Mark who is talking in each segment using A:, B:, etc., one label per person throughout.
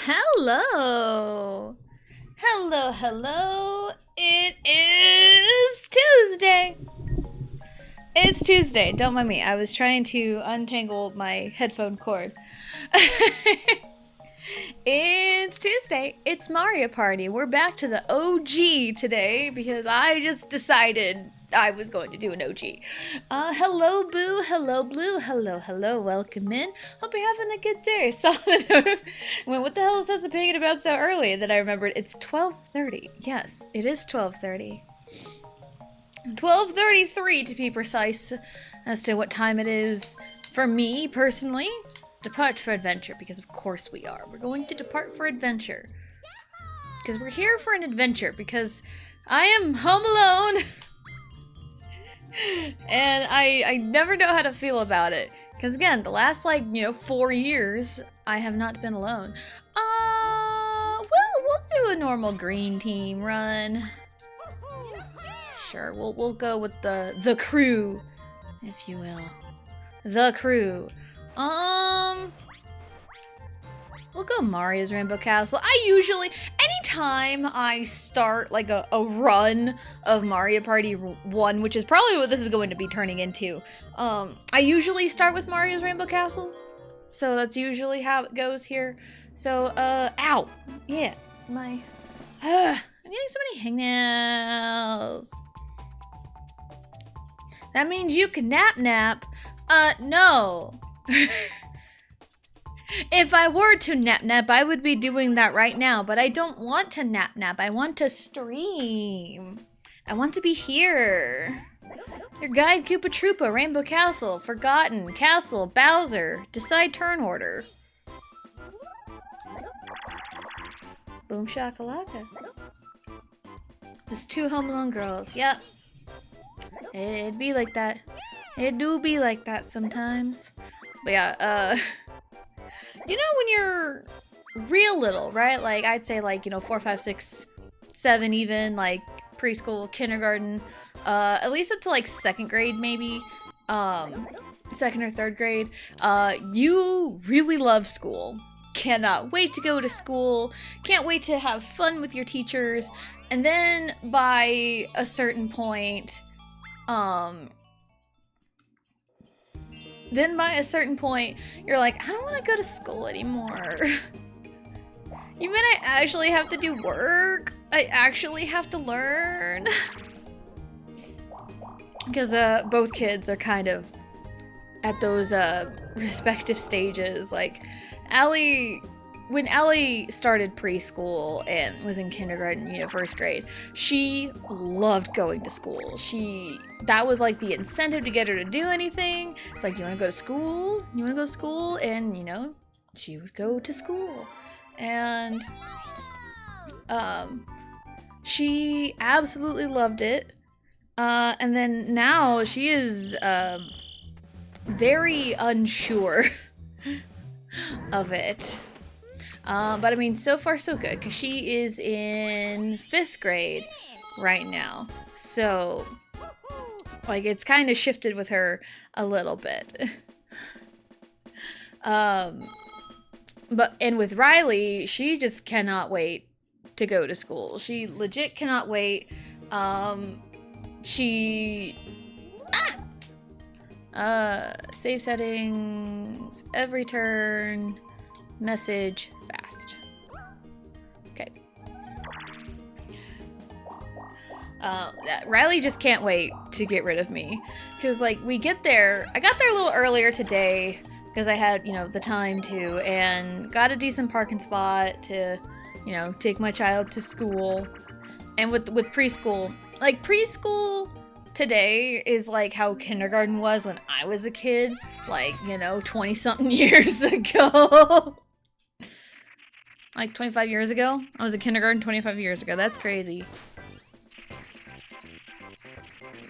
A: Hello. Hello. It is Tuesday. It's Tuesday. Don't mind me. I was trying to untangle my headphone cord. It's Tuesday. It's Mario Party. We're back to the OG today because I just decided I was going to do an OG. Hello, Boo. Hello, Blue. Hello. Welcome in. Hope you're having a good day. Saw the notification. What the hell is this opinion about so early? That I remembered it's 12:30. Yes, it is 12:30. 12:33 to be precise as to what time it is for me personally. Depart for adventure, because of course we are. We're going to depart for adventure. Because we're here for an adventure, because I am home alone. And I never know how to feel about it. Because again, the last 4 years, I have not been alone. We'll do a normal green team run. Sure, we'll go with the crew, if you will. The crew. We'll go Mario's Rainbow Castle. Anytime I start like a run of Mario Party 1, which is probably what this is going to be turning into, I usually start with Mario's Rainbow Castle. So that's usually how it goes here. So, ow! Yeah, I'm getting so many hangnails. That means you can nap. No. If I were to nap, I would be doing that right now, but I don't want to nap. I want to stream. I want to be here. Your guide, Koopa Troopa, Rainbow Castle, Forgotten, Castle, Bowser, decide turn order. Boom shakalaka. Just two Home Alone girls, yep. It'd be like that. It do be like that sometimes. But yeah, you know when you're real little, right? Like, I'd say 4, 5, 6, 7 even, like preschool, kindergarten, at least up to like 2nd grade maybe, 2nd or 3rd grade, you really love school. Cannot wait to go to school, can't wait to have fun with your teachers, and then by a certain point, you're like, I don't want to go to school anymore. You mean I actually have to do work? I actually have to learn? Because both kids are kind of at those respective stages. Like, when Allie started preschool and was in kindergarten, 1st grade, she loved going to school. That was like the incentive to get her to do anything. It's like, do you want to go to school? You want to go to school? And, she would go to school. And she absolutely loved it. And then now she is very unsure of it. But I mean, so far so good, because she is in 5th grade right now. So, it's kind of shifted with her a little bit. And with Riley, she just cannot wait to go to school. She legit cannot wait. Save settings, every turn, message, fast. Okay. Riley just can't wait to get rid of me. Because, we get there. I got there a little earlier today because I had, the time to, and got a decent parking spot to, take my child to school. And with preschool, preschool today is like how kindergarten was when I was a kid, 20-something years ago. 25 years ago? I was in kindergarten 25 years ago. That's crazy.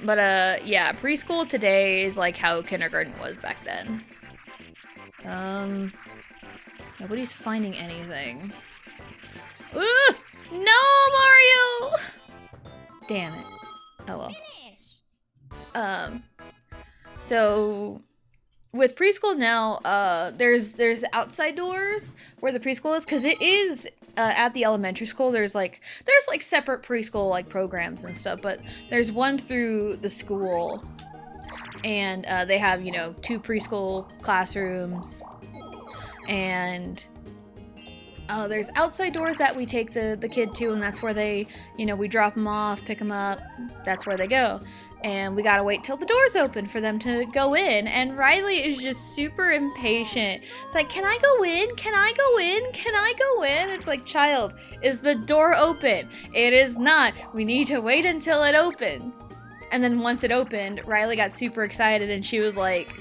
A: But, yeah, preschool today is like how kindergarten was back then. Nobody's finding anything. Ooh! No, Mario! Damn it. Oh well. So with preschool now, there's outside doors where the preschool is, because it is at the elementary school. There's like separate preschool like programs and stuff, but there's one through the school, and they have, you know, 2 preschool classrooms, and there's outside doors that we take the kid to, and that's where they, you know, we drop them off, pick them up, that's where they go. And we gotta wait till the doors open for them to go in. And Riley is just super impatient. It's like, can I go in? Can I go in? Can I go in? It's like, child, is the door open? It is not. We need to wait until it opens. And then once it opened, Riley got super excited, and she was like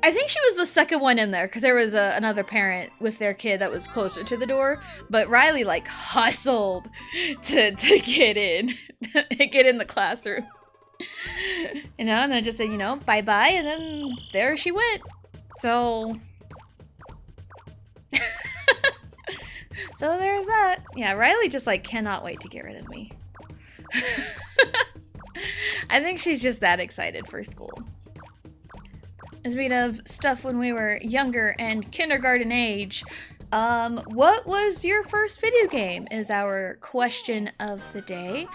A: I think she was the second one in there, because there was another parent with their kid that was closer to the door, but Riley like hustled to get in, get in the classroom, you know, and I just said, you know, bye-bye, and then there she went. So, so there's that. Yeah, Riley just like cannot wait to get rid of me. I think she's just that excited for school. Speaking of stuff when we were younger and kindergarten age, what was your first video game is our question of the day.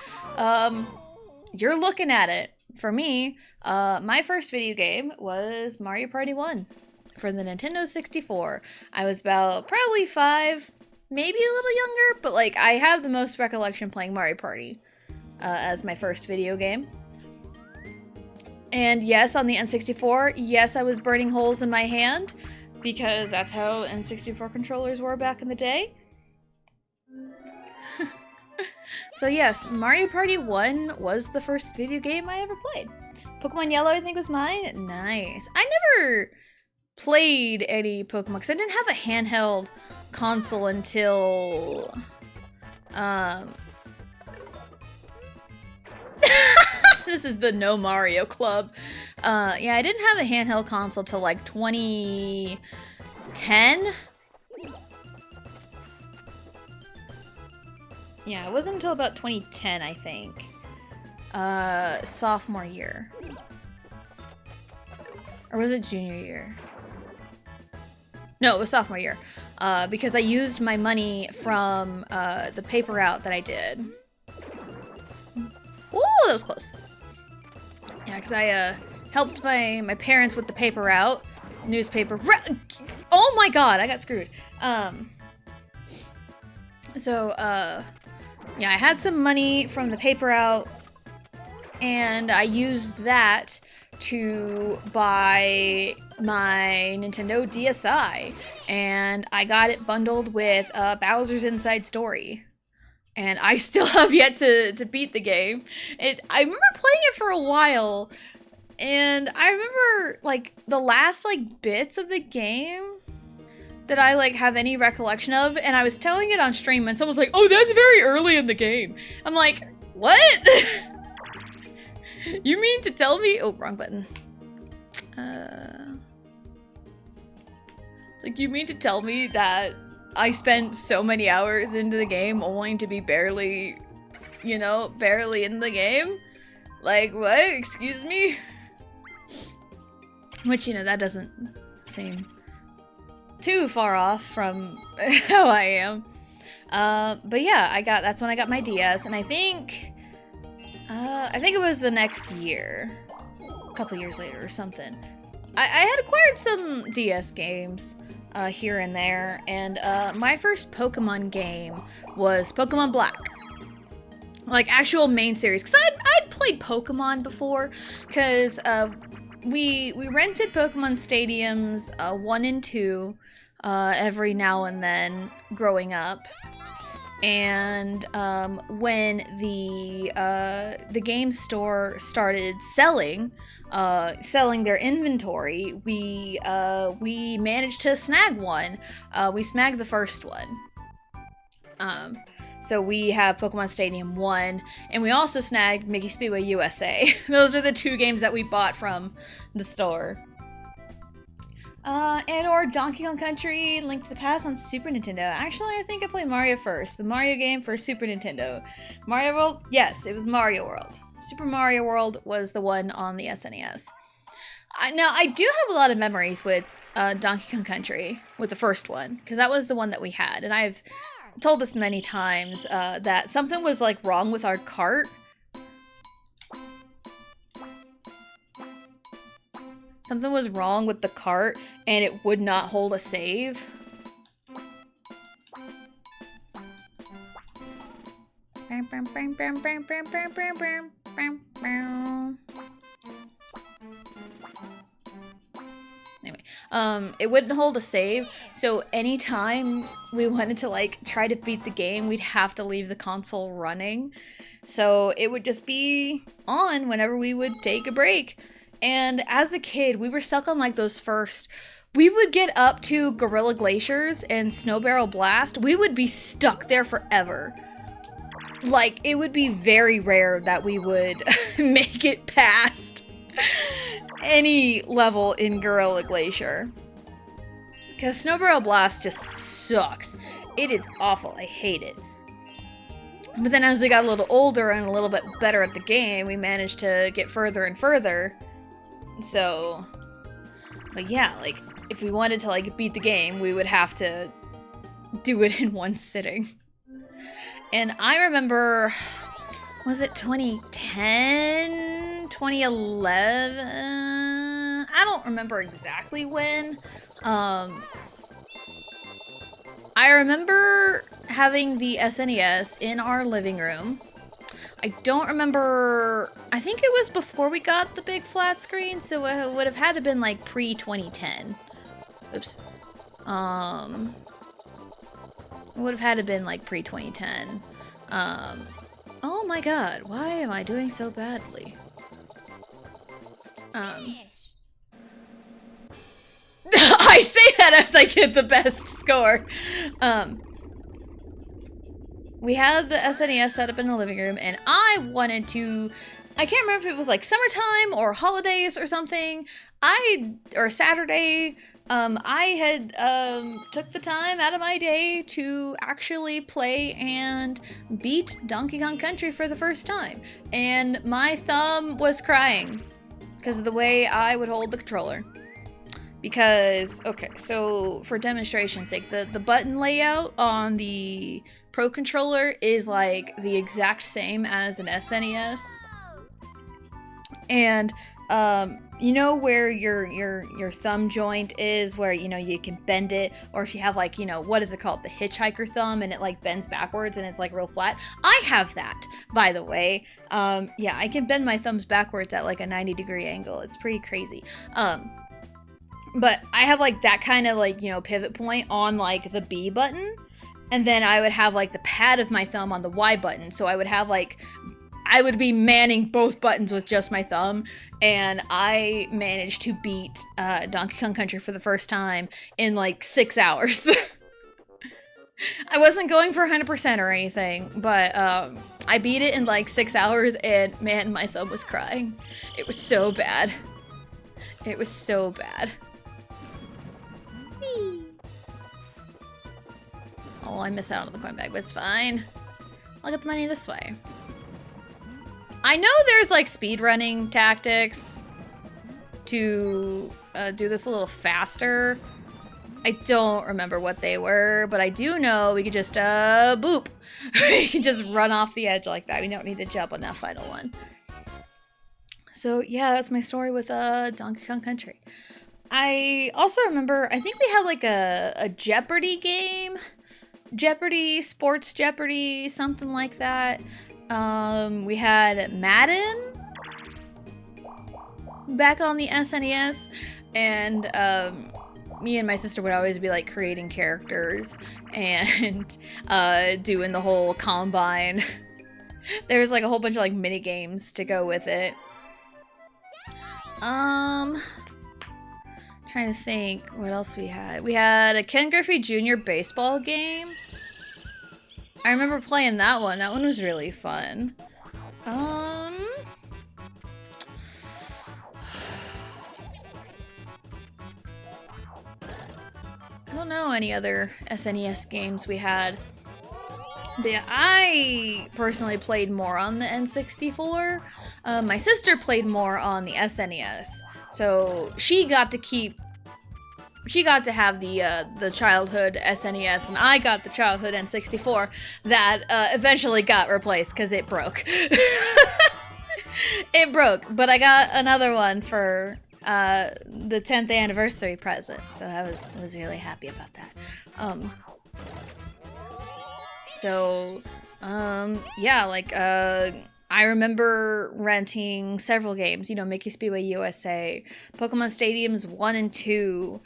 A: You're looking at it. For me, my first video game was Mario Party 1 for the Nintendo 64. I was about probably 5, maybe a little younger, but like I have the most recollection playing Mario Party as my first video game. And yes, on the N64, yes, I was burning holes in my hand, because that's how N64 controllers were back in the day. So yes, Mario Party 1 was the first video game I ever played. Pokemon Yellow, I think, was mine. Nice. I never played any Pokemon, because I didn't have a handheld console until... This is the No Mario Club. Yeah, I didn't have a handheld console till like 2010. Yeah, it wasn't until about 2010, I think. Sophomore year. Or was it junior year? No, it was sophomore year. Because I used my money from the paper route that I did. Ooh, that was close. Yeah, because I helped my parents with the paper route. Newspaper. Oh my god, I got screwed. So, yeah, I had some money from the paper route, and I used that to buy my Nintendo DSi, and I got it bundled with Bowser's Inside Story. And I still have yet to beat the game. I remember playing it for a while, and I remember, like, the last, like, bits of the game that I, like, have any recollection of, and I was telling it on stream, and someone's like, oh, that's very early in the game. I'm like, what? You mean to tell me? Oh, wrong button. It's like, you mean to tell me that I spent so many hours into the game only to be barely, you know, barely in the game? Like, what? Excuse me? Which, you know, that doesn't seem too far off from how I am. But yeah, that's when I got my DS, and I think it was the next year, a couple years later or something. I had acquired some DS games here and there, and my first Pokemon game was Pokemon Black. Like, actual main series, because I'd played Pokemon before, because we rented Pokemon Stadiums 1 and 2 every now and then growing up. And when the game store started selling their inventory, we managed to snag one. We snagged the first one. So we have Pokemon Stadium 1, and we also snagged Mickey Speedway USA. Those are the 2 games that we bought from the store. And/or Donkey Kong Country, Link to the Past on Super Nintendo. Actually, I think I played Mario first. The Mario game for Super Nintendo. Mario World? Yes, it was Mario World. Super Mario World was the one on the SNES. Now, I do have a lot of memories with Donkey Kong Country, with the first one, because that was the one that we had. And I've told this many times that something was like wrong with our cart. Something was wrong with the cart and it would not hold a save. Anyway, it wouldn't hold a save, so anytime we wanted to like try to beat the game, we'd have to leave the console running. So it would just be on whenever we would take a break. And as a kid, we were stuck on like those first, we would get up to Gorilla Glaciers and Snow Barrel Blast. We would be stuck there forever. Like, it would be very rare that we would make it past any level in Gorilla Glacier. Because Snow Barrel Blast just sucks. It is awful. I hate it. But then as we got a little older and a little bit better at the game, we managed to get further and further. So, but yeah, like, if we wanted to, like, beat the game, we would have to do it in one sitting. And I remember, was it 2010? 2011? I don't remember exactly when. I remember having the SNES in our living room. I don't remember, I think it was before we got the big flat screen, so it would have had to been like pre-2010. Oops. It would have had to been like pre-2010. Oh my god, why am I doing so badly? I say that as I get the best score. We had the SNES set up in the living room, and I wanted to, I can't remember if it was like summertime or holidays or something, or Saturday, I had took the time out of my day to actually play and beat Donkey Kong Country for the first time. And my thumb was crying because of the way I would hold the controller. Because, okay, so for demonstration's sake, the button layout on the Pro Controller is like the exact same as an SNES. And you know where your thumb joint is, where, you know, you can bend it, or if you have like, you know, what is it called, the hitchhiker thumb, and it like bends backwards and it's like real flat. I have that, by the way. Yeah, I can bend my thumbs backwards at like a 90-degree angle. It's pretty crazy. But I have like that kind of like, you know, pivot point on like the B button, and then I would have like the pad of my thumb on the Y button. So I would have like, I would be manning both buttons with just my thumb, and I managed to beat Donkey Kong Country for the first time in like 6 hours. I wasn't going for 100% or anything, but I beat it in like 6 hours, and man, my thumb was crying. It was so bad. It was so bad. Oh, I missed out on the coin bag, but it's fine. I'll get the money this way. I know there's like speedrunning tactics to do this a little faster. I don't remember what they were, but I do know we could just boop. We can just run off the edge like that. We don't need to jump on that final one. So yeah, that's my story with Donkey Kong Country. I also remember, I think we had like a Jeopardy game. Jeopardy, Sports Jeopardy, something like that. We had Madden back on the SNES, and me and my sister would always be like creating characters and doing the whole combine. There was like a whole bunch of like mini games to go with it. Trying to think what else we had. We had a Ken Griffey Jr. baseball game. I remember playing that one. That one was really fun. I don't know any other SNES games we had. But yeah, I personally played more on the N64. My sister played more on the SNES. So she got to have the childhood SNES, and I got the childhood N64 that eventually got replaced because it broke. It broke, but I got another one for the 10th anniversary present, so I was really happy about that. Yeah, like I remember renting several games, you know, Mickey Speedway USA, Pokemon Stadiums 1 and 2,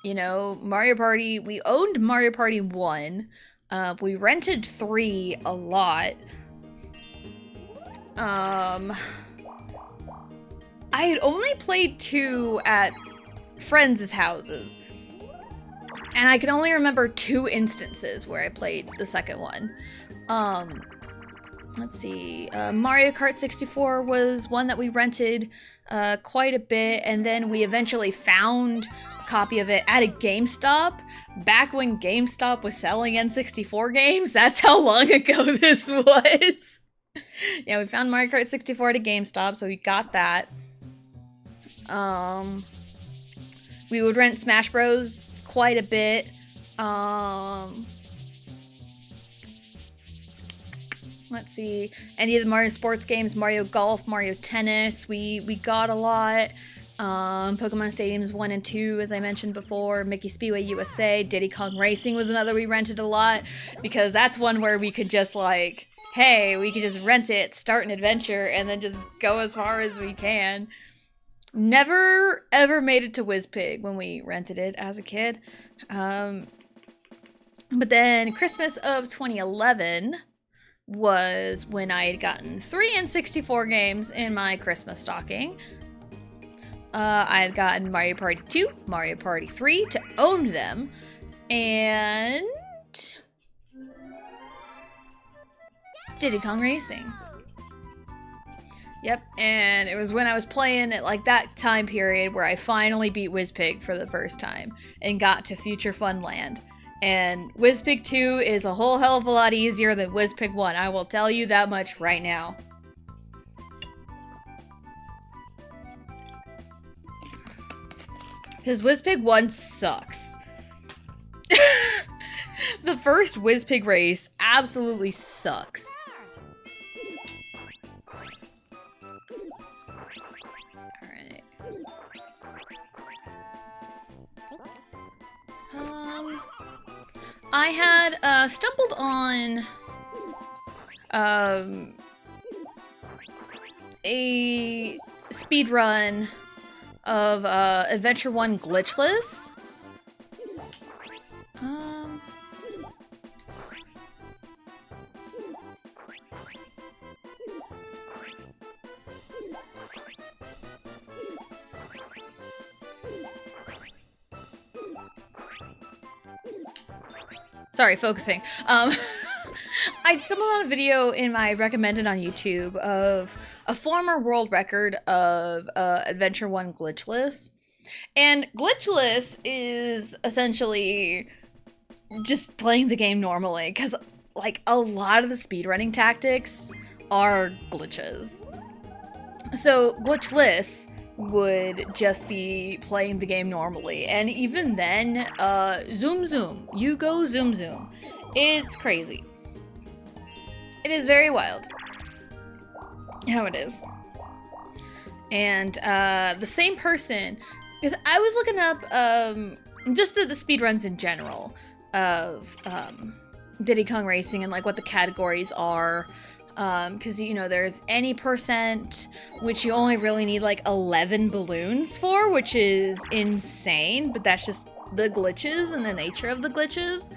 A: you know, Mario Party. We owned Mario Party 1. We rented 3 a lot. I had only played 2 at friends' houses. And I can only remember 2 instances where I played the second one. Let's see. Mario Kart 64 was one that we rented quite a bit, and then we eventually found a copy of it at a GameStop, back when GameStop was selling N64 games. That's how long ago this was. Yeah, we found Mario Kart 64 at a GameStop, so we got that. We would rent Smash Bros. Quite a bit. Let's see. Any of the Mario sports games, Mario Golf, Mario Tennis, we got a lot. Pokemon Stadiums 1 and 2, as I mentioned before. Mickey Speedway USA, Diddy Kong Racing was another we rented a lot, because that's one where we could just like, hey, we could just rent it, start an adventure, and then just go as far as we can. Never ever made it to WizPig when we rented it as a kid. But then Christmas of 2011 was when I had gotten 3 N64 games in my Christmas stocking. I had gotten Mario Party 2, Mario Party 3 to own them, and Diddy Kong Racing. Yep, and it was when I was playing at like that time period where I finally beat WizPig for the first time and got to Future Funland. And WizPig 2 is a whole hell of a lot easier than WizPig 1, I will tell you that much right now. Because WizPig 1 sucks. The first WizPig race absolutely sucks. I had stumbled on a speed run of Adventure 1 Glitchless. Sorry, focusing. I stumbled on a video in my recommended on YouTube of a former world record of Adventure 1 Glitchless. And Glitchless is essentially just playing the game normally, because like a lot of the speedrunning tactics are glitches. So Glitchless would just be playing the game normally, and even then, zoom zoom, you go zoom zoom. It's crazy. It is very wild how it is. And the same person, because I was looking up just the speedruns in general of Diddy Kong Racing and like what the categories are. Because, you know, there's any percent, which you only really need like 11 balloons for, which is insane, but that's just the glitches and the nature of the glitches.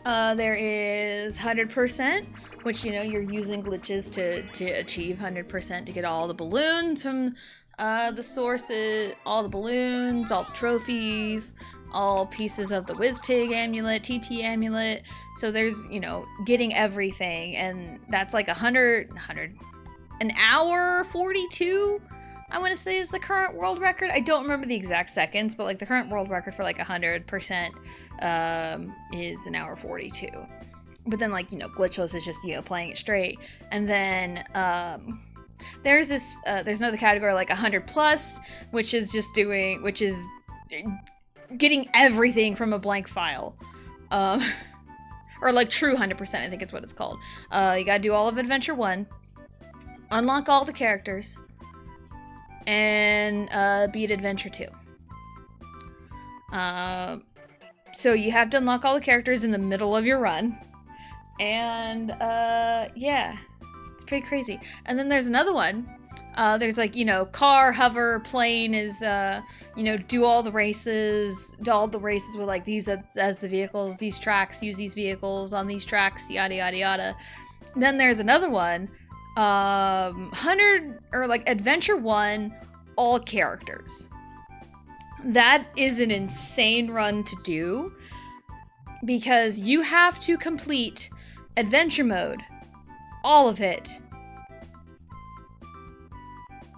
A: There is 100%, which, you know, you're using glitches to achieve 100% to get all the balloons from the sources, all the balloons, all the trophies, all pieces of the WizPig amulet, TT amulet. So there's, you know, getting everything, and that's like 100, an hour 42, I want to say is the current world record. I don't remember the exact seconds, but like the current world record for like 100% is an hour 42. But then like, you know, Glitchless is just, you know, playing it straight. And then There's this, there's another category like 100 plus, which is getting everything from a blank file. Or like true 100%, I think it's what it's called. You gotta do all of Adventure 1, unlock all the characters, and beat Adventure 2. So you have to unlock all the characters in the middle of your run. And yeah, it's pretty crazy. And then there's another one. There's like, you know, car, hover, plane is, you know, do all the races with like these as the vehicles, these tracks, use these vehicles on these tracks, yada, yada, yada. Then there's another one, 100 or like Adventure 1, all characters. That is an insane run to do because you have to complete adventure mode, all of it,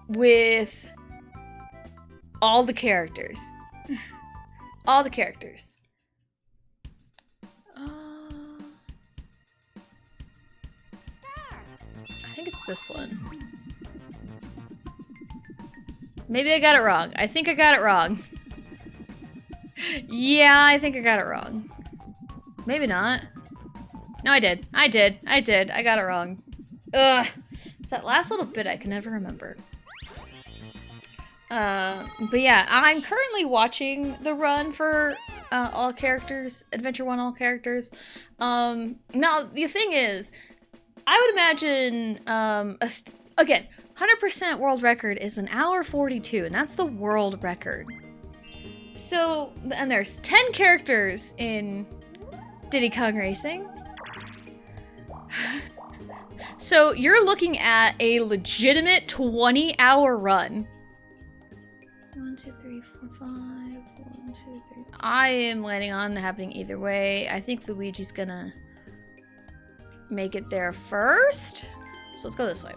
A: with all the characters. All the characters. I think it's this one. Maybe I got it wrong. I think I got it wrong. Yeah, I think I got it wrong. Maybe not. No, I did. I got it wrong. Ugh. It's that last little bit I can never remember. But yeah, I'm currently watching the run for all characters, Adventure 1 all characters. Now, the thing is, I would imagine, again, 100% world record is an hour 42, and that's the world record. So, and there's 10 characters in Diddy Kong Racing. So you're looking at a legitimate 20-hour run. 1, 2, 3, 4, 5. 1, 2, 3. I am planning on happening either way. I think Luigi's gonna make it there first. So let's go this way.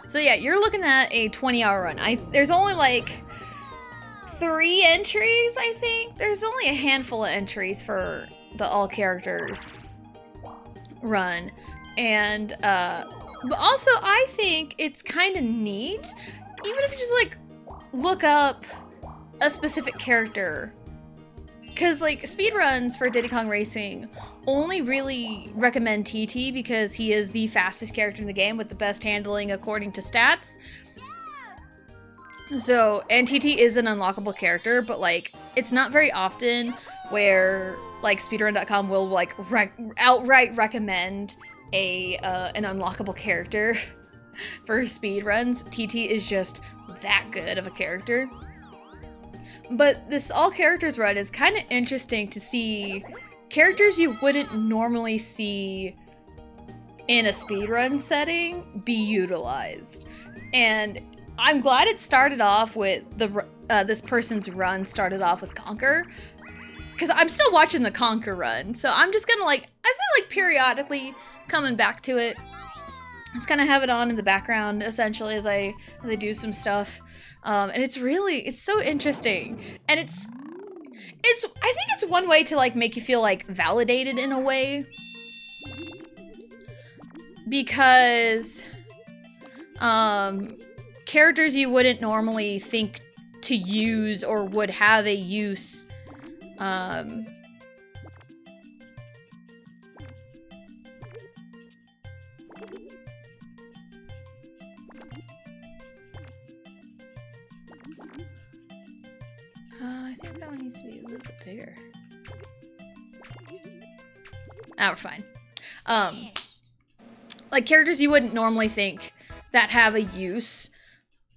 A: So yeah, you're looking at a 20-hour run. There's only like 3 entries, I think. There's only a handful of entries for the all characters run. And but also I think it's kind of neat, even if you just like look up a specific character, because like speedruns for Diddy Kong Racing only really recommend TT because he is the fastest character in the game with the best handling according to stats. So, and TT is an unlockable character, but like it's not very often where like speedrun.com will like outright recommend an unlockable character for speedruns. TT is just that good of a character. But this all characters run is kind of interesting to see characters you wouldn't normally see in a speedrun setting be utilized. And I'm glad it started off with this person's run started off with Conker, because I'm still watching the Conker run. So I'm just gonna like, I feel like periodically coming back to it. Just kind of have it on in the background essentially as I do some stuff. And it's so interesting. And I think it's one way to like make you feel like validated in a way. Because characters you wouldn't normally think to use or would have a use I think that one needs to be a little bit bigger. Ah, we're fine. Like characters you wouldn't normally think that have a use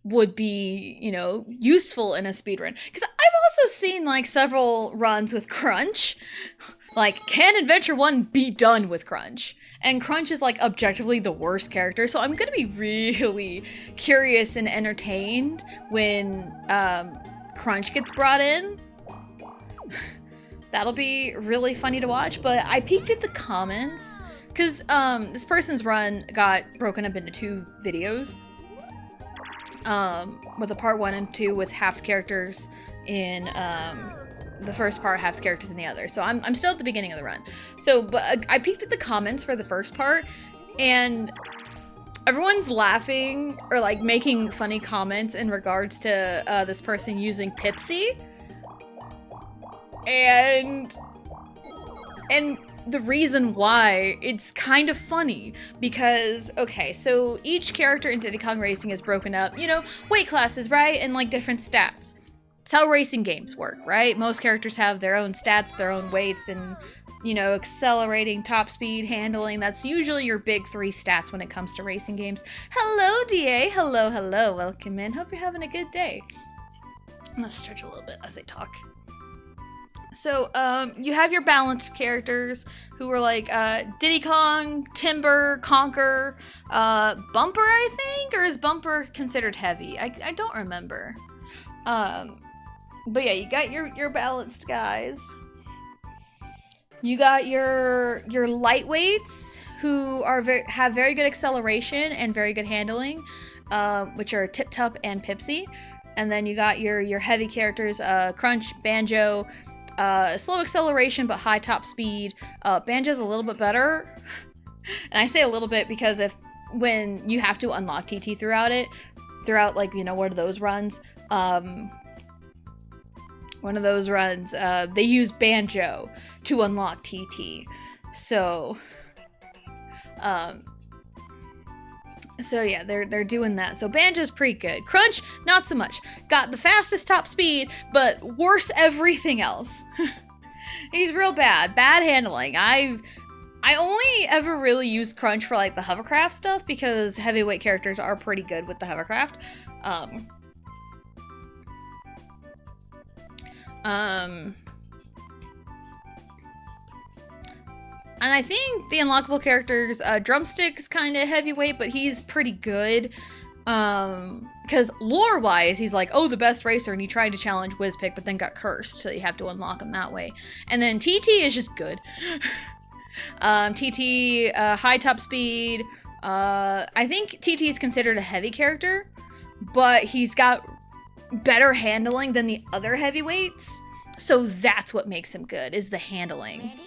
A: would be, you know, useful in a speedrun. Because I've also seen like several runs with Crunch. Like, can Adventure 1 be done with Crunch? And Crunch is like objectively the worst character, so I'm gonna be really curious and entertained when Crunch gets brought in. That'll be really funny to watch. But I peeked at the comments because this person's run got broken up into 2 videos, with a part 1 and 2 with half characters in the first part, half the characters in the other. So I'm still at the beginning of the run. So, but I peeked at the comments for the first part, and everyone's laughing or like making funny comments in regards to this person using Pipsy. And the reason why, it's kind of funny because, okay, so each character in Diddy Kong Racing is broken up, you know, weight classes, right? And like different stats. It's how racing games work, right? Most characters have their own stats, their own weights, and, you know, accelerating, top speed, handling. That's usually your big 3 stats when it comes to racing games. Hello, DA. Hello, hello. Welcome in. Hope you're having a good day. I'm gonna stretch a little bit as I talk. So, you have your balanced characters who are like, Diddy Kong, Timber, Conker, Bumper, I think? Or is Bumper considered heavy? I don't remember. But yeah, you got your balanced guys. You got your lightweights who are have very good acceleration and very good handling, which are Tip Top and Pipsy. And then you got your heavy characters, Crunch, Banjo, slow acceleration but high top speed. Banjo's a little bit better. And I say a little bit because when you have to unlock TT throughout like, you know, one of those runs, they use Banjo to unlock TT. So yeah, they're doing that. So Banjo's pretty good. Crunch, not so much. Got the fastest top speed, but worse everything else. He's real bad. Bad handling. I only ever really use Crunch for like the hovercraft stuff because heavyweight characters are pretty good with the hovercraft. And I think the unlockable characters, Drumstick's kind of heavyweight, but he's pretty good. Because lore-wise, he's like, oh, the best racer, and he tried to challenge Wizpick, but then got cursed, so you have to unlock him that way. And then TT is just good. TT, high top speed. I think TT is considered a heavy character, but he's got better handling than the other heavyweights. So that's what makes him good, is the handling.
B: Ready?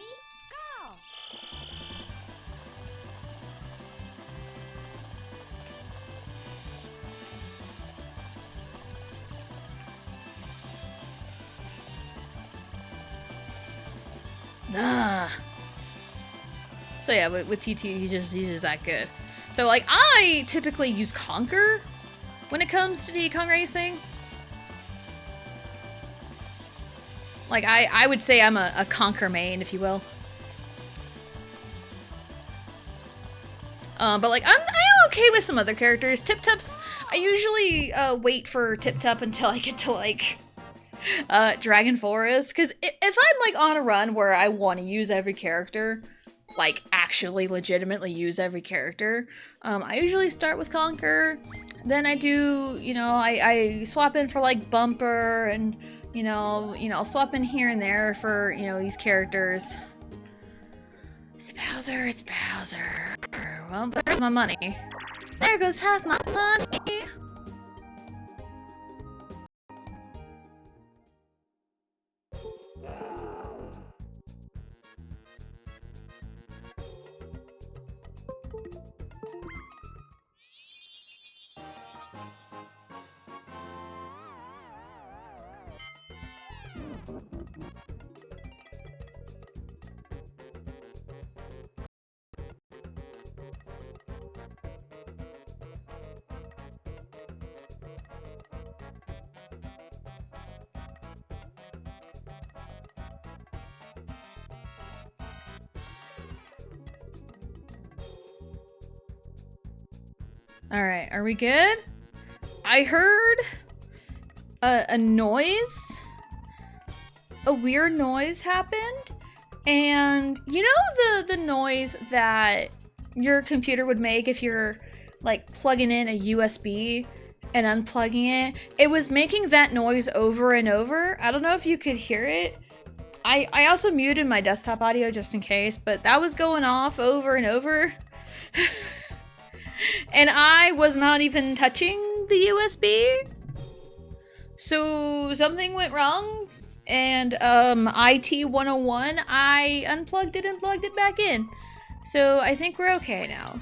A: So yeah, with TT, he's just that good. So like, I typically use Conker when it comes to Diddy Kong Racing. Like, I would say I'm a Conker main, if you will. But like, I'm okay with some other characters. Tip Top's, I usually wait for Tip Top until I get to like Dragon Forest, because if I'm like on a run where I want to use every character, like actually legitimately use every character, I usually start with Conker. Then I do, you know, I swap in for like Bumper, and you know, I'll swap in here and there for, you know, these characters. It's Bowser, it's Bowser. Well, there's my money. There goes half my money. All right, are we good? I heard a noise. A weird noise happened. And you know the noise that your computer would make if you're like plugging in a USB and unplugging it? It was making that noise over and over. I don't know if you could hear it. I also muted my desktop audio just in case, but that was going off over and over. And I was not even touching the USB. So something went wrong, and IT 101, I unplugged it and plugged it back in. So I think we're okay now.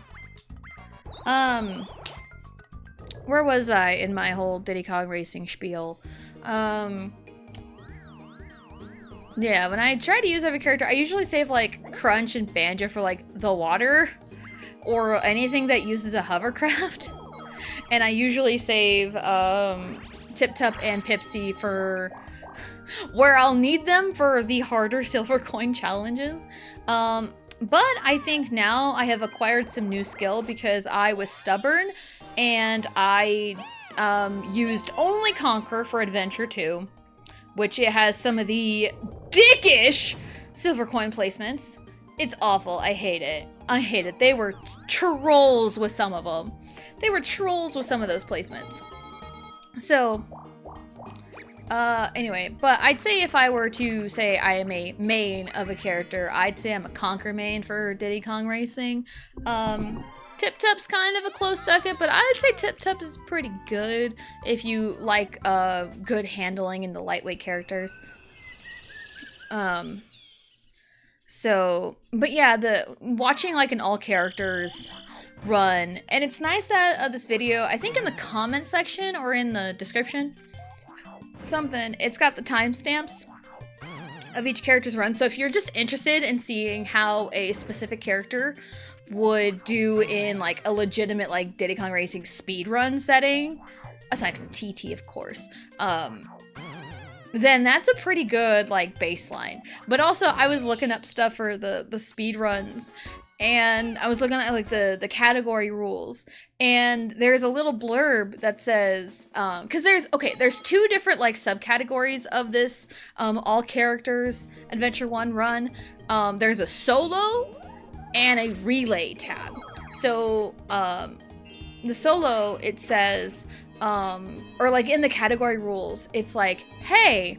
A: Where was I in my whole Diddy Kong Racing spiel? Yeah, when I try to use every character, I usually save like Crunch and Banjo for like the water or anything that uses a hovercraft. And I usually save Tip Top and Pipsy for where I'll need them for the harder silver coin challenges. But I think now I have acquired some new skill because I was stubborn and I used only Conquer for Adventure 2, which it has some of the dickish silver coin placements. It's awful. I hate it. I hate it. They were trolls with some of them. They were trolls with some of those placements. So, anyway, but I'd say if I were to say I am a main of a character, I'd say I'm a Conquer main for Diddy Kong Racing. Tip Top's kind of a close second, but I'd say Tip Top is pretty good if you like good handling in the lightweight characters. So, but yeah, watching like an all characters run, and it's nice that this video, I think in the comment section or in the description, it's got the timestamps of each character's run. So if you're just interested in seeing how a specific character would do in like a legitimate like Diddy Kong Racing speed run setting, aside from TT of course, then that's a pretty good like baseline. But also I was looking up stuff for the speed runs, and I was looking at like the category rules, and there's a little blurb that says because there's two different like subcategories of this all characters Adventure 1 run. There's a solo and a relay tab. So the solo, it says or like in the category rules, it's like, hey,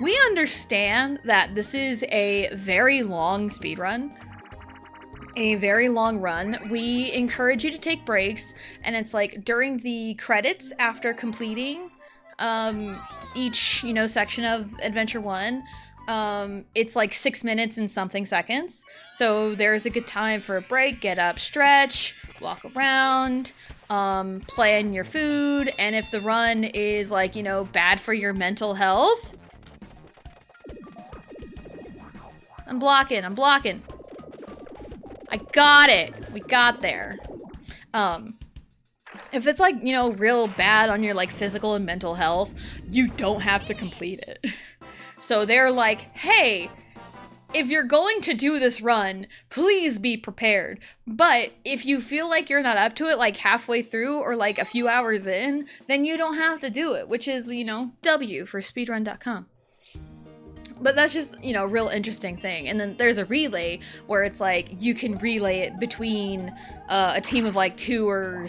A: we understand that this is a very long speed run, a very long run. We encourage you to take breaks, and it's like during the credits after completing each, section of Adventure 1, it's like 6 minutes and something seconds. So there's a good time for a break, get up, stretch, walk around, plan your food, and if the run is like, bad for your mental health. I'm blocking. I got it. We got there. If it's like, real bad on your like physical and mental health, you don't have to complete it. So they're like, hey, if you're going to do this run, please be prepared. But if you feel like you're not up to it like halfway through or like a few hours in, then you don't have to do it, which is, W for speedrun.com. But that's just, real interesting thing. And then there's a relay where it's like you can relay it between a team of like two or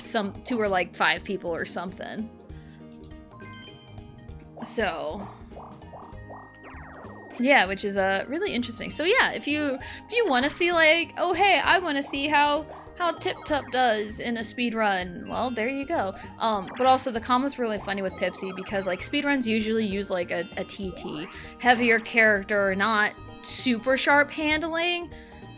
A: like 5 people or something. So yeah, which is really interesting. So yeah, if you want to see like, oh hey, I want to see how Tip Top does in a speed run, well, there you go. But also the comments were really funny with Pipsy because like speedruns usually use like a TT, heavier character, not super sharp handling.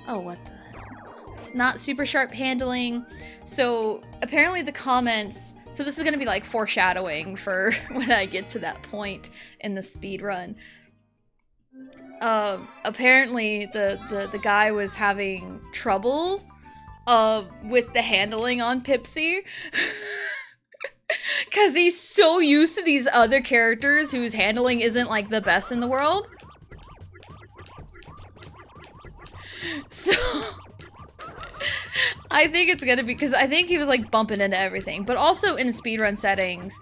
A: Oh, what the hell? Not super sharp handling. So apparently the comments, so this is gonna be like foreshadowing for when I get to that point in the speed run. Apparently the guy was having trouble with the handling on Pipsy because he's so used to these other characters whose handling isn't like the best in the world. So I think it's gonna be, because I think he was like bumping into everything, but also in speedrun settings,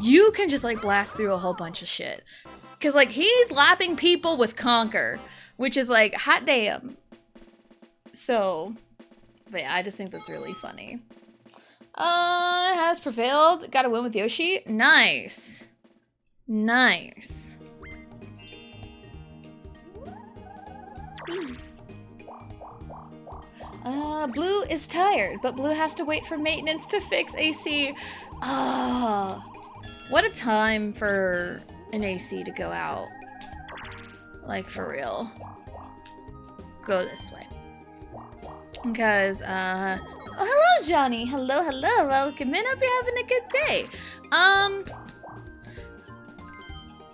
A: you can just like blast through a whole bunch of shit. Because, like, he's lapping people with Conquer, which is, like, hot damn. So, but yeah, I just think that's really funny. Has prevailed. Got a win with Yoshi. Nice. Nice. Blue is tired, but Blue has to wait for maintenance to fix AC. What a time for an AC to go out. Like, for real. Go this way. Because, Oh, hello, Johnny. Hello, hello. Welcome in. Hope you're having a good day.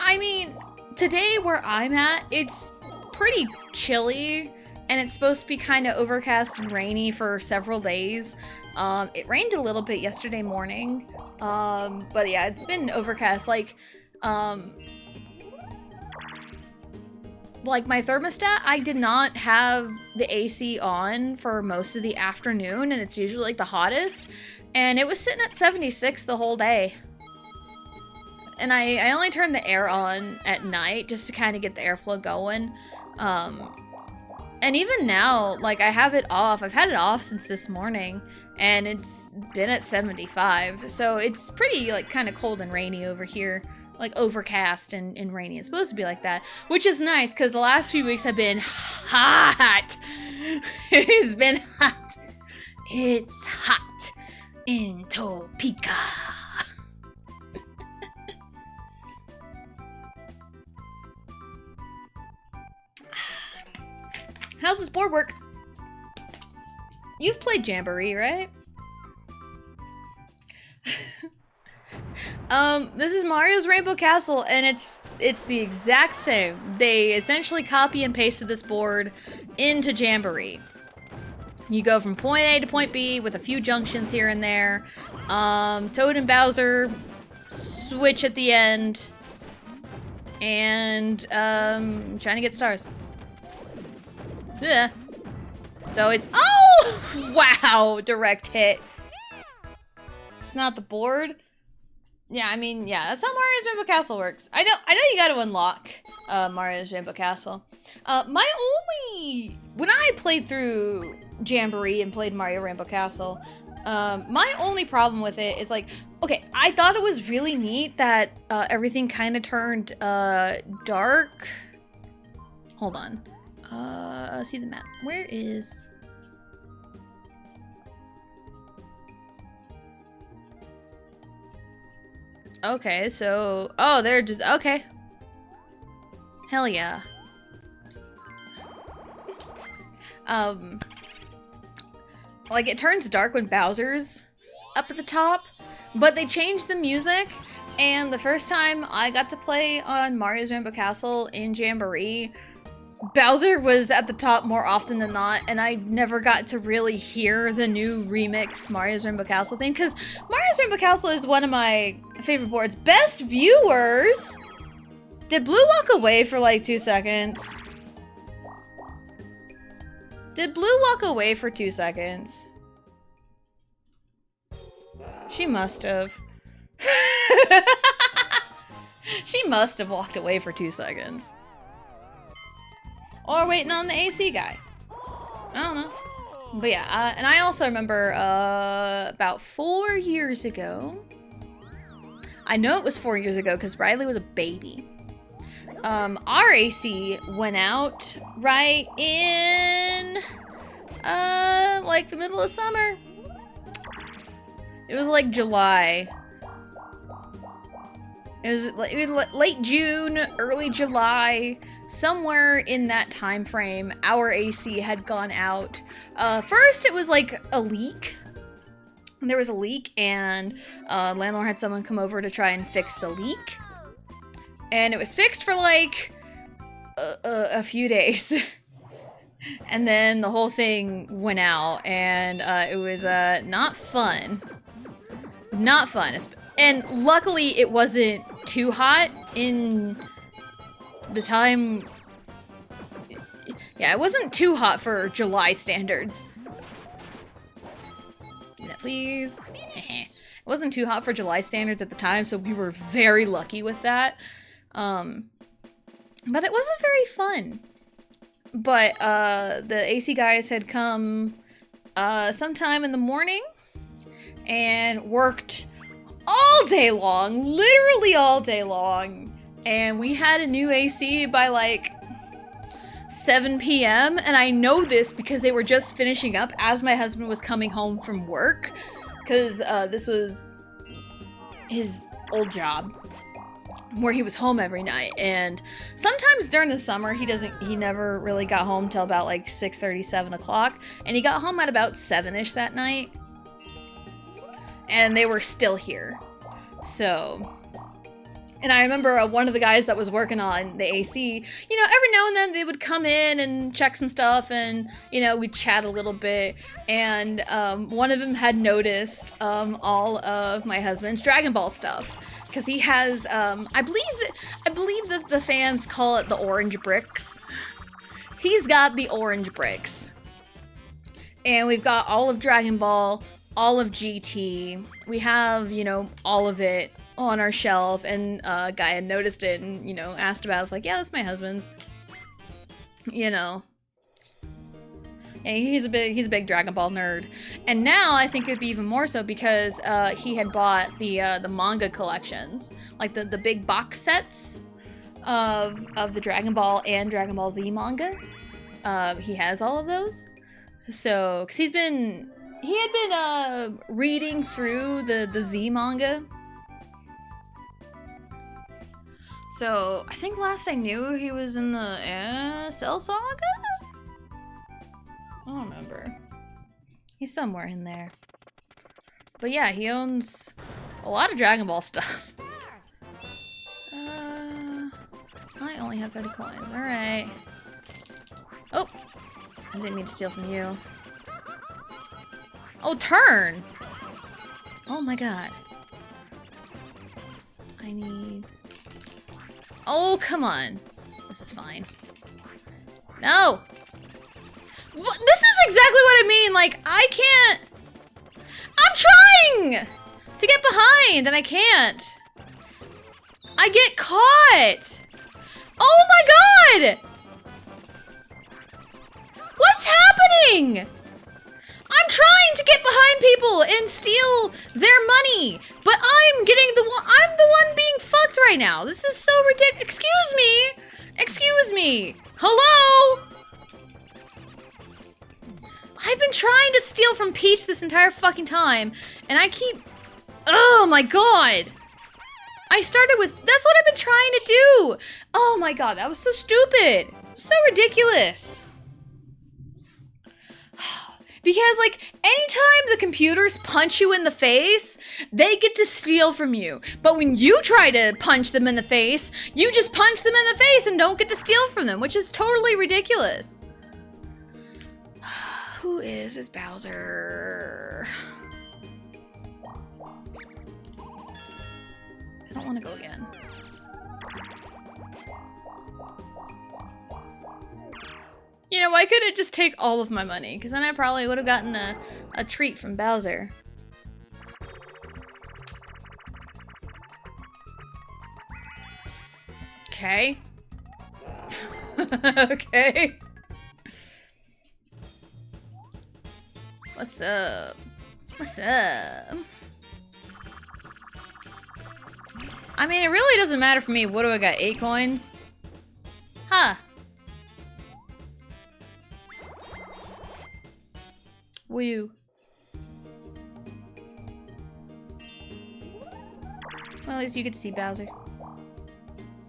A: I mean, today where I'm at, it's pretty chilly, and it's supposed to be kind of overcast and rainy for several days. It rained a little bit yesterday morning, but yeah, it's been overcast. Like my thermostat, I did not have the AC on for most of the afternoon, and it's usually like the hottest, and it was sitting at 76 the whole day. And I only turned the air on at night just to kind of get the airflow going. And even now, like, I have it off. I've had it off since this morning, and it's been at 75. So it's pretty, like, kind of cold and rainy over here. Like, overcast and rainy. It's supposed to be like that, which is nice because the last few weeks have been hot. It has been hot. It's hot in Topeka. How's this board work? You've played Jamboree, right? This is Mario's Rainbow Castle, and it's the exact same. They essentially copy and pasted this board into Jamboree. You go from point A to point B with a few junctions here and there. Toad and Bowser switch at the end, and trying to get stars. Yeah. So it's, oh! Wow, direct hit. It's not the board. Yeah, I mean, yeah, that's how Mario's Rainbow Castle works. I know you gotta unlock Mario's Rainbow Castle. When I played through Jamboree and played Mario Rainbow Castle, my only problem with it is, like, okay, I thought it was really neat that everything kind of turned dark. Hold on. See the map. Where is... Okay, so... Oh, they're just... Okay. Hell yeah. Like, it turns dark when Bowser's up at the top, but they changed the music, and the first time I got to play on Mario's Rainbow Castle in Jamboree, Bowser was at the top more often than not, and I never got to really hear the new remixed Mario's Rainbow Castle theme, because Mario's Rainbow Castle is one of my favorite boards. Best viewers! Did Blue walk away for like 2 seconds? Did Blue walk away for 2 seconds? She must have. She must have walked away for 2 seconds. Or waiting on the AC guy. I don't know. But yeah, and I also remember about 4 years ago. I know it was 4 years ago because Riley was a baby. Our AC went out right in like the middle of summer. It was like July. It was like late June, early July. Somewhere in that time frame, our AC had gone out. First, it was like a leak. There was a leak, and landlord had someone come over to try and fix the leak. And it was fixed for like a few days. And then the whole thing went out, and it was not fun. Not fun. And luckily, it wasn't too hot in the time. Yeah, it wasn't too hot for July standards. Give me that, please. It wasn't too hot for July standards at the time, so we were very lucky with that. But it wasn't very fun. But the AC guys had come sometime in the morning and worked all day long, literally all day long. And we had a new AC by like 7 p.m. And I know this because they were just finishing up as my husband was coming home from work. Because this was his old job. where he was home every night, and sometimes during the summer he never really got home till about like 6:30, 7 o'clock, and he got home at about 7ish that night, and they were still here. So, and I remember one of the guys that was working on the AC, you know, every now and then they would come in and check some stuff, and, you know, we'd chat a little bit, and one of them had noticed all of my husband's Dragon Ball stuff. Because he has, I believe that the fans call it the orange bricks. He's got the orange bricks. And we've got all of Dragon Ball, all of GT. We have, you know, all of it on our shelf. And a guy had noticed it and, you know, asked about it. I was like, yeah, that's my husband's. You know. And he's a big Dragon Ball nerd, and now I think it'd be even more so because he had bought the manga collections, like the big box sets of the Dragon Ball and Dragon Ball Z manga. He has all of those, so because he had been reading through the Z manga. So I think last I knew he was in the Cell Saga. I don't remember. He's somewhere in there. But yeah, he owns a lot of Dragon Ball stuff. I only have 30 coins. Alright. Oh! I didn't mean to steal from you. Oh, turn! Oh my god. I need... Oh, come on. This is fine. No! What? This is exactly what I mean. Like, I can't... I'm trying to get behind, and I can't. I get caught. Oh my god! What's happening? I'm trying to get behind people and steal their money, but I'm the one being fucked right now. This is so ridiculous. Excuse me. Excuse me. Hello? I've been trying to steal from Peach this entire fucking time, and I keep... Oh my god! I started with... That's what I've been trying to do! Oh my god, that was so stupid! So ridiculous! Because, like, anytime the computers punch you in the face, they get to steal from you. But when you try to punch them in the face, you just punch them in the face and don't get to steal from them, which is totally ridiculous. Who is this Bowser? I don't want to go again. You know, why couldn't it just take all of my money? Because then I probably would have gotten a treat from Bowser. Okay. Okay. What's up? What's up? I mean, it really doesn't matter for me. What do I got? 8 coins? Huh. Woo. Well, at least you get to see Bowser.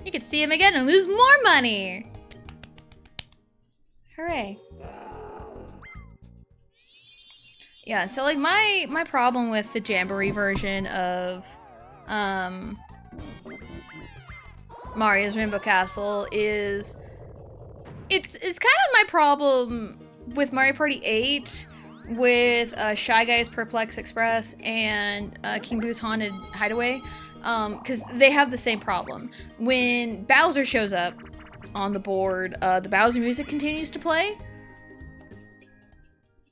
A: You get to see him again and lose more money! Hooray. Yeah, so like my problem with the Jamboree version of Mario's Rainbow Castle is it's kind of my problem with Mario Party 8, with Shy Guys Perplex Express and King Boo's Haunted Hideaway, because they have the same problem. When Bowser shows up on the board, the Bowser music continues to play,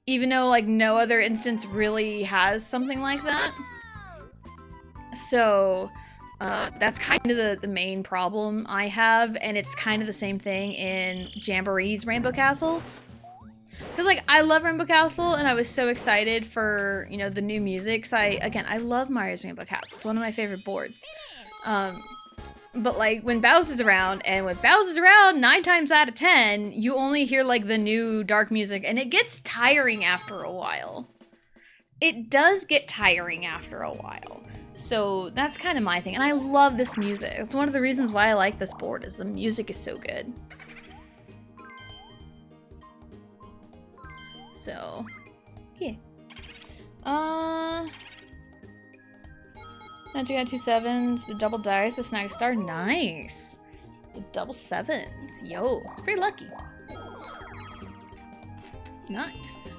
A: even though like no other instance really has something like that. So that's kind of the main problem I have, and it's kind of the same thing in Jamboree's Rainbow Castle. Because, like, I love Rainbow Castle, and I was so excited for, you know, the new music. So, I love Mario's Rainbow Castle. It's one of my favorite boards. But, like, when Bowser's around, and when Bowser's around, 9 times out of 10, you only hear, like, the new dark music, and it gets tiring after a while. it does get tiring after a while. So that's kind of my thing. And I love this music. It's one of the reasons why I like this board is the music is so good. So, yeah. Now you got 2 sevens, the double dice, the snag star. Nice. The double sevens. Yo, it's pretty lucky. Nice.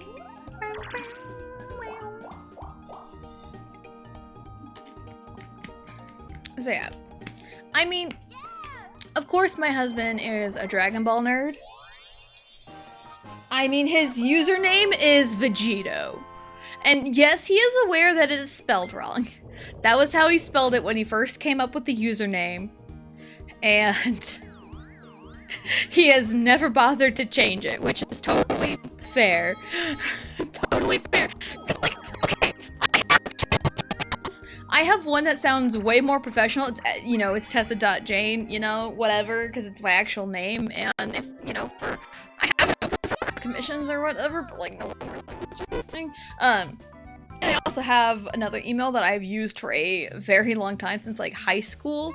A: So yeah, I mean, of course my husband is a Dragon Ball nerd. I mean, his username is Vegito. And yes, he is aware that it is spelled wrong. That was how he spelled it when he first came up with the username. And he has never bothered to change it, which is totally fair. Totally fair. It's like, okay, I have one that sounds way more professional. It's, you know, it's Tessa.Jane, you know, whatever, because it's my actual name. And if, you know, I have it for commissions or whatever, but like no one really thing. And I also have another email that I've used for a very long time, since like high school.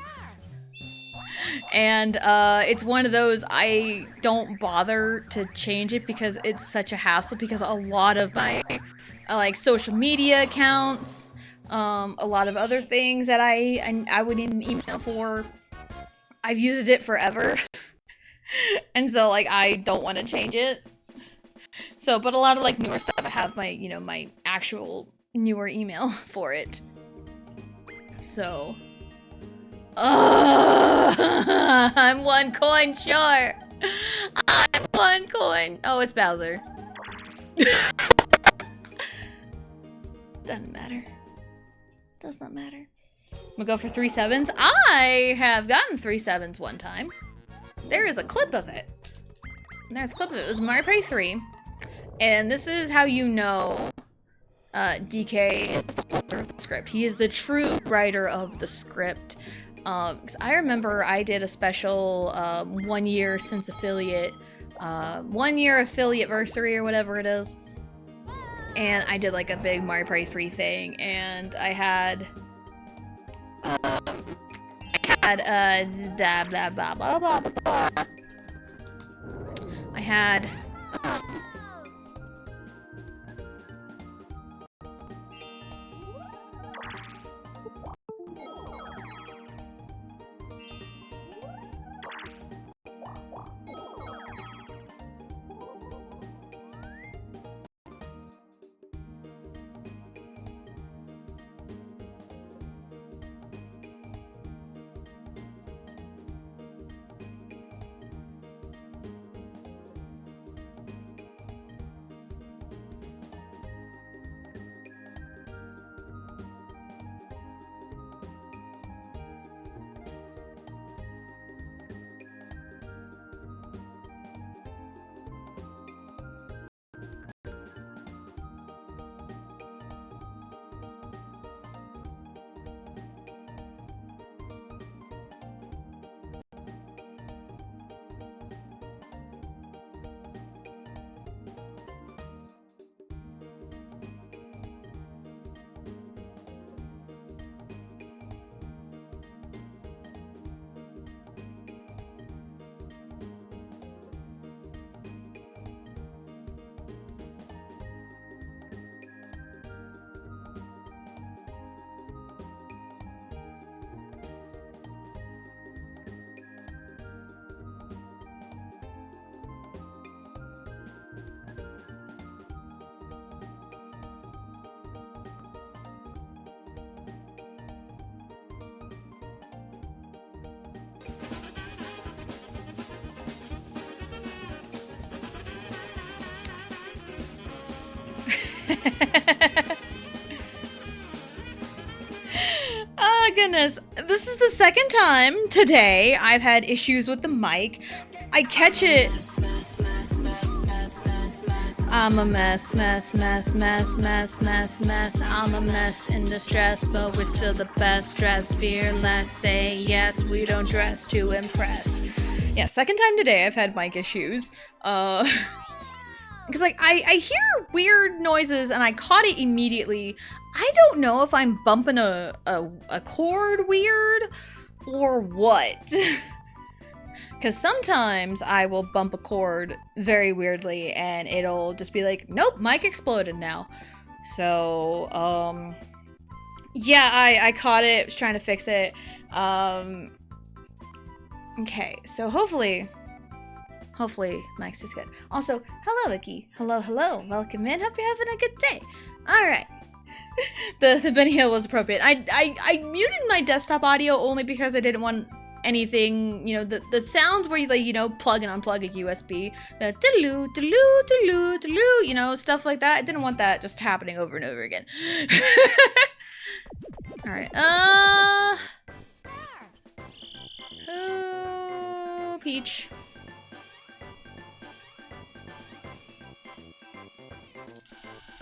A: And it's one of those I don't bother to change it because it's such a hassle, because a lot of my like social media accounts, a lot of other things that I would need an email for, I've used it forever. And so like I don't want to change it. So, but a lot of like newer stuff, I have my, you know, my actual newer email for it. So, I'm 1 coin short. I'm 1 coin. Oh, it's Bowser. Doesn't matter. Does not matter. I'm gonna go for 3 sevens. I have gotten 3 sevens one time. There is a clip of it. There's a clip of it. It was Mario Party 3. And this is how you know DK is the holder of the script. He is the true writer of the script. 'Cause I remember I did a special 1 year since affiliate, 1 year affiliate versary or whatever it is. And I did like a big Mario Party 3 thing, and I had blah blah blah blah blah blah. I had oh goodness, this is the second time today I've had issues with the mic. I catch it. I'm a mess, mess, mess, mess, mess, mess, mess. I'm a mess in distress, but we're still the best. Dress fearless, say yes, we don't dress to impress. Yeah, second time today I've had mic issues. Because, like, I hear weird noises and I caught it immediately. I don't know if I'm bumping a chord weird or what. Because sometimes I will bump a chord very weirdly and it'll just be like, nope, mic exploded now. So, yeah, I caught it, was trying to fix it. Okay, so hopefully Mike's is good. Also, hello, Vicky. Hello. Welcome in. Hope you're having a good day. All right. The Benny Hill was appropriate. I muted my desktop audio only because I didn't want anything, you know, the sounds where you, like, you know, plug and unplug a USB, the doo doo doo, you know, stuff like that. I didn't want that just happening over and over again. All right. Oh, Peach.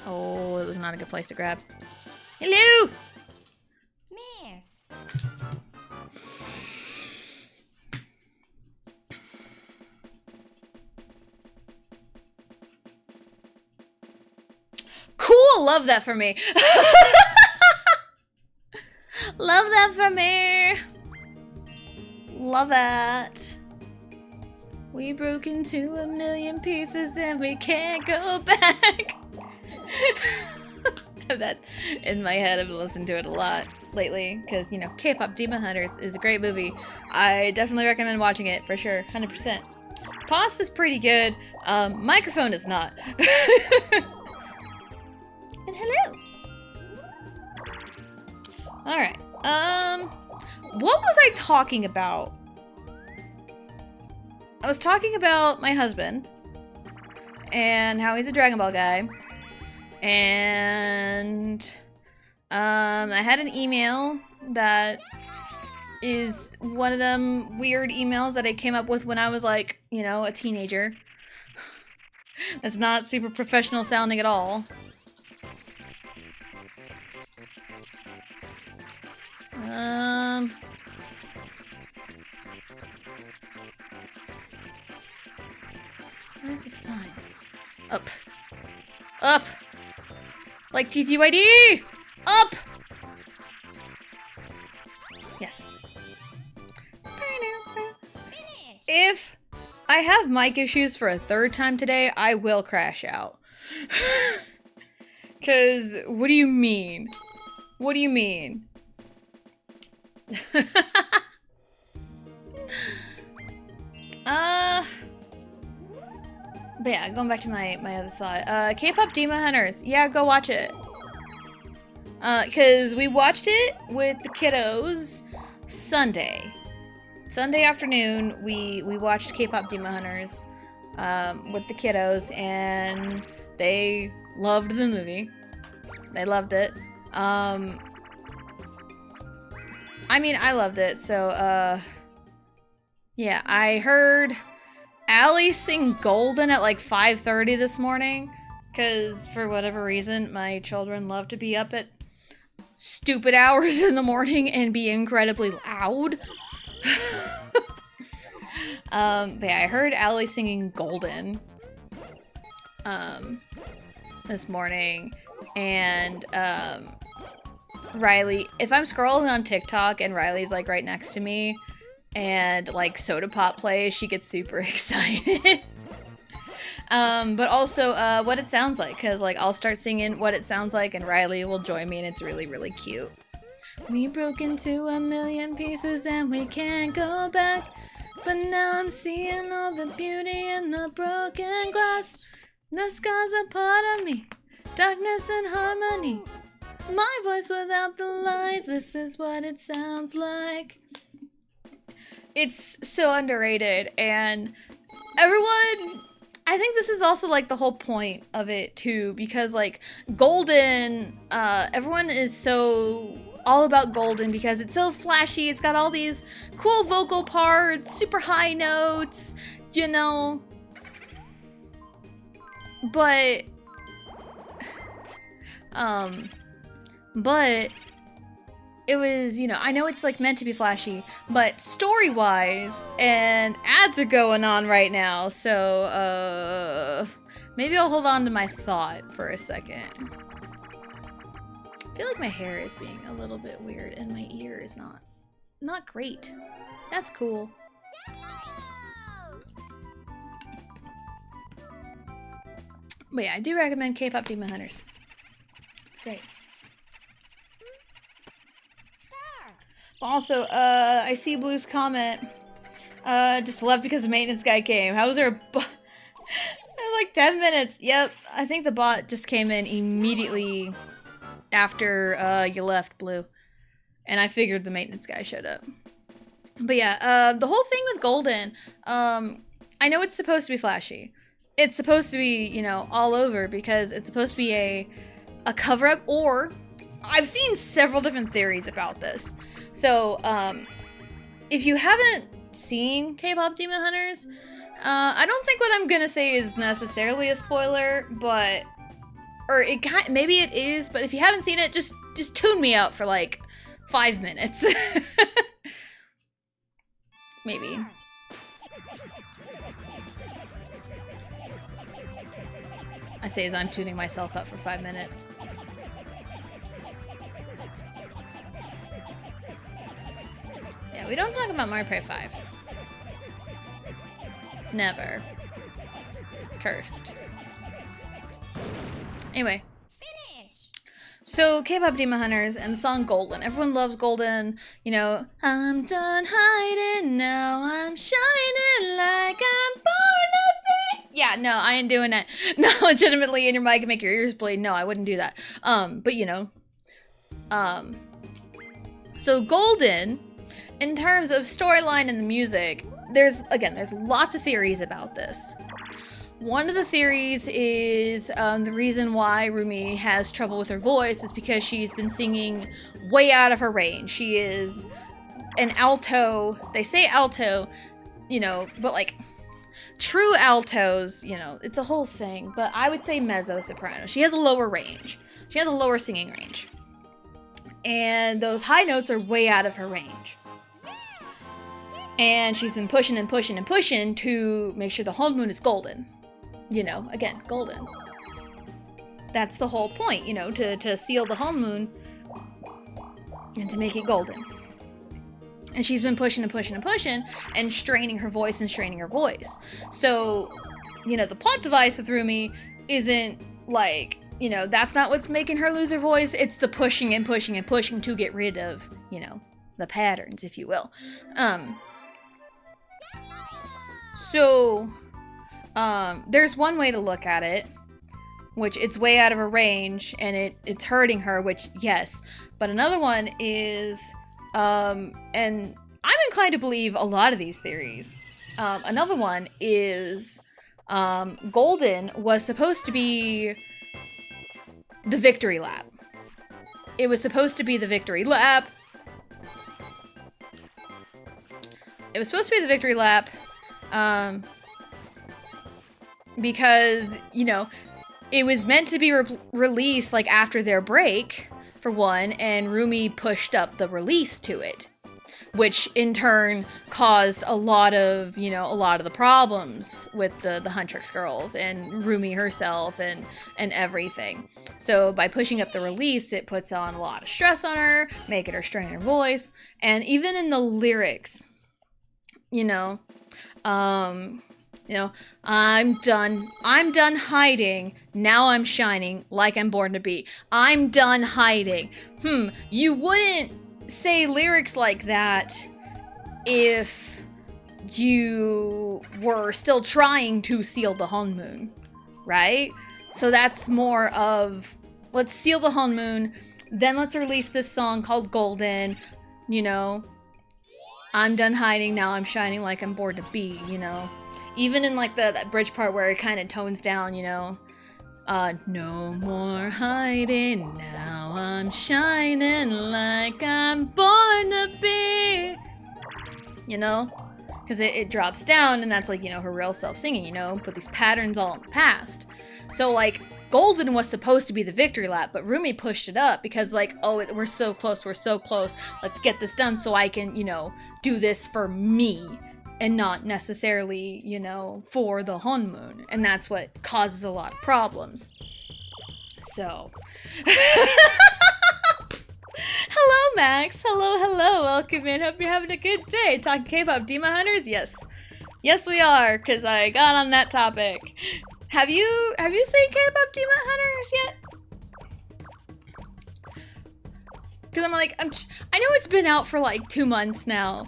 A: Oh, it was not a good place to grab. Hello!
B: Miss.
A: Cool! Love that for me. Love that for me. Love that. We broke into 1,000,000 pieces and we can't go back. I have that in my head. I've been listening to it a lot lately because, you know, K-pop Demon Hunters is a great movie. I definitely recommend watching it for sure, 100%. Pasta's pretty good. Microphone is not. And hello. All right. What was I talking about? I was talking about my husband and how he's a Dragon Ball guy. And I had an email that is one of them weird emails that I came up with when I was, like, you know, a teenager. That's not super professional sounding at all. Where's the signs? Up. Up! Like TTYD! Up! Yes. If I have mic issues for a third time today, I will crash out. Cause, what do you mean? What do you mean? But yeah, going back to my other thought. K-pop Demon Hunters. Yeah, go watch it. Cause we watched it with the kiddos Sunday. Sunday afternoon, we watched K-pop Demon Hunters with the kiddos, and they loved the movie. They loved it. I mean, I loved it, so, yeah, I heard Allie sing Golden at like 5:30 this morning, because for whatever reason, my children love to be up at stupid hours in the morning and be incredibly loud. But yeah, I heard Allie singing Golden this morning, and Riley, if I'm scrolling on TikTok and Riley's like right next to me and like Soda Pop plays, she gets super excited. But also What It Sounds Like, because like I'll start singing What It Sounds Like and Riley will join me, and it's really, really cute. We broke into 1,000,000 pieces and we can't go back, but now I'm seeing all the beauty in the broken glass. The scars are part of me, darkness and harmony. My voice without the lies, this is what it sounds like. It's so underrated, and everyone, I think this is also like the whole point of it too, because like Golden, everyone is so all about Golden because it's so flashy, it's got all these cool vocal parts, super high notes, you know, but it was, you know, I know it's like meant to be flashy, but story-wise, and ads are going on right now, so Maybe I'll hold on to my thought for a second. I feel like my hair is being a little bit weird and my ear is not great. That's cool. But yeah, I do recommend K-pop Demon Hunters. It's great. Also, I see Blue's comment. Just left because the maintenance guy came. How was there like 10 minutes? Yep, I think the bot just came in immediately after you left, Blue. And I figured the maintenance guy showed up. But yeah, the whole thing with Golden, I know it's supposed to be flashy. It's supposed to be, you know, all over because it's supposed to be a cover-up, or I've seen several different theories about this. So, if you haven't seen K-pop Demon Hunters, I don't think what I'm gonna say is necessarily a spoiler, but, or maybe it is, but if you haven't seen it, just tune me out for like 5 minutes. Maybe. I say as I'm tuning myself up for 5 minutes. Yeah, we don't talk about Mario Party 5. Never. It's cursed. Anyway. So, K-pop Demon Hunters and the song Golden. Everyone loves Golden. You know, I'm done hiding, now I'm shining like I'm born to be. Yeah, no, I ain't doing that. Not legitimately in your mic and make your ears bleed. No, I wouldn't do that. But you know. So Golden, in terms of storyline and the music, there's lots of theories about this. One of the theories is the reason why Rumi has trouble with her voice is because she's been singing way out of her range. She is an alto. They say alto, you know, but like true altos, you know, it's a whole thing. But I would say mezzo-soprano. She has a lower range. She has a lower singing range. And those high notes are way out of her range. And she's been pushing and pushing and pushing to make sure the whole moon is golden. You know, again, golden. That's the whole point, you know, to seal the whole moon and to make it golden. And she's been pushing and pushing and pushing and straining her voice and straining her voice. So, you know, the plot device with Rumi isn't like, you know, that's not what's making her lose her voice. It's the pushing and pushing and pushing to get rid of, you know, the patterns, if you will. So, there's one way to look at it, which it's way out of her range and it's hurting her, which yes. But another one is, and I'm inclined to believe a lot of these theories. Another one is, Golden was supposed to be the victory lap. It was supposed to be the victory lap. It was supposed to be the victory lap, because, you know, it was meant to be released like after their break, for one, and Rumi pushed up the release to it, which in turn caused a lot of the problems with the Huntrix girls and Rumi herself and everything. So by pushing up the release, it puts on a lot of stress on her, making her strain her voice, and even in the lyrics, I'm done hiding, now I'm shining like I'm born to be. I'm done hiding. You wouldn't say lyrics like that if you were still trying to seal the Honmoon, right? So that's more of, let's seal the Honmoon, then let's release this song called Golden, I'm done hiding, now I'm shining like I'm born to be, Even in like that bridge part where it kind of tones down, no more hiding, now I'm shining like I'm born to be. Because it drops down and that's like, her real self singing, put these patterns all in the past. So like Golden was supposed to be the victory lap, but Rumi pushed it up because like, oh, we're so close, let's get this done so I can, do this for me. and not necessarily, you know, for the honeymoon. And that's what causes a lot of problems. So. Hello, Max. Hello, hello. Welcome in. Hope you're having a good day. Talking K-pop Demon Hunters? Yes. Yes, we are, because I got on that topic. Have you seen K-pop Demon Hunters yet? Because I'm like, I know it's been out for like 2 months now.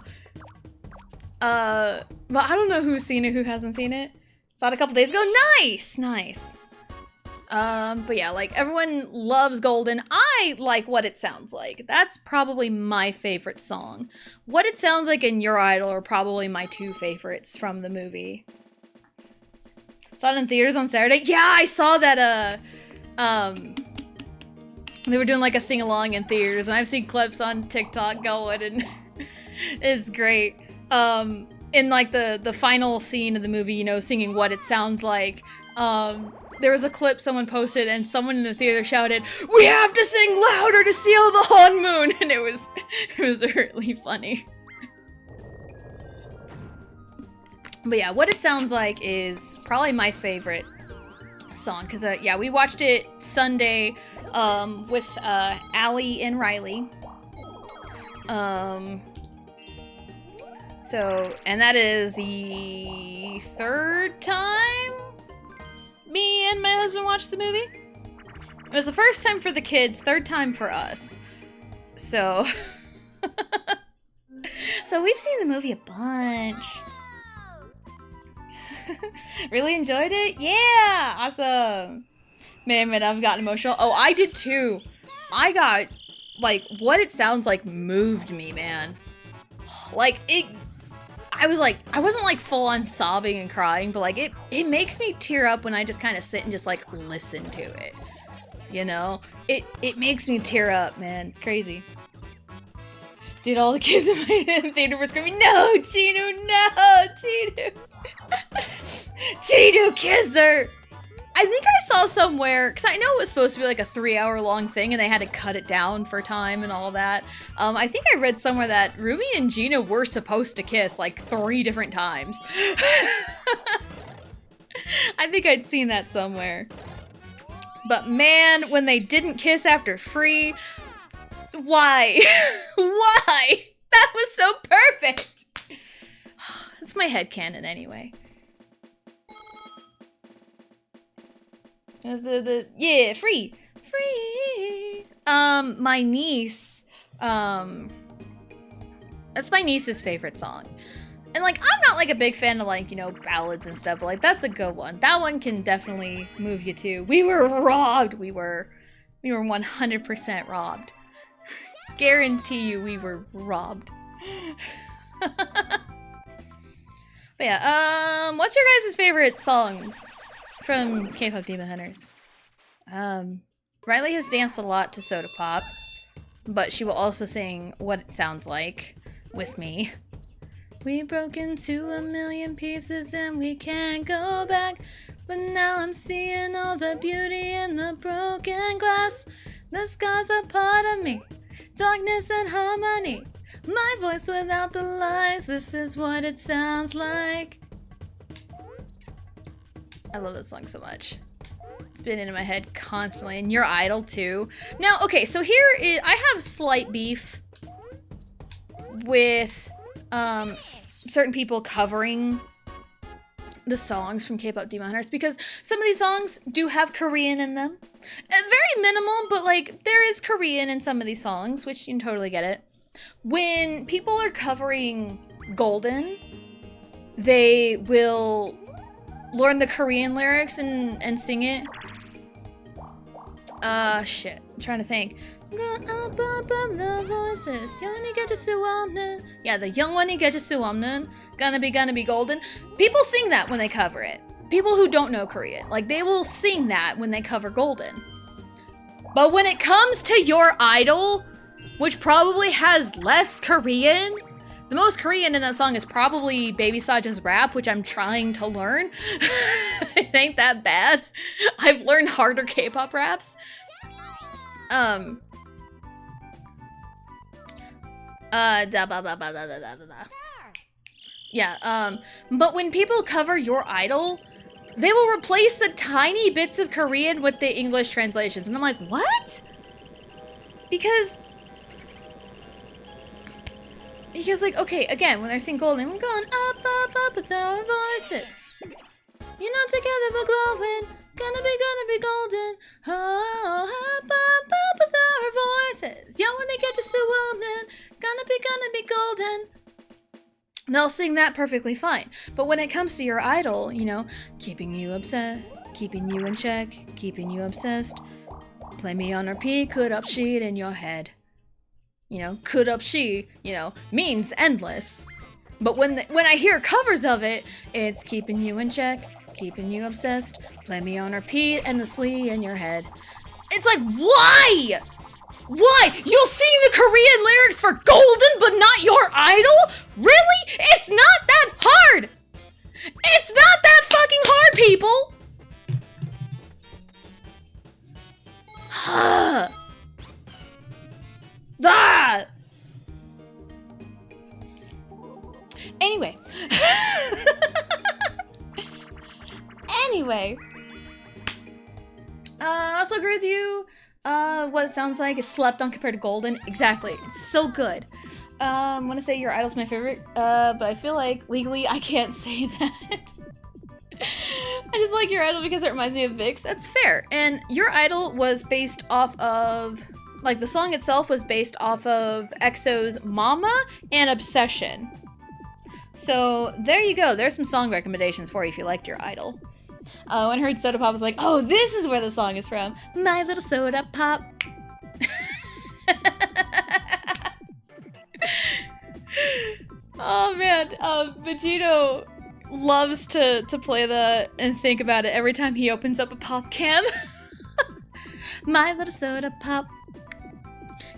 A: But I don't know who's seen it, who hasn't seen it. Saw it a couple days ago. Nice, nice. But yeah, like everyone loves Golden. I like What It Sounds Like. That's probably my favorite song. What It Sounds Like and Your Idol are probably my 2 favorites from the movie. Saw it in theaters on Saturday. Yeah, I saw that, they were doing like a sing-along in theaters, and I've seen clips on TikTok going, and it's great. In like the final scene of the movie, you know, singing What It Sounds Like, there was a clip someone posted, and someone in the theater shouted, "We have to sing louder to seal the honeymoon!" And it was really funny. But yeah, What It Sounds Like is probably my favorite song, because yeah, we watched it Sunday with Allie and Riley. So, and that is the 3rd time me and my husband watched the movie. It was the first time for the kids, 3rd time for us. So, so we've seen the movie a bunch. Really enjoyed it? Yeah! Awesome! Man, I've gotten emotional. Oh, I did too. I got, like, What It Sounds Like moved me, man. Like, I wasn't like full on sobbing and crying, but like it makes me tear up when I just kind of sit and just like listen to it. You know? It makes me tear up, man. It's crazy. Dude, all the kids in my theater were screaming, "No, Chinu, no, Chinu!" Chinu, kiss her! I think I saw somewhere, because I know it was supposed to be like a 3-hour long thing and they had to cut it down for time and all that. I think I read somewhere that Rumi and Gina were supposed to kiss like 3 different times. I think I'd seen that somewhere. But man, when they didn't kiss after Free, why? Why? That was so perfect! It's my headcanon anyway. Yeah, Free. My niece, that's my niece's favorite song. And like, I'm not like a big fan of like, you know, ballads and stuff, but like, that's a good one. That one can definitely move you too. We were robbed. We were 100% robbed. Guarantee you we were robbed. But yeah, what's your guys' favorite songs from K-pop Demon Hunters? Riley has danced a lot to Soda Pop, but she will also sing What It Sounds Like with me. We broke into 1,000,000 pieces and we can't go back, but now I'm seeing all the beauty in the broken glass. The scars are part of me, darkness and harmony. My voice without the lies, this is what it sounds like. I love this song so much. It's been in my head constantly, and Your Idol too. Now, okay, so here is, I have slight beef with certain people covering the songs from K-pop Demon Hunters, because some of these songs do have Korean in them. Very minimal, but like there is Korean in some of these songs, which you can totally get it. When people are covering Golden, they will learn the Korean lyrics and sing it. Shit. I'm trying to think. Yeah, the young one get you 수 없는, gonna be golden. People sing that when they cover it. People who don't know Korean, like they will sing that when they cover Golden. But when it comes to Your Idol, which probably has less Korean, the most Korean in that song is probably Baby Saja's rap, which I'm trying to learn. It ain't that bad. I've learned harder K-pop raps. Yeah, but when people cover your idol, they will replace the tiny bits of Korean with the English translations. And I'm like, what? Because like, okay, again, when I sing Golden, I'm going up with our voices. You know, together we're glowing, gonna be golden. Oh, up with our voices. Yo, when they get to Suwonen, gonna be golden. They'll sing that perfectly fine. But when it comes to your idol, you know, keeping you upset, keeping you in check, keeping you obsessed. Play me on repeat, could up sheet in your head. You know, could up she, you know, means endless. But when I hear covers of it, it's keeping you in check, keeping you obsessed, play me on repeat endlessly in your head. It's like, why? Why? You'll sing the Korean lyrics for Golden, but not your idol? Really? It's not that hard! It's not that fucking hard, people! Ah! Anyway. I also agree with you. What it sounds like is slept on compared to Golden. Exactly. It's so good. I want to say your idol's my favorite, but I feel like legally I can't say that. I just like your idol because it reminds me of Vix. That's fair. And your idol was based off of, like, the song itself was based off of EXO's Mama and Obsession. So there you go. There's some song recommendations for you if you liked your idol. When I heard Soda Pop, I was like, oh, this is where the song is from. My Little Soda Pop. Oh man, Vegito loves to play that and think about it every time he opens up a pop can. My little soda pop.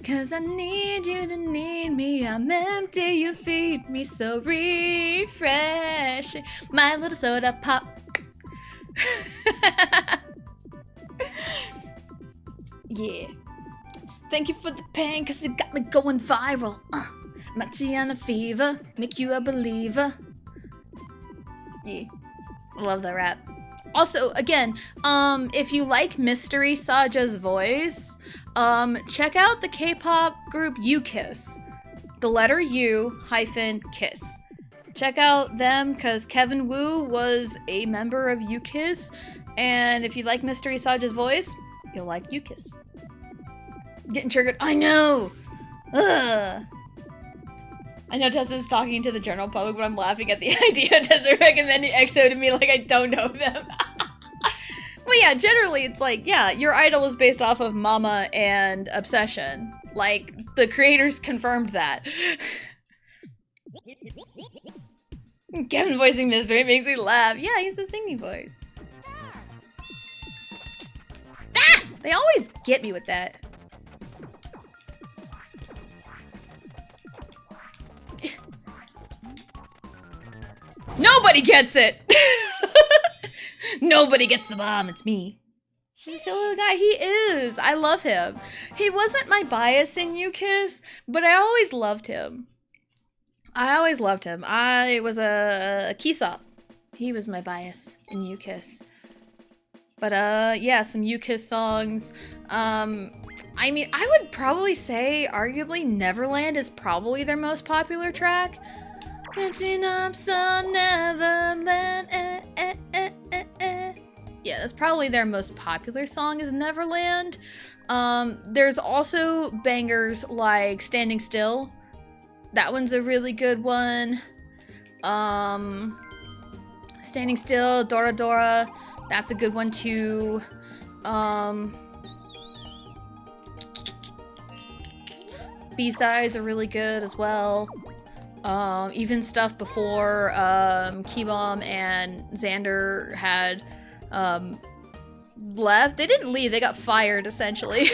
A: 'Cause I need you to need me. I'm empty, you feed me so refreshing. My little soda pop. Yeah. Thank you for the pain, 'cause it got me going viral. Machiana fever, make you a believer. Yeah. Love that rap. Also, again, if you like Mystery Saja's voice, check out the K-pop group U-Kiss. The letter U hyphen kiss. Check out them, because Kevin Wu was a member of U-Kiss, and if you like Mystery Saja's voice, you'll like U-Kiss. Getting triggered. I know! Ugh. I know Tessa's talking to the general public, but I'm laughing at the idea of Tessa recommending EXO to me like I don't know them. Well, yeah, generally it's like, yeah, your idol is based off of Mama and Obsession. Like, the creators confirmed that. Kevin voicing Mystery makes me laugh. Yeah, he's a singing voice. Ah! They always get me with that. Nobody gets it! Nobody gets the bomb, it's me. He's a solo guy, he is. I love him. He wasn't my bias in U-Kiss, but I always loved him. I was a Kisop. He was my bias in U-Kiss. But yeah, some U-Kiss songs. I mean, I would probably say, arguably, Neverland is probably their most popular track. Catching up some Neverland, Yeah, that's probably their most popular song is Neverland. There's also bangers like Standing Still. That one's a really good one. Standing Still, Dora Dora. That's a good one too. B-sides are really good as well. Even stuff before Keybomb and Xander had left. They didn't leave, they got fired essentially.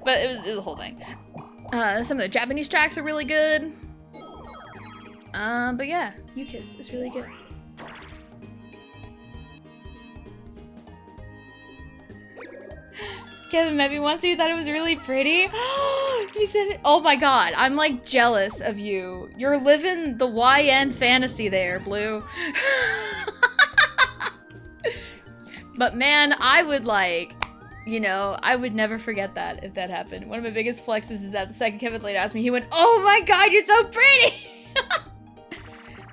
A: But it was a whole thing. Some of the Japanese tracks are really good. But yeah, U-Kiss is really good. Kevin met me once, he thought it was really pretty. He said, oh my god, I'm like jealous of you. You're living the YN fantasy there, Blue. But man, I would like, you know, I would never forget that if that happened. One of my biggest flexes is that the second Kevin later asked me, he went, oh my god, you're so pretty!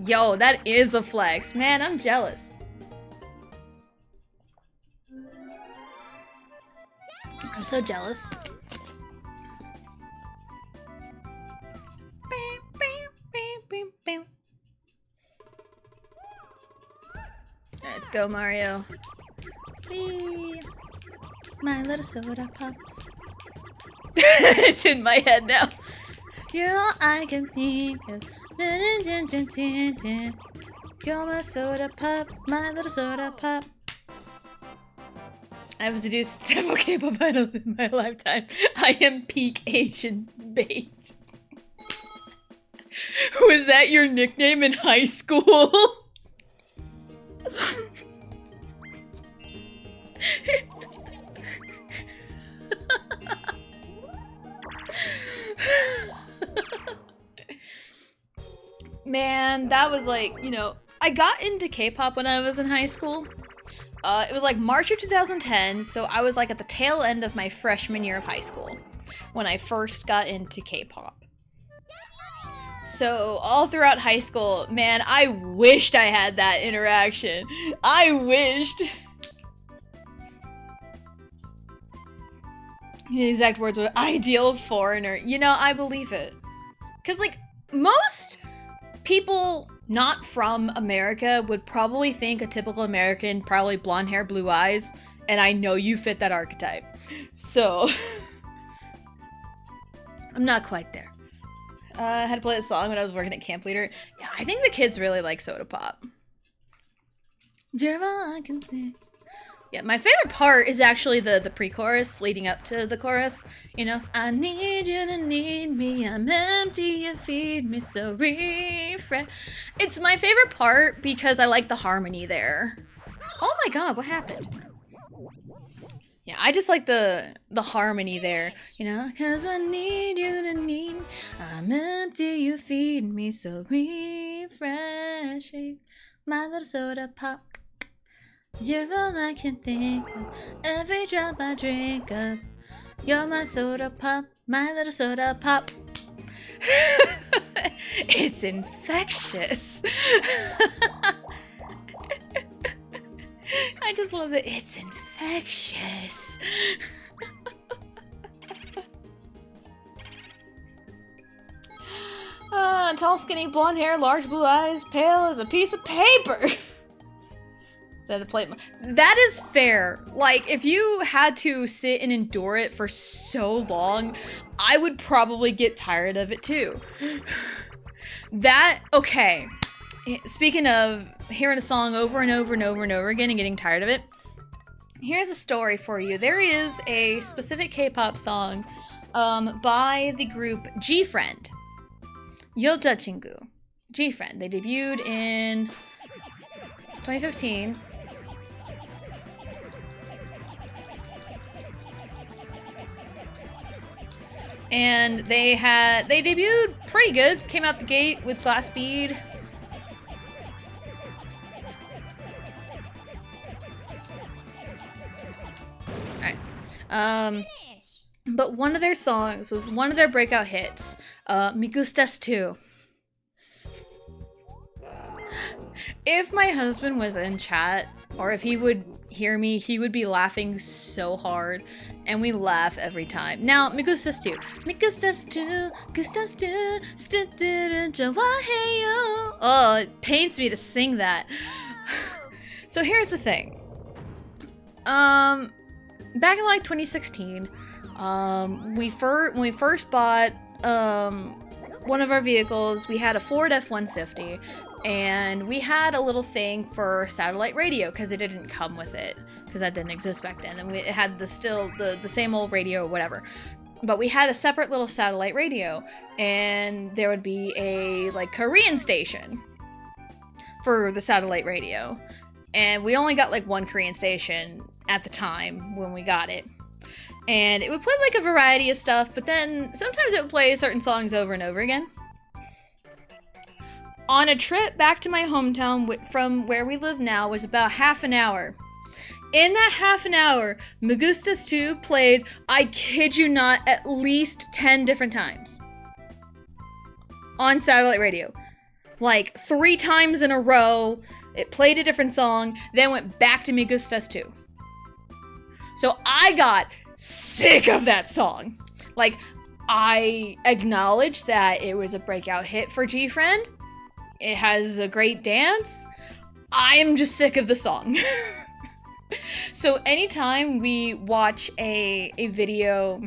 A: Yo, that is a flex. Man, I'm jealous. I'm so jealous. Let's go, Mario. Whee. My little soda pop. It's in my head now. You're all I can think of. You're my soda pop, my little soda pop. I've seduced several K-pop idols in my lifetime. I am peak Asian bait. Was that your nickname in high school? Man, that was like, you know, I got into K-pop when I was in high school. It was like March of 2010, so I was like at the tail end of my freshman year of high school when I first got into K-pop. So all throughout high school, man, I wished I had that interaction. I wished. The exact words were ideal foreigner. You know, I believe it. Cause like most people not from America would probably think a typical American, probably blonde hair, blue eyes, and I know you fit that archetype. So I'm not quite there. I had to play the song when I was working at Camp Leader. Yeah, I think the kids really like Soda Pop. Yeah, my favorite part is actually the pre-chorus leading up to the chorus. You know, I need you to need me, I'm empty, you feed me so refresh. It's my favorite part because I like the harmony there. Oh my god, what happened? Yeah, I just like the harmony there. You know, cause I need you to need me, I'm empty, you feed me so refreshing. My little soda pop. You're all I can think of, every drop I drink of. You're my soda pop, my little soda pop. It's infectious. I just love it. It's infectious. Tall, skinny, blonde hair, large blue eyes, pale as a piece of paper. That is fair. Like, if you had to sit and endure it for so long, I would probably get tired of it too. Okay. Speaking of hearing a song over and over and over and over again and getting tired of it, here's a story for you. There is a specific K-pop song by the group G-Friend. Yeolja Chingu. G-Friend. They debuted in 2015. And they debuted pretty good. Came out the gate with Glass Bead. Alright. But one of their songs was one of their breakout hits. Me Gustas Too. If my husband was in chat, or if he would hear me, he would be laughing so hard, and we laugh every time. Now, Me Gustas Too. Me Gustas Too, Gustas Too, oh, it pains me to sing that. So here's the thing. Back in like 2016, when we first bought one of our vehicles, we had a Ford F-150. And we had a little thing for satellite radio because it didn't come with it, because that didn't exist back then. And it had the same old radio or whatever. But we had a separate little satellite radio, and there would be a like Korean station for the satellite radio. And we only got like one Korean station at the time when we got it. And it would play like a variety of stuff, but then sometimes it would play certain songs over and over again. On a trip back to my hometown from where we live now was about half an hour. In that half an hour, Me Gustas Tu played, I kid you not, at least 10 different times. On satellite radio. Like 3 times in a row, it played a different song, then went back to Me Gustas Tu. So I got sick of that song. Like, I acknowledge that it was a breakout hit for GFriend. It has a great dance. I am just sick of the song. So anytime we watch a video,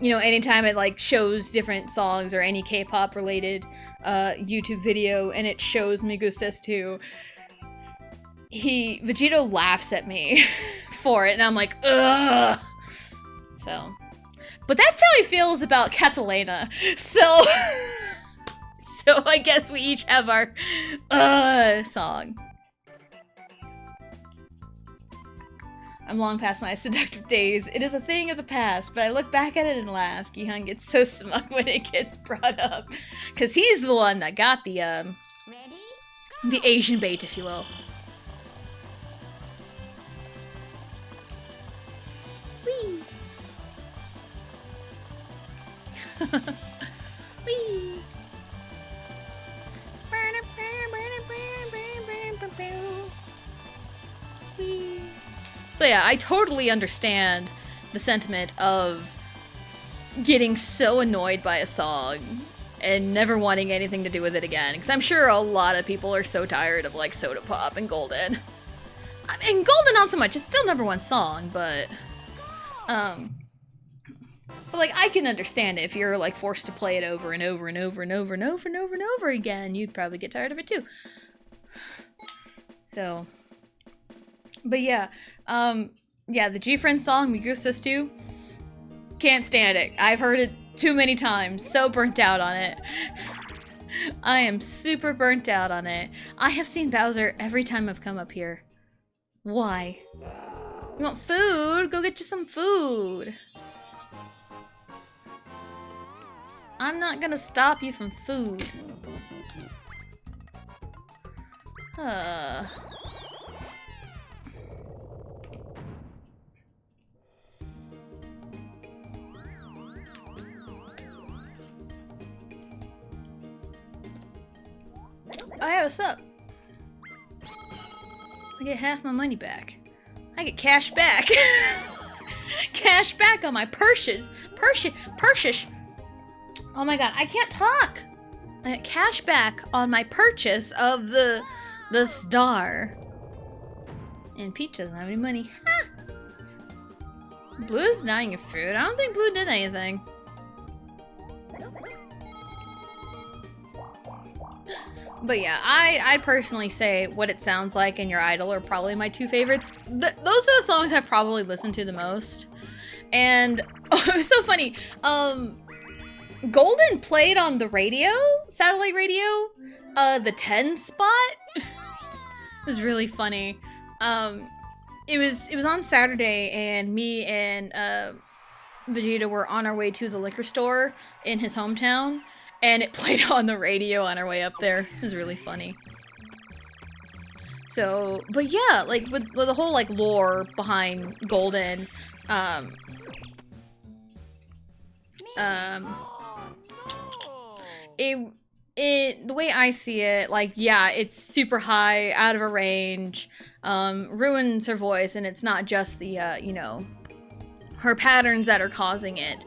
A: you know, anytime it like shows different songs or any K-pop related YouTube video and it shows Me Gustas Tu, Vegito laughs at me for it and I'm like, ugh. So, but that's how he feels about Catalina. So, so I guess we each have our song. I'm long past my seductive days. It is a thing of the past, but I look back at it and laugh. Gihan gets so smug when it gets brought up. Because he's the one that got the Asian bait, if you will. Whee! Whee! Whee! So yeah, I totally understand the sentiment of getting so annoyed by a song and never wanting anything to do with it again. Because I'm sure a lot of people are so tired of like Soda Pop and Golden. I mean, Golden not so much. It's still #1 song, but like I can understand it if you're like forced to play it over and over and over and over and over and over and over again. You'd probably get tired of it too. So. But yeah, yeah, the GFriend song, Me Gustas Tu, can't stand it. I've heard it too many times, so burnt out on it. I am super burnt out on it. I have seen Bowser every time I've come up here. Why? You want food? Go get you some food. I'm not gonna stop you from food. Oh, hey, what's up? I get half my money back. I get cash back. Cash back on my purchase. Purchase. Oh my god, I can't talk. I get cash back on my purchase of the star. And Peach doesn't have any money. Ha! Blue is denying your food. I don't think Blue did anything. But yeah, I personally say What It Sounds Like and Your Idol are probably my 2 favorites. Those are the songs I've probably listened to the most. And it was so funny. Golden played on the radio, satellite radio, the 10 spot. It was really funny. It was on Saturday and me and Vegeta were on our way to the liquor store in his hometown. And it played on the radio on our way up there. It was really funny. So, but yeah, like with the whole like lore behind Golden, the way I see it, like, yeah, it's super high, out of her range, ruins her voice, and it's not just the, you know, her patterns that are causing it.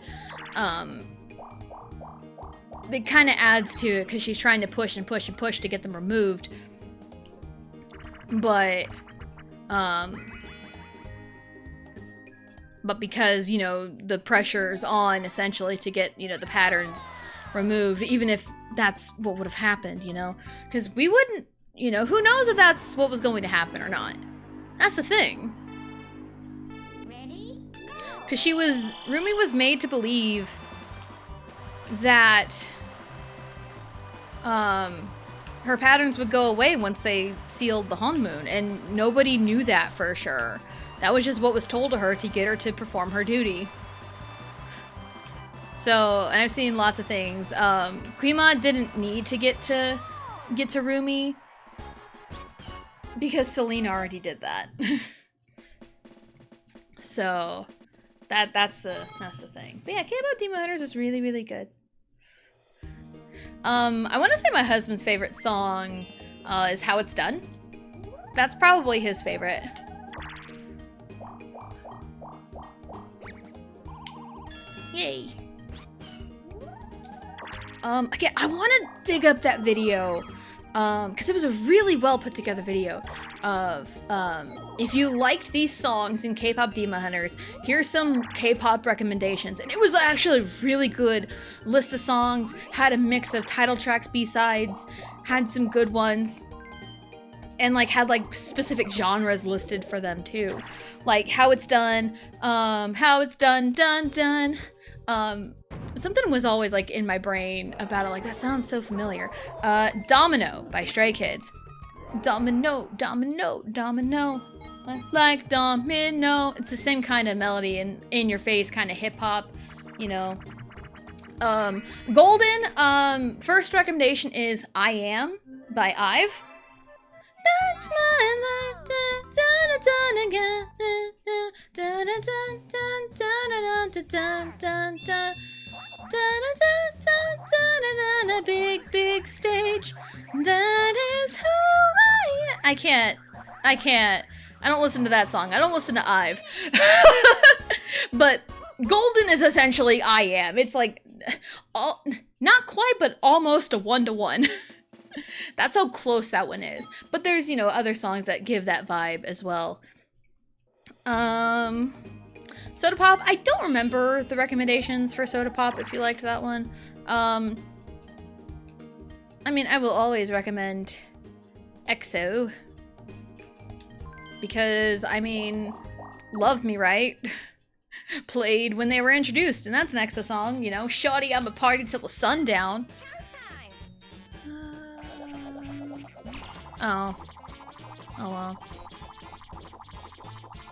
A: It kind of adds to it because she's trying to push and push and push to get them removed. But because, you know, the pressure's on essentially to get, you know, the patterns removed, even if that's what would have happened, you know, because we wouldn't, you know, who knows if that's what was going to happen or not. That's the thing. Because Rumi was made to believe that her patterns would go away once they sealed the Honmoon, and nobody knew that for sure. That was just what was told to her to get her to perform her duty. So, and I've seen lots of things. Quema didn't need to get to Rumi because Selena already did that. So that's the thing. But yeah, K-pop Demon Hunters is really, really good. I want to say my husband's favorite song is How It's Done. That's probably his favorite. Yay. Again, I want to dig up that video, because it was a really well put together video of, if you liked these songs in K-pop Demon Hunters, here's some K-pop recommendations. And it was actually a really good list of songs, had a mix of title tracks, B-sides, had some good ones, and like had like specific genres listed for them too. Like How It's Done, How It's Done, Done, Done. Something was always like in my brain about it, like that sounds so familiar. Domino by Stray Kids. Domino, domino, domino. Like domino. It's the same kind of melody and in your face kind of hip hop, you know. Golden, first recommendation is I Am by IVE. That's my life, dun, dun, again. Dun, dun, dun, dun, dun, dun, dun, dun. A big, big stage. That is who I am. I can't. I don't listen to that song. I don't listen to IVE. But Golden is essentially I Am. It's like, not quite, but almost a 1-to-1. That's how close that one is. But there's, you know, other songs that give that vibe as well. Soda Pop, I don't remember the recommendations for Soda Pop if you liked that one. I mean, I will always recommend EXO. Because, I mean, Love Me Right played when they were introduced, and that's an EXO song, you know. Shawty, I'm a party till the sun down. Oh well.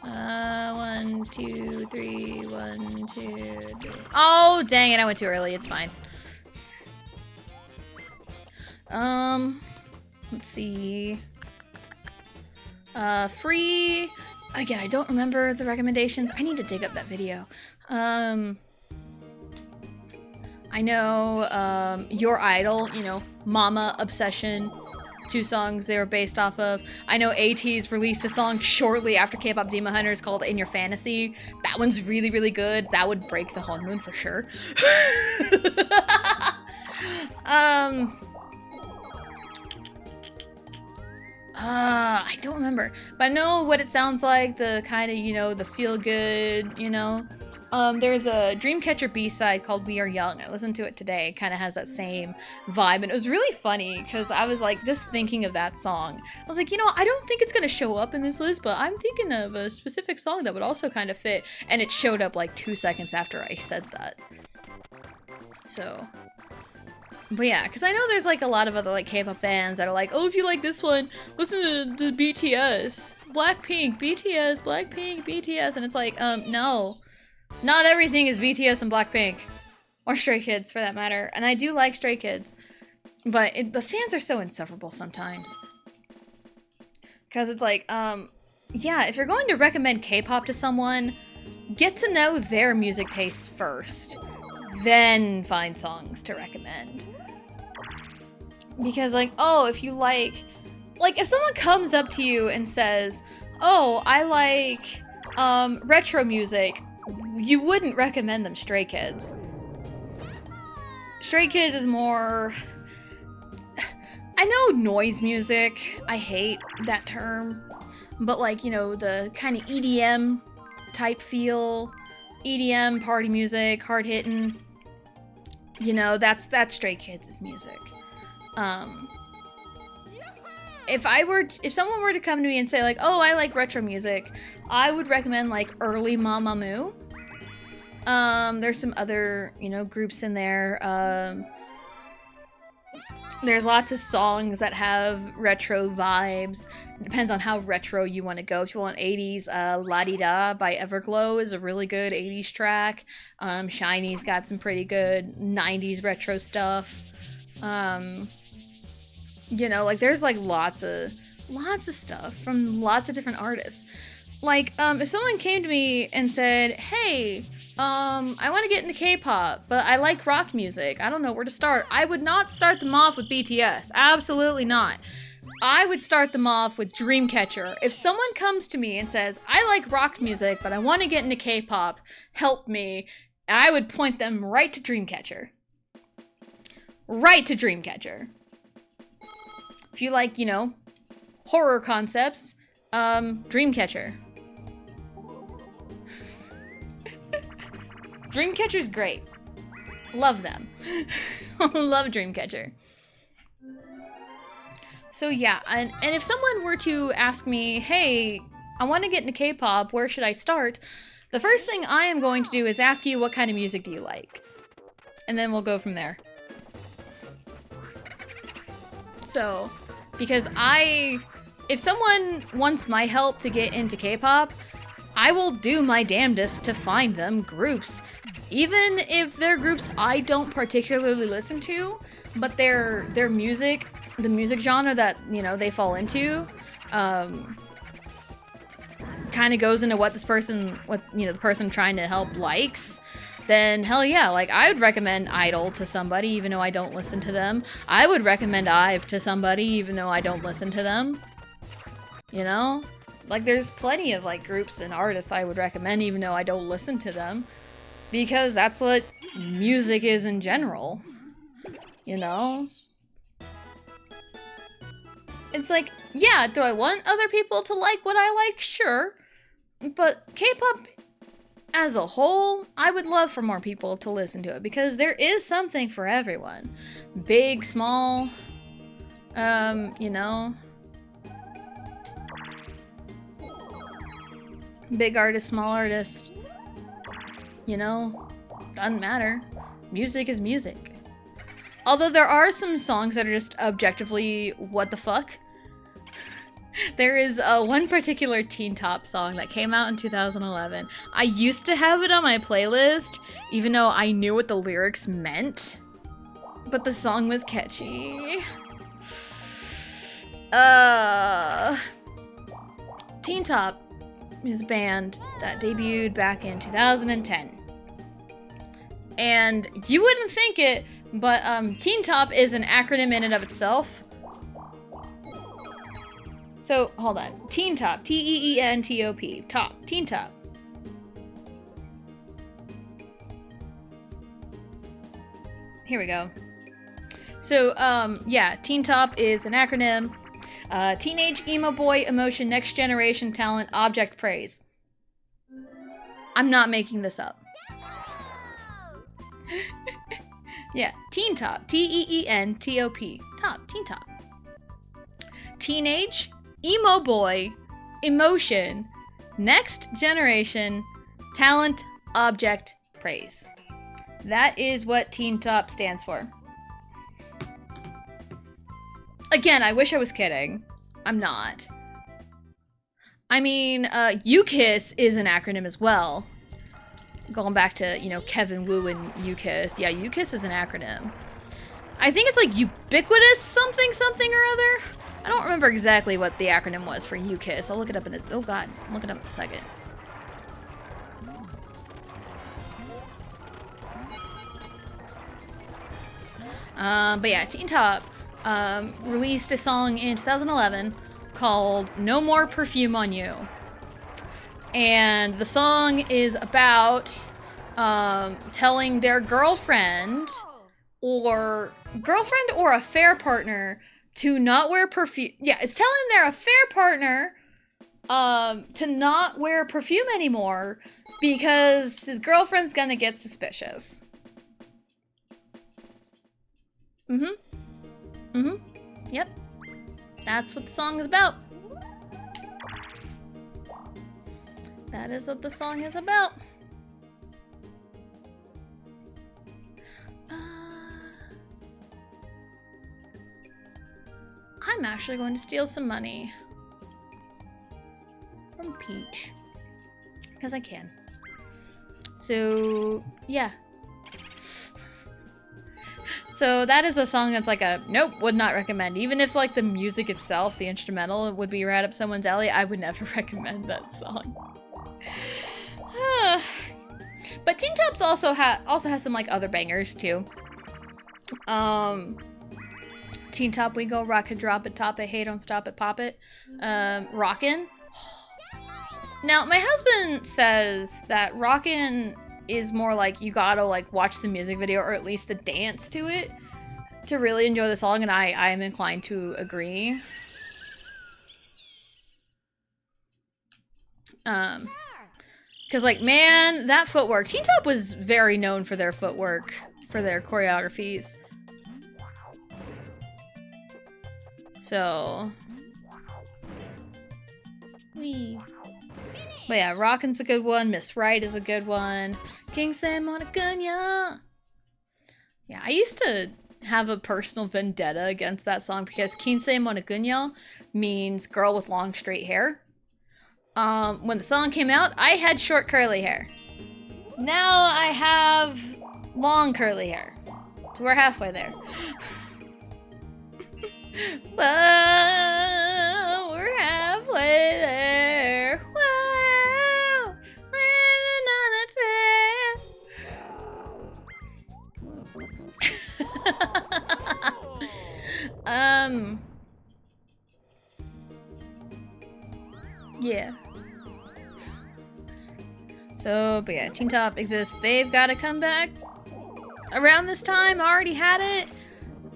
A: 1, 2, 3, 1, 2, 3. Oh, dang it, I went too early. It's fine. Let's see. Free. Again, I don't remember the recommendations. I need to dig up that video. I know, Your Idol, you know, Mama Obsession. 2 songs they were based off of. I know ATEEZ released a song shortly after K-pop Demon Hunters called In Your Fantasy. That one's really, really good. That would break the honeymoon for sure. I don't remember, but I know what it sounds like, the kind of, you know, the feel good, you know. There's a Dreamcatcher B-side called We Are Young. I listened to it today. It kind of has that same vibe, and it was really funny because I was like just thinking of that song. I was like, you know, I don't think it's gonna show up in this list, but I'm thinking of a specific song that would also kind of fit, and it showed up like 2 seconds after I said that. So, but yeah, because I know there's like a lot of other like K-pop fans that are like, oh, if you like this one, listen to BTS, Blackpink, BTS, Blackpink, BTS, and it's like, no. Not everything is BTS and Blackpink. Or Stray Kids, for that matter. And I do like Stray Kids. But the fans are so insufferable sometimes. Because it's like, yeah, if you're going to recommend K-pop to someone, get to know their music tastes first. Then find songs to recommend. Because, like, oh, if you like, if someone comes up to you and says, oh, I like, retro music, you wouldn't recommend them Stray Kids. Stray Kids is more... I know noise music. I hate that term. But like, you know, the kind of EDM type feel. EDM, party music, hard hitting. You know, that's Stray Kids' music. If someone were to come to me and say like, oh, I like retro music, I would recommend like early Mamamoo. There's some other, you know, groups in there. There's lots of songs that have retro vibes. It depends on how retro you want to go. If you want 80s, La Di Da by Everglow is a really good 80s track. Shiny's got some pretty good 90s retro stuff. You know, like there's like lots of stuff from lots of different artists. Like, if someone came to me and said, hey, I want to get into K-pop, but I like rock music. I don't know where to start. I would not start them off with BTS. Absolutely not. I would start them off with Dreamcatcher. If someone comes to me and says, I like rock music, but I want to get into K-pop, help me, I would point them right to Dreamcatcher. Right to Dreamcatcher. If you like, you know, horror concepts, Dreamcatcher. Dreamcatcher's great. Love them. Love Dreamcatcher. So yeah, and if someone were to ask me, hey, I want to get into K-pop, where should I start? The first thing I am going to do is ask you, what kind of music do you like? And then we'll go from there. So, because if someone wants my help to get into K-pop, I will do my damnedest to find them groups. Even if they're groups I don't particularly listen to, but their music, the music genre that, you know, they fall into, kind of goes into what the person trying to help likes, then hell yeah, like I would recommend Idol to somebody even though I don't listen to them. I would recommend IVE to somebody even though I don't listen to them. You know? Like there's plenty of like groups and artists I would recommend even though I don't listen to them. Because that's what music is in general. You know? It's like, yeah, do I want other people to like what I like? Sure. But K-pop as a whole, I would love for more people to listen to it because there is something for everyone. Big, small, you know. Big artist, small artist. You know, doesn't matter. Music is music. Although there are some songs that are just objectively what the fuck. There is one particular Teen Top song that came out in 2011. I used to have it on my playlist, even though I knew what the lyrics meant. But the song was catchy. Teen Top is a band that debuted back in 2010. And you wouldn't think it, but Teen Top is an acronym in and of itself. So, hold on. Teen Top. T-E-E-N-T-O-P. Top. Teen Top. Here we go. So, yeah. Teen Top is an acronym. Teenage Emo Boy Emotion Next Generation Talent Object Praise. I'm not making this up. Yeah. Teen Top. T-E-E-N-T-O-P. Top. Teen Top. Teenage Emo Boy Emotion Next Generation Talent Object Praise. That is what Teen Top stands for. Again, I wish I was kidding. I'm not. I mean, UKISS is an acronym as well. Going back to, you know, Kevin Wu and UKISS. Yeah, UKISS is an acronym. I think it's like ubiquitous something or other. I don't remember exactly what the acronym was for UKISS. I'll look it up in a... Oh god, I'll look it up in a second. But yeah, Teen Top released a song in 2011 called No More Perfume on You. And the song is about telling their girlfriend or affair partner to not wear perfume. Yeah, it's telling their affair partner to not wear perfume anymore because his girlfriend's gonna get suspicious. Yep. That's what the song is about. That is what the song is about. I'm actually going to steal some money from Peach. Because I can. So, yeah. So that is a song that's like a nope, would not recommend. Even if like the music itself, the instrumental, would be right up someone's alley, I would never recommend that song. But Teen Tops also has some like other bangers too. Teen Top We Go, Rock It, Drop It, Top It, Hey Don't Stop It, Pop It. Rockin'. Now my husband says that Rockin' is more like you gotta like watch the music video or at least the dance to it to really enjoy the song, and I am inclined to agree. Cause like, man, that footwork. Teen Top was very known for their footwork, for their choreographies. So, wee. But yeah, Rockin's a good one. Miss Right is a good one. King Sam Monagunya. Yeah, I used to have a personal vendetta against that song because King Sam Monagunya means girl with long straight hair. When the song came out, I had short curly hair. Now I have long curly hair. So we're halfway there. Well, we're halfway there. Wow, living on a fair. Yeah. So, but yeah, Teen Top exists. They've got to come back around this time. I already had it.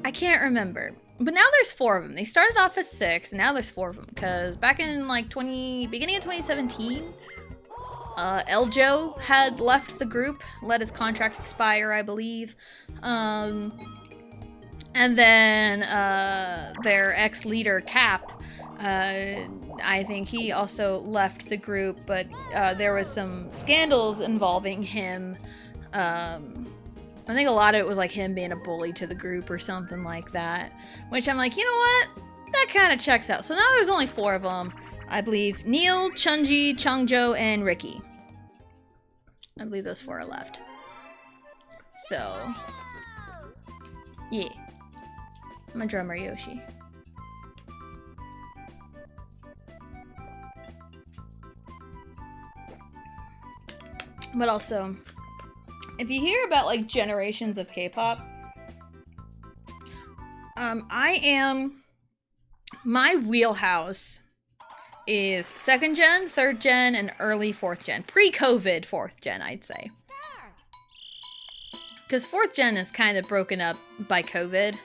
A: I can't remember. But now there's 4 of them. They started off as 6, and now there's 4 of them. Because back in like beginning of 2017, Eljo had left the group, let his contract expire, I believe. And then their ex-leader, Cap, I think he also left the group, but there was some scandals involving him. I think a lot of it was like him being a bully to the group or something like that. Which I'm like, you know what? That kind of checks out. So now there's only 4 of them. I believe Neil, Chunji, Changjo, and Ricky. I believe those 4 are left. So, yeah. I'm a drummer, Yoshi. But also, if you hear about like generations of K-pop, my wheelhouse is 2nd gen, 3rd gen, and early 4th gen. Pre-COVID 4th gen, I'd say. Because 4th gen is kind of broken up by COVID.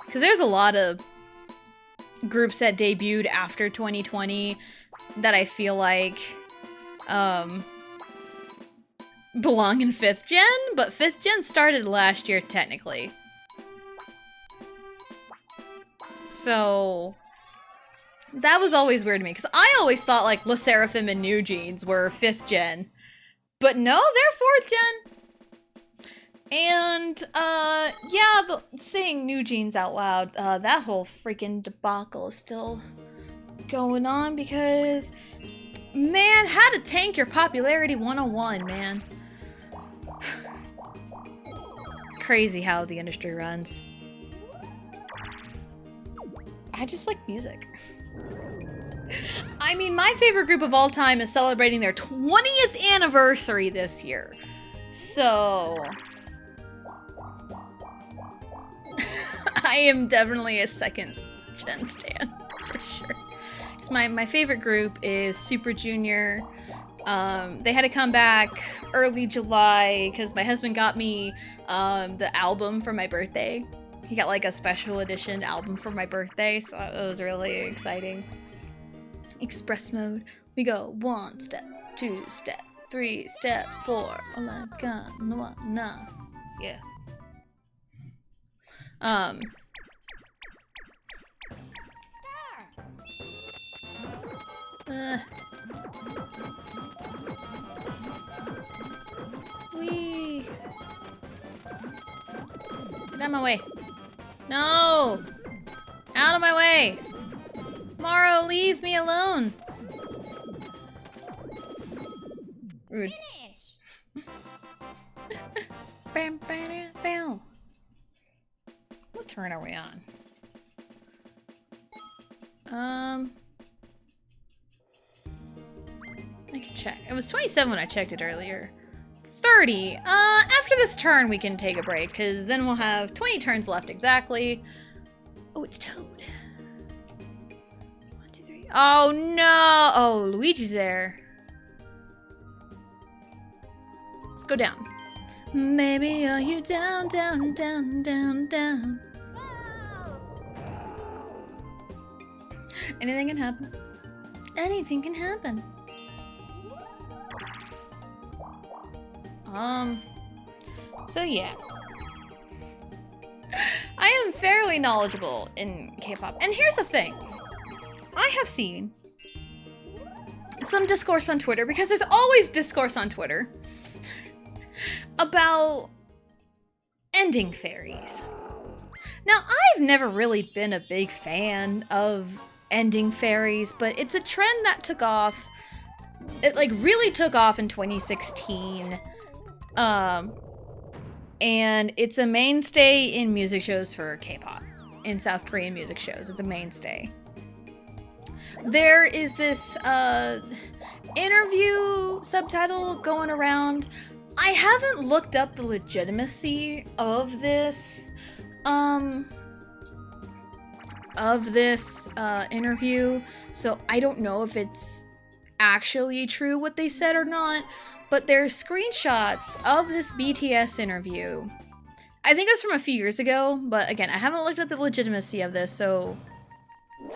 A: Because there's a lot of groups that debuted after 2020 that I feel like belong in 5th gen, but 5th gen started last year technically. So that was always weird to me, because I always thought like LE SSERAFIM and New Jeans were 5th gen. But no, they're 4th gen. And, yeah, saying New Jeans out loud, that whole freaking debacle is still going on because, man, how to tank your popularity 101, man. Crazy how the industry runs. I just like music. I mean, my favorite group of all time is celebrating their 20th anniversary this year. So I am definitely a 2nd gen stan, for sure. Because my favorite group is Super Junior. They had to come back early July because my husband got me the album for my birthday. He got like a special edition album for my birthday, so it was really exciting. Express mode. We go 1 step, 2 step, 3 step, 4. Hola, na. Yeah. Wee. Get out of my way. No! Out of my way! Maro, leave me alone! Rude. Bam, bam, bam. What turn are we on? I can check. It was 27 when I checked it earlier. 30. After this turn we can take a break, because then we'll have 20 turns left exactly. Oh, it's Toad. 1, 2, 3. Oh no! Oh, Luigi's there. Let's go down. Maybe are you down, down, down, down, down. Anything can happen. Anything can happen. So yeah. I am fairly knowledgeable in K-pop. And here's the thing. I have seen some discourse on Twitter, because there's always discourse on Twitter, about ending fairies. Now, I've never really been a big fan of ending fairies, but it's a trend that took off. It like really took off in 2016. And it's a mainstay in music shows for K-pop. In South Korean music shows, it's a mainstay. There is this interview subtitle going around. I haven't looked up the legitimacy of this interview, so I don't know if it's actually true what they said or not, but there's screenshots of this BTS interview. I think it was from a few years ago, but again, I haven't looked at the legitimacy of this, so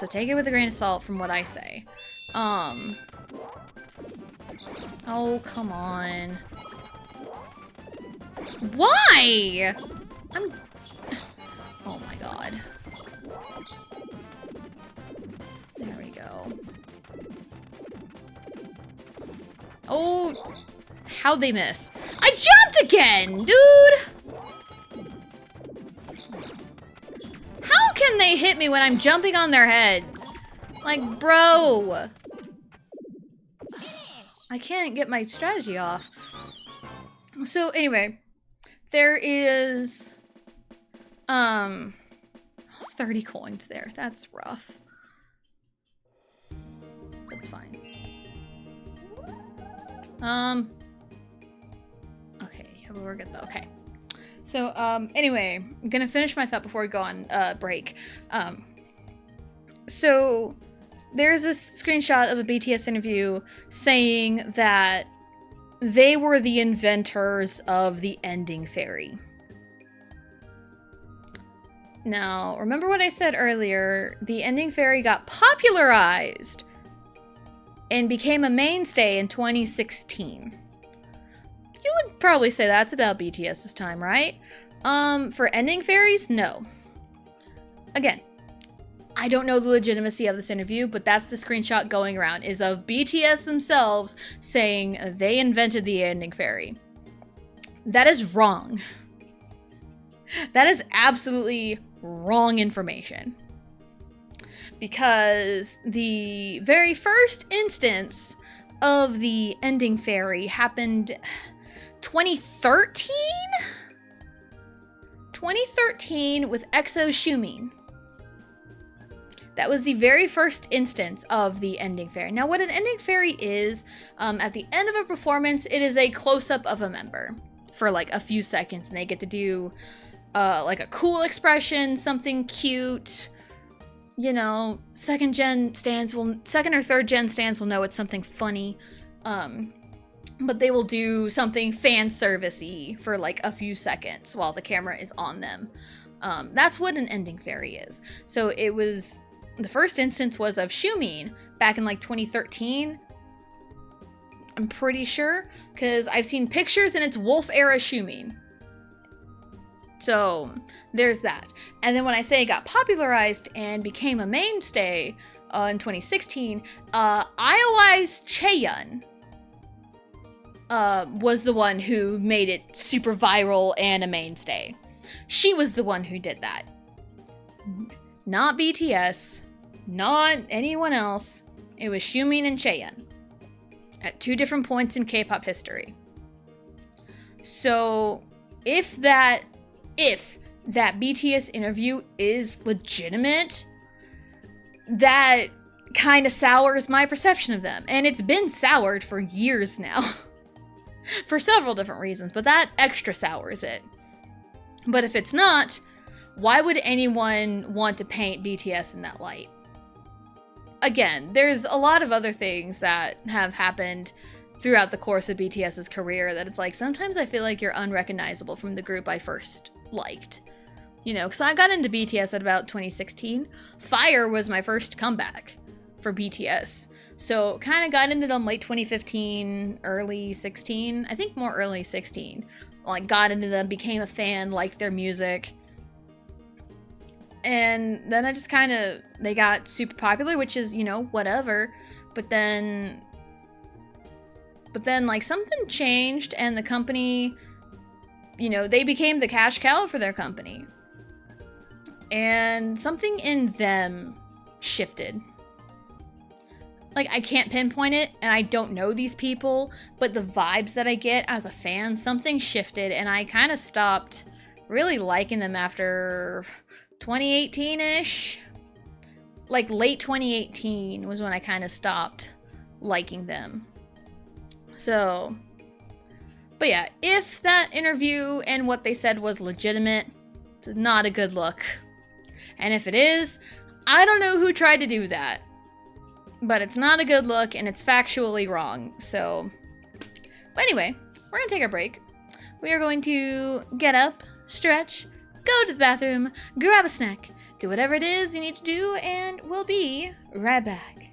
A: take it with a grain of salt from what I say. Oh, come on. Why? Oh my god. There we go. Oh, how'd they miss? I jumped again, dude! How can they hit me when I'm jumping on their heads? Like, bro. I can't get my strategy off. So anyway, there is 30 coins there. That's rough. That's fine. Okay, yeah, but we're good though. Okay. So anyway, I'm gonna finish my thought before we go on break. So there's this screenshot of a BTS interview saying that they were the inventors of the ending fairy. Now, remember what I said earlier, the ending fairy got popularized and became a mainstay in 2016. You would probably say that's about BTS's time, right? For ending fairies, no. Again, I don't know the legitimacy of this interview, but that's the screenshot going around, is of BTS themselves saying they invented the ending fairy. That is wrong. That is absolutely wrong information. Because the very first instance of the ending fairy happened 2013? 2013 with EXO Xiumin. That was the very first instance of the ending fairy. Now, what an ending fairy is, at the end of a performance, it is a close-up of a member for like a few seconds, and they get to do like a cool expression, something cute. You know, second or third gen stands will know it's something funny. But they will do something fan servicey for like a few seconds while the camera is on them. That's what an ending fairy is. So it was, the first instance was of Xiumin back in like 2013. I'm pretty sure, because I've seen pictures and it's Wolf era Xiumin. So there's that. And then when I say it got popularized and became a mainstay in 2016, IOI's Chaeyoung was the one who made it super viral and a mainstay. She was the one who did that. Not BTS, not anyone else. It was Xiumin and Chaeyoung at 2 different points in K-pop history. So if that BTS interview is legitimate, that kind of sours my perception of them. And it's been soured for years now. For several different reasons, but that extra sours it. But if it's not, why would anyone want to paint BTS in that light? Again, there's a lot of other things that have happened throughout the course of BTS's career that it's like, sometimes I feel like you're unrecognizable from the group I first liked. You know, because I got into BTS at about 2016. Fire was my first comeback for BTS. So kind of got into them late 2015, early 16. I think more early 16. Like got into them, became a fan, liked their music. And then I just kind of, they got super popular, which is, you know, whatever. But then like something changed and the company, you know, they became the cash cow for their company. And something in them shifted. Like, I can't pinpoint it, and I don't know these people, but the vibes that I get as a fan, something shifted, and I kind of stopped really liking them after 2018-ish. Like, late 2018 was when I kind of stopped liking them. So, but yeah, if that interview and what they said was legitimate, it's not a good look. And if it is, I don't know who tried to do that. But it's not a good look, and it's factually wrong, so... But anyway, we're gonna take a break. We are going to get up, stretch, go to the bathroom, grab a snack, do whatever it is you need to do, and we'll be right back.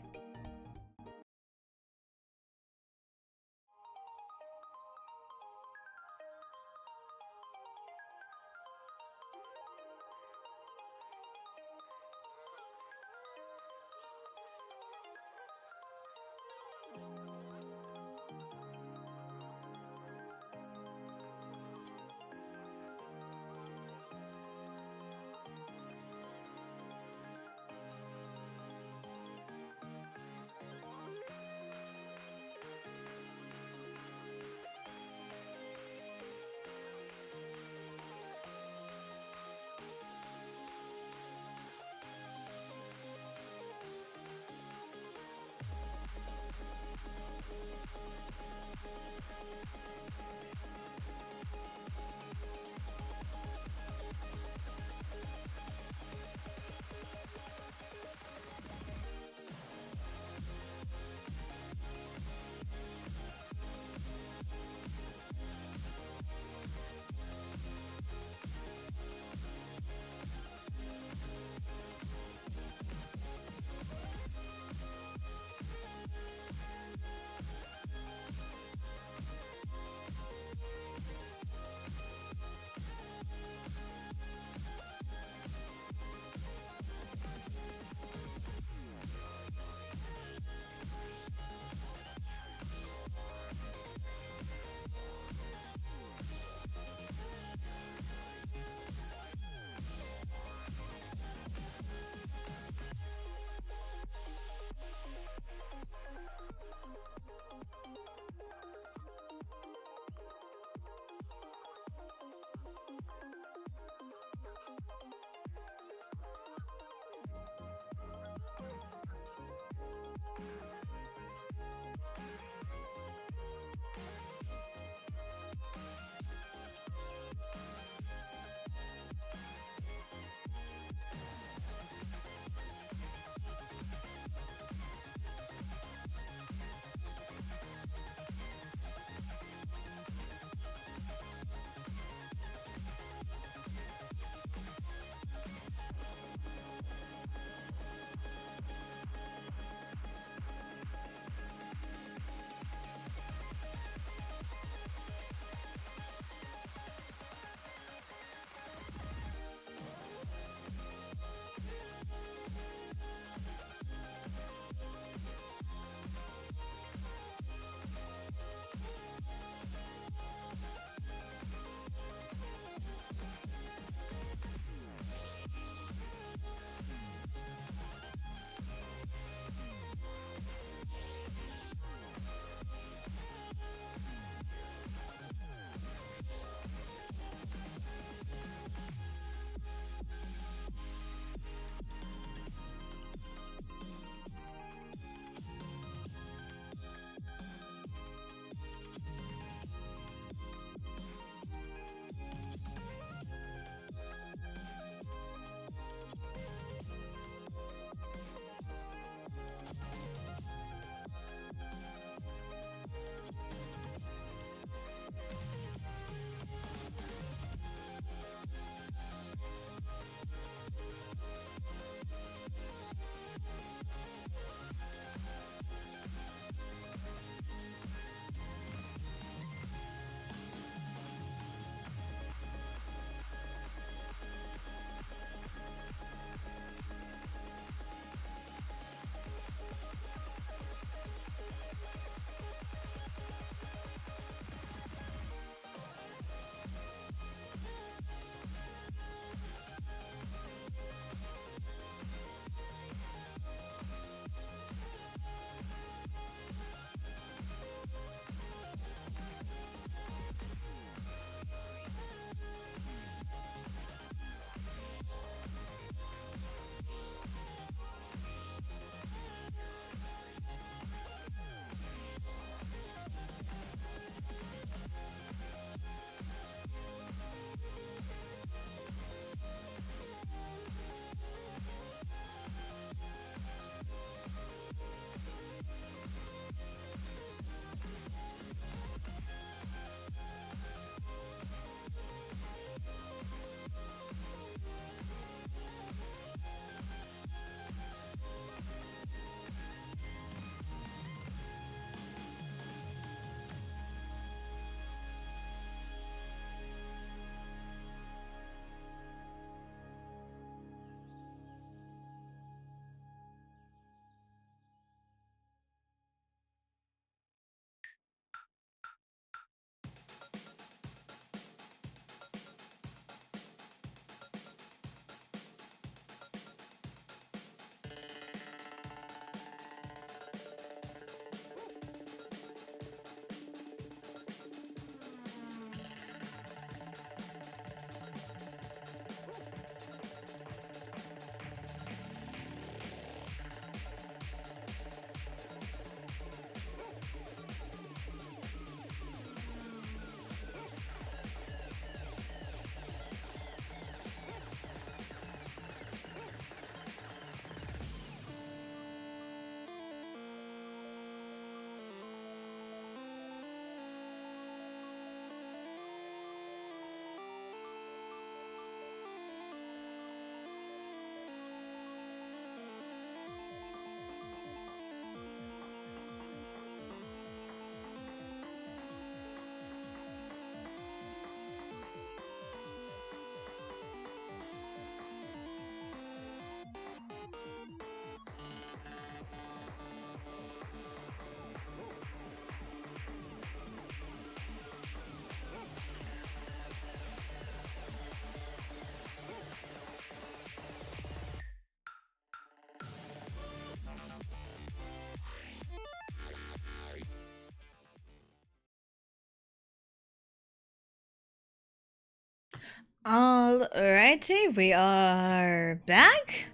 A: Alrighty, we are back.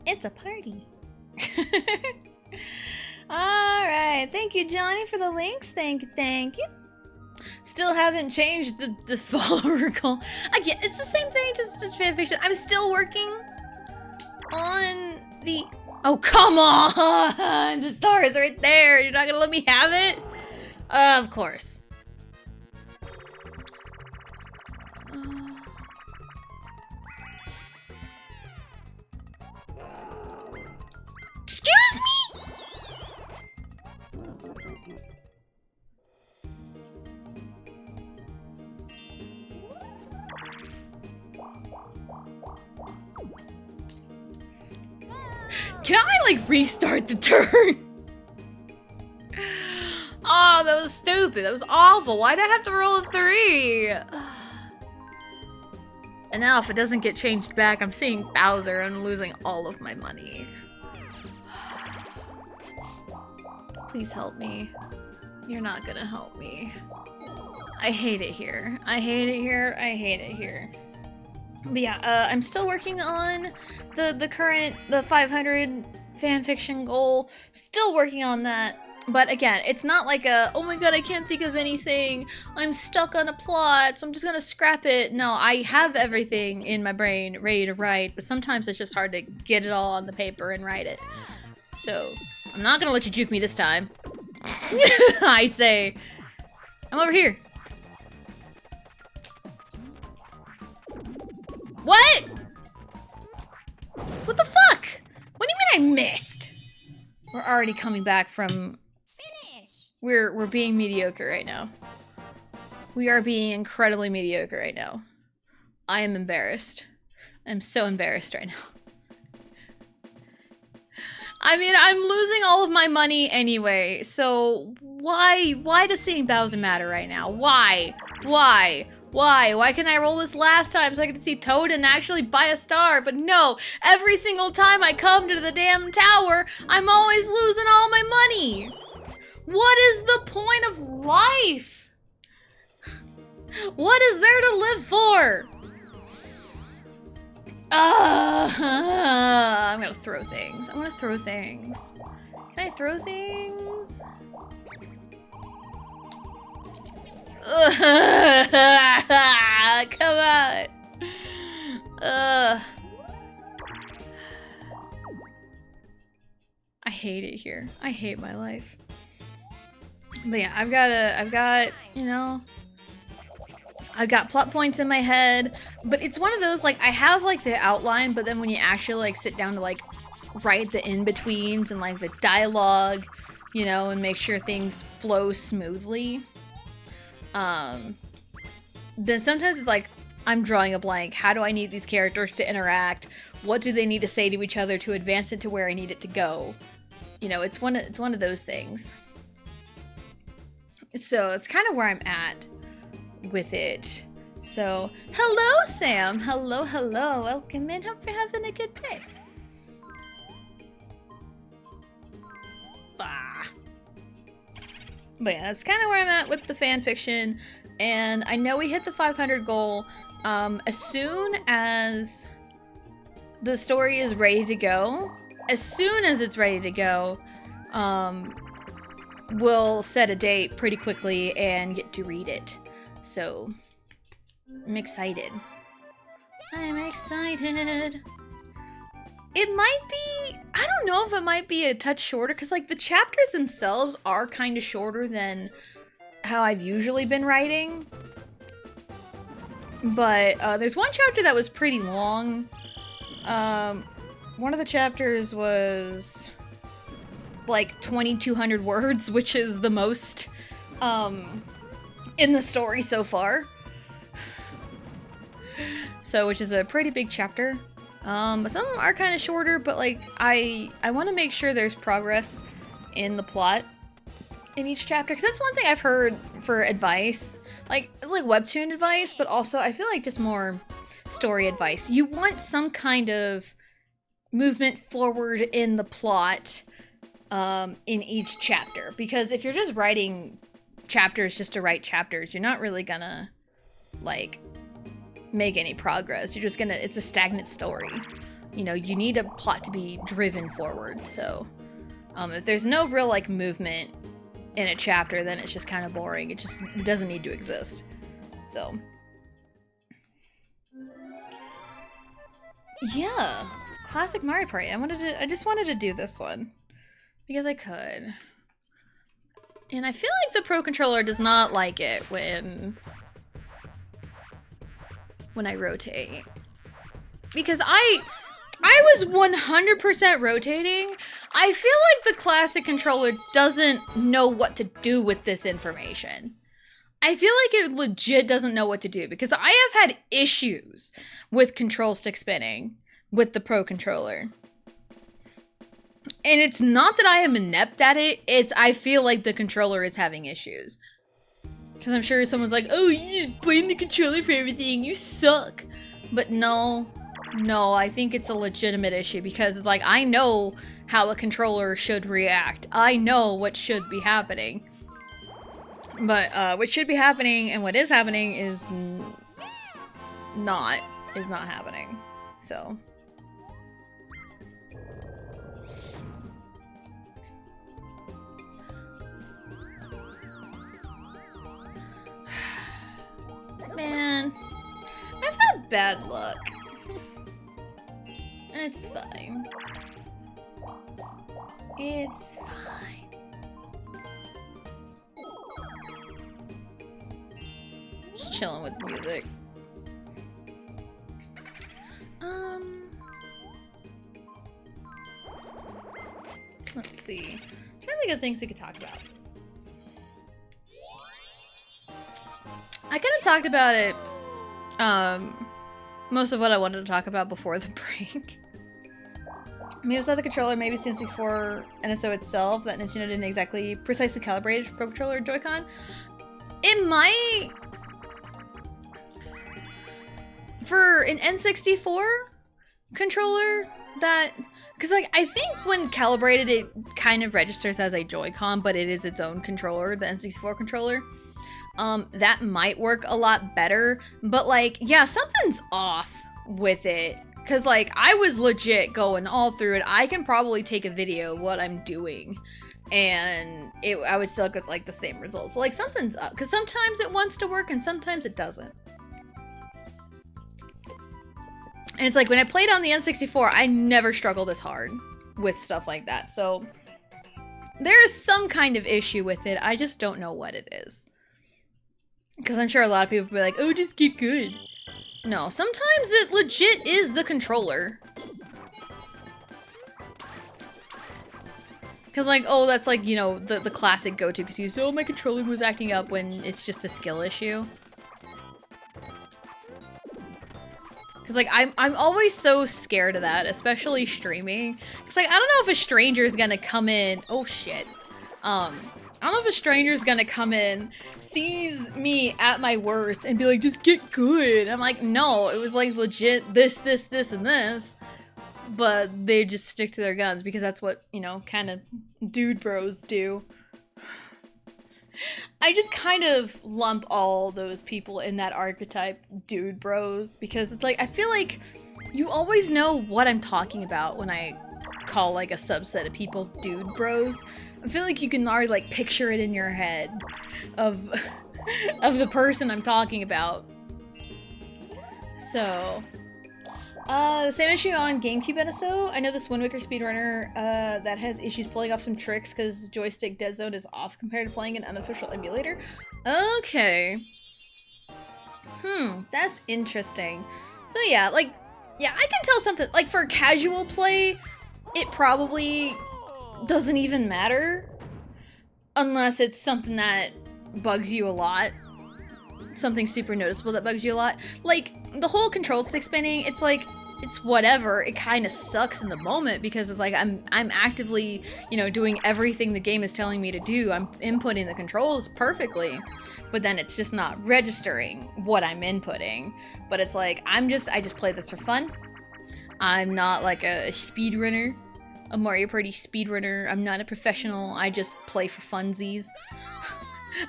A: It's a party. Alright, thank you, Johnny, for the links. Thank you. Still haven't changed the follower goal. Again, it's the same thing, just fanfiction. I'm still working on the... Oh, come on! The star is right there. You're not gonna let me have it? Of course. Excuse me? Can I, like, restart the turn? Oh, that was stupid. That was awful. Why'd I have to roll a 3? And now if it doesn't get changed back, I'm seeing Bowser and losing all of my money. Please help me. You're not gonna help me. I hate it here. I hate it here. I hate it here. But yeah, I'm still working on the 500 fanfiction goal. Still working on that. But again, it's not like a, oh my god, I can't think of anything. I'm stuck on a plot, so I'm just gonna scrap it. No, I have everything in my brain ready to write, but sometimes it's just hard to get it all on the paper and write it. So, I'm not gonna let you juke me this time. I say, I'm over here. What? What the fuck? What do you mean I missed? We're already coming back from... We're being mediocre right now. We are being incredibly mediocre right now. I am embarrassed. I'm so embarrassed right now. I mean, I'm losing all of my money anyway, so why does seeing Bowser matter right now? Why? Why couldn't I roll this last time so I could see Toad and actually buy a star? But no, every single time I come to the damn tower, I'm always losing all my money. What is the point of life? What is there to live for? I'm gonna throw things. I wanna throw things. Can I throw things? Come on. I hate it here. I hate my life. But yeah, I've got, you know, I've got plot points in my head, but it's one of those, like, I have, like, the outline, but then when you actually, like, sit down to, like, write the in-betweens and, like, the dialogue, you know, and make sure things flow smoothly, then sometimes it's like, I'm drawing a blank. How do I need these characters to interact? What do they need to say to each other to advance it to where I need it to go? You know, it's one of those things. So it's kind of where I'm at with it. So, hello, Sam. Hello. Welcome in. Hope you're having a good day. But yeah, that's kind of where I'm at with the fanfiction. And I know we hit the 500 goal. As soon as the story is ready to go, we'll set a date pretty quickly and get to read it. So, I'm excited. I'm excited. It might be, I don't know if it might be a touch shorter, because, like, the chapters themselves are kind of shorter than how I've usually been writing. But there's one chapter that was pretty long. One of the chapters was like 2,200 words, which is the most in the story so far. So, which is a pretty big chapter. But some of them are kind of shorter, but like I want to make sure there's progress in the plot in each chapter, because that's one thing I've heard for advice, like webtoon advice, but also I feel like just more story advice. You want some kind of movement forward in the plot in each chapter, because if you're just writing chapters just to write chapters, you're not really gonna like make any progress. You're just gonna, it's a stagnant story. You know, you need a plot to be driven forward, so if there's no real like movement in a chapter, then it's just kind of boring. It doesn't need to exist. So yeah, classic Mario Party. I just wanted to do this one because I could. And I feel like the Pro Controller does not like it when I rotate. Because I was 100% rotating. I feel like the classic controller doesn't know what to do with this information. I feel like it legit doesn't know what to do because I have had issues with control stick spinning with the Pro Controller. And it's not that I am inept at it, it's I feel like the controller is having issues. Because I'm sure someone's like, oh, you just blame the controller for everything, you suck. But no, I think it's a legitimate issue because it's like, I know how a controller should react. I know what should be happening. But what should be happening and what is happening is not happening. So. Man, I've had bad luck. It's fine. It's fine. Just chilling with the music. Let's see. I'm trying to think of things we could talk about. I kind of talked about it, most of what I wanted to talk about before the break. Maybe it's not the controller, maybe it's N64 NSO itself, that Nintendo didn't exactly precisely calibrate for Pro Controller or Joy-Con. It might... For an N64 controller, that... Because, like, I think when calibrated, it kind of registers as a Joy-Con, but it is its own controller, the N64 controller. That might work a lot better, but like, yeah, something's off with it. Cause like, I was legit going all through it. I can probably take a video of what I'm doing and I would still get like the same results. So, like, something's up, cause sometimes it wants to work and sometimes it doesn't. And it's like, when I played on the N64, I never struggled this hard with stuff like that. So there is some kind of issue with it. I just don't know what it is. Because I'm sure a lot of people will be like, oh, just get good. No, sometimes it legit is the controller. Because, like, oh, that's like, you know, the classic go-to excuse. Oh, my controller was acting up, when it's just a skill issue. Because, like, I'm always so scared of that, especially streaming. Because, like, I don't know if a stranger is gonna come in. Oh, shit. I don't know if a stranger's gonna come in, sees me at my worst, and be like, just get good. I'm like, no, it was like legit this, and this. But they just stick to their guns because that's what, you know, kind of dude bros do. I just kind of lump all those people in that archetype, dude bros, because it's like, I feel like you always know what I'm talking about when I call like a subset of people dude bros. I feel like you can already like picture it in your head of the person I'm talking about. So, the same issue on GameCube NSO. I know this Wind Waker speedrunner that has issues pulling off some tricks because joystick dead zone is off compared to playing an unofficial emulator. Okay. That's interesting. So yeah, like, yeah, I can tell something, like for casual play, it probably doesn't even matter unless it's something that bugs you a lot. Something super noticeable that bugs you a lot. Like, the whole control stick spinning, it's like, it's whatever. It kind of sucks in the moment because it's like I'm actively, you know, doing everything the game is telling me to do. I'm inputting the controls perfectly, but then it's just not registering what I'm inputting. But it's like, I just play this for fun. I'm not like a speedrunner. A Mario Party speedrunner. I'm not a professional. I just play for funsies.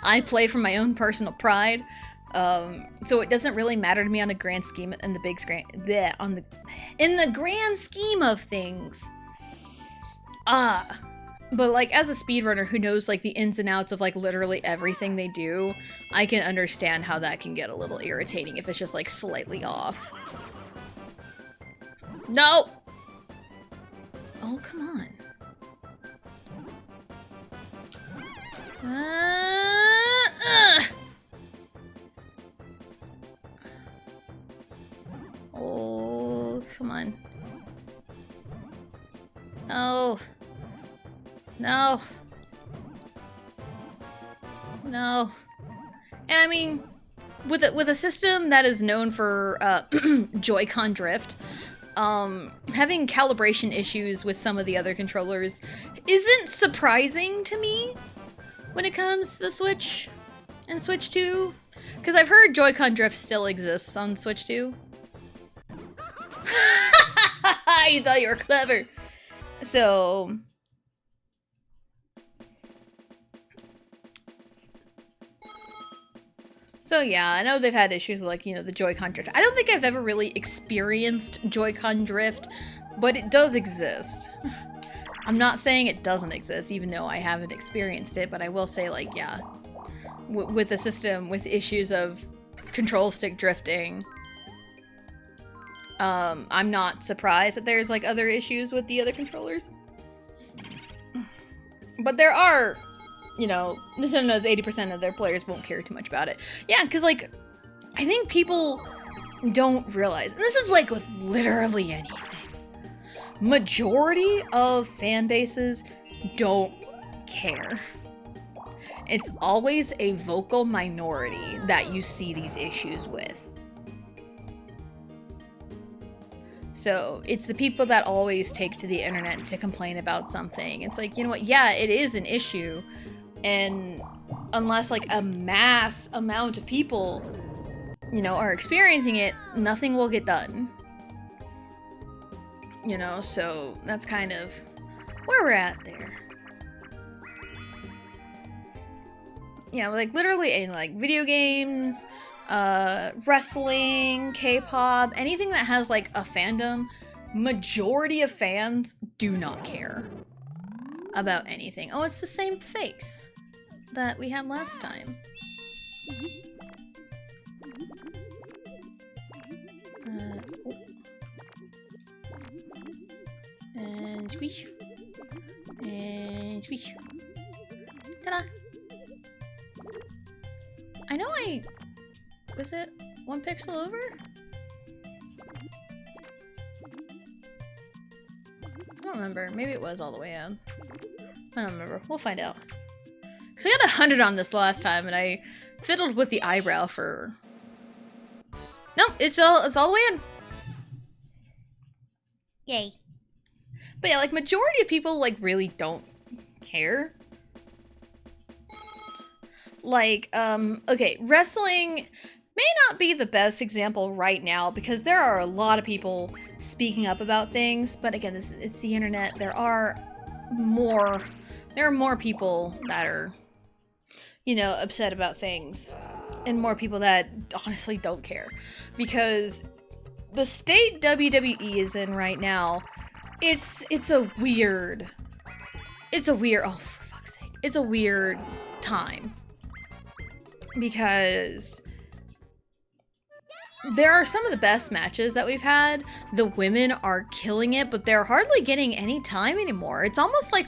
A: I play for my own personal pride. So it doesn't really matter to me on the grand scheme, in the big screen, in the grand scheme of things. But like as a speedrunner who knows like the ins and outs of like literally everything they do, I can understand how that can get a little irritating if it's just like slightly off. No! Oh, come on. Oh, come on. No. No. No. And I mean, with a system that is known for Joy-Con drift, having calibration issues with some of the other controllers isn't surprising to me when it comes to the Switch and Switch 2. Because I've heard Joy-Con drift still exists on Switch 2. You thought you were clever. So yeah, I know they've had issues with, like, you know, the Joy-Con drift. I don't think I've ever really experienced Joy-Con drift, but it does exist. I'm not saying it doesn't exist, even though I haven't experienced it, but I will say, like, yeah, with a system with issues of control stick drifting, I'm not surprised that there's, like, other issues with the other controllers. But there are, you know, Nintendo knows 80% of their players won't care too much about it. Yeah, because, like, I think people don't realize, and this is, like, with literally anything, majority of fan bases don't care. It's always a vocal minority that you see these issues with. So it's the people that always take to the internet to complain about something. It's like, you know what? Yeah, it is an issue. And unless like a mass amount of people, you know, are experiencing it, nothing will get done. You know, so that's kind of where we're at there. Yeah, like literally in like video games, wrestling, K-pop, anything that has like a fandom, majority of fans do not care about anything. Oh, it's the same face that we had last time. Oh. And squish. And squish. Ta-da! I know was it 1 pixel over? I don't remember. Maybe it was all the way up. I don't remember. We'll find out. Because I got 100 on this last time, and I fiddled with the eyebrow for... Nope, it's all the way in. Yay. But yeah, like, majority of people, like, really don't care. Like, okay, wrestling may not be the best example right now because there are a lot of people speaking up about things, but again, it's the internet. There are more people that are, you know, upset about things, and more people that honestly don't care, because the state WWE is in right now, it's a weird, oh, for fuck's sake, it's a weird time. Because there are some of the best matches that we've had. The women are killing it, but they're hardly getting any time anymore. It's almost like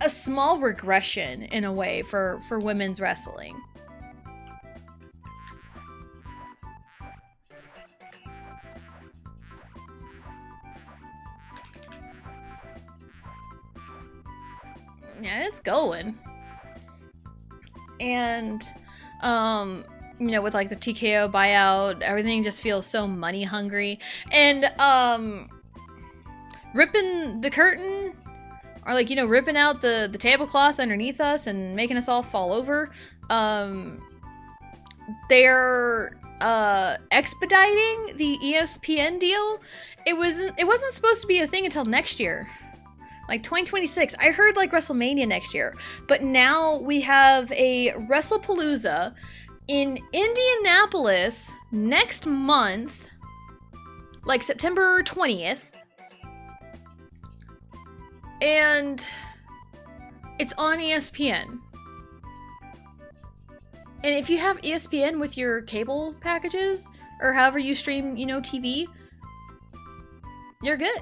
A: a small regression in a way for women's wrestling. Yeah, it's going. And you know, with like the TKO buyout, everything just feels so money hungry. And ripping the curtain, or like, you know, ripping out the tablecloth underneath us and making us all fall over. They're expediting the ESPN deal. It wasn't supposed to be a thing until next year. Like 2026. I heard like WrestleMania next year. But now we have a WrestlePalooza in Indianapolis next month, like September 20th. And it's on ESPN. And if you have ESPN with your cable packages, or however you stream, you know, TV, you're good.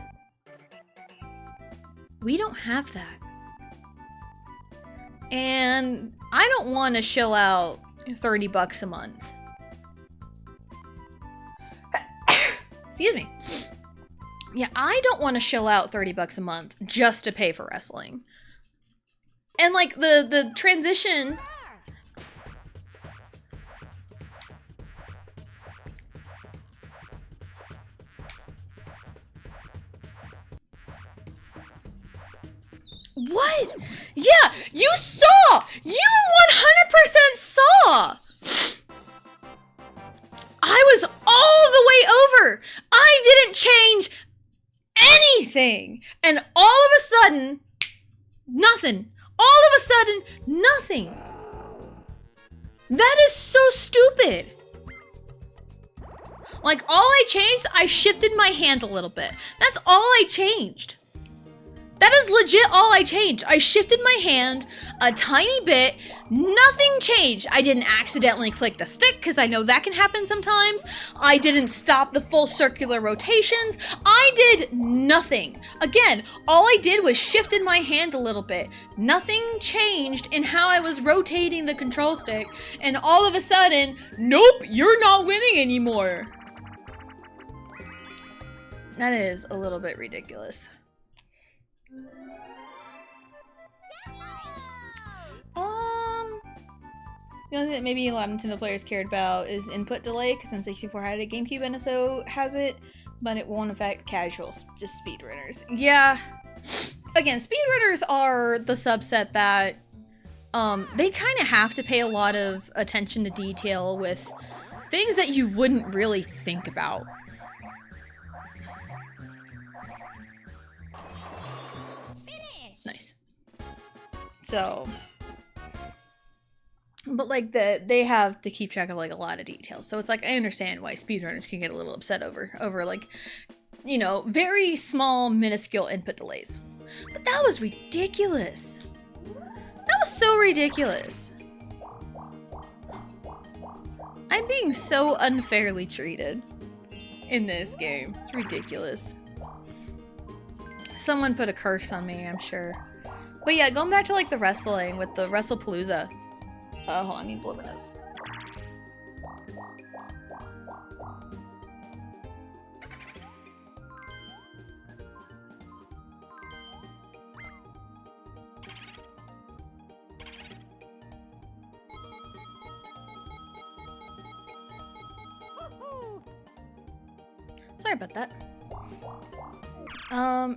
A: We don't have that. And I don't want to shell out $30 a month. Excuse me. Yeah, I don't want to shell out $30 a month just to pay for wrestling. And like the transition. What? Yeah, you saw! You 100% saw! I was all the way over! I didn't change anything! And all of a sudden, nothing. All of a sudden, nothing. That is so stupid. Like, all I changed, I shifted my hand a little bit. That's all I changed. That is legit all I changed. I shifted my hand a tiny bit. Nothing changed. I didn't accidentally click the stick because I know that can happen sometimes. I didn't stop the full circular rotations. I did nothing. Again, all I did was shifted my hand a little bit. Nothing changed in how I was rotating the control stick. And all of a sudden, nope, you're not winning anymore. That is a little bit ridiculous. The only thing that maybe a lot of Nintendo players cared about is input delay, because N64 had it, GameCube NSO has it, but it won't affect casuals, just speedrunners. Yeah. Again, speedrunners are the subset that they kind of have to pay a lot of attention to detail with things that you wouldn't really think about. Nice. So, but like they have to keep track of like a lot of details. So it's like I understand why speedrunners can get a little upset over like, you know, very small minuscule input delays. But that was ridiculous. That was so ridiculous. I'm being so unfairly treated in this game. It's ridiculous. Someone put a curse on me, I'm sure. But yeah, going back to like the wrestling with the WrestlePalooza. Hold on, I need to blow my nose. Sorry about that.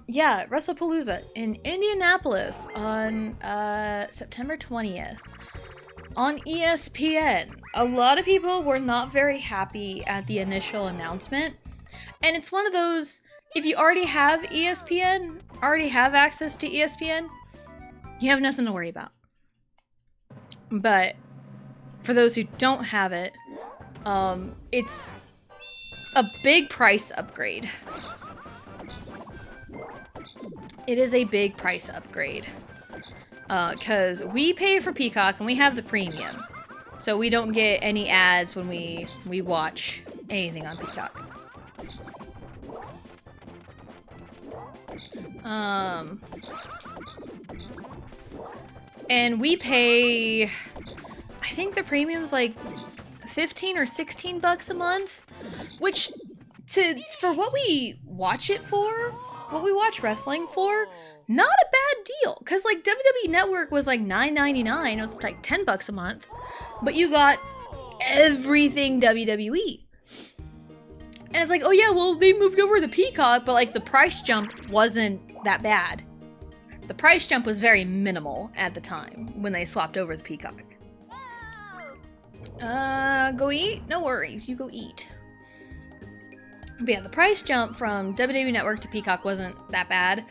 A: Yeah, WrestlePalooza in Indianapolis on September 20th on ESPN. A lot of people were not very happy at the initial announcement, and it's one of those, if you already have ESPN, already have access to ESPN, you have nothing to worry about. But for those who don't have it, it's a big price upgrade. It is a big price upgrade. Because we pay for Peacock and we have the premium. So we don't get any ads when we watch anything on Peacock. And we pay, I think the premium's like 15 or 16 bucks a month, which for what we watch it for, what we watch wrestling for, not a bad deal. Cause like WWE Network was like $9.99. It was like 10 bucks a month, but you got everything WWE. And it's like, oh yeah, well they moved over to Peacock, but like the price jump wasn't that bad. The price jump was very minimal at the time when they swapped over to Peacock. Go eat? No worries, you go eat. But yeah, the price jump from WWE Network to Peacock wasn't that bad.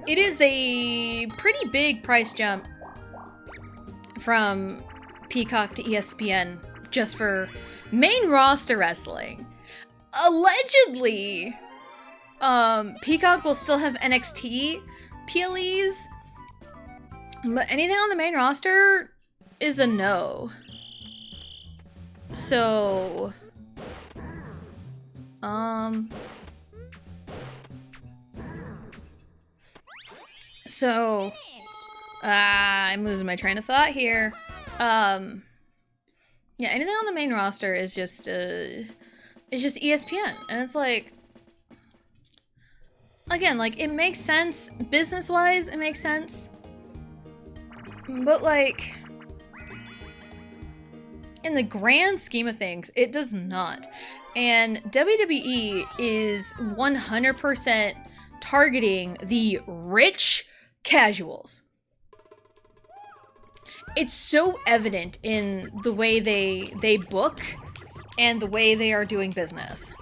A: It is a pretty big price jump from Peacock to ESPN just for main roster wrestling. Allegedly, Peacock will still have NXT PLEs, but anything on the main roster is a no. So, I'm losing my train of thought here. Yeah, anything on the main roster is just ESPN, and it's like, again, like, it makes sense business-wise, it makes sense, but like, in the grand scheme of things, it does not. And WWE is 100% targeting the rich casuals. It's so evident in the way they book and the way they are doing business.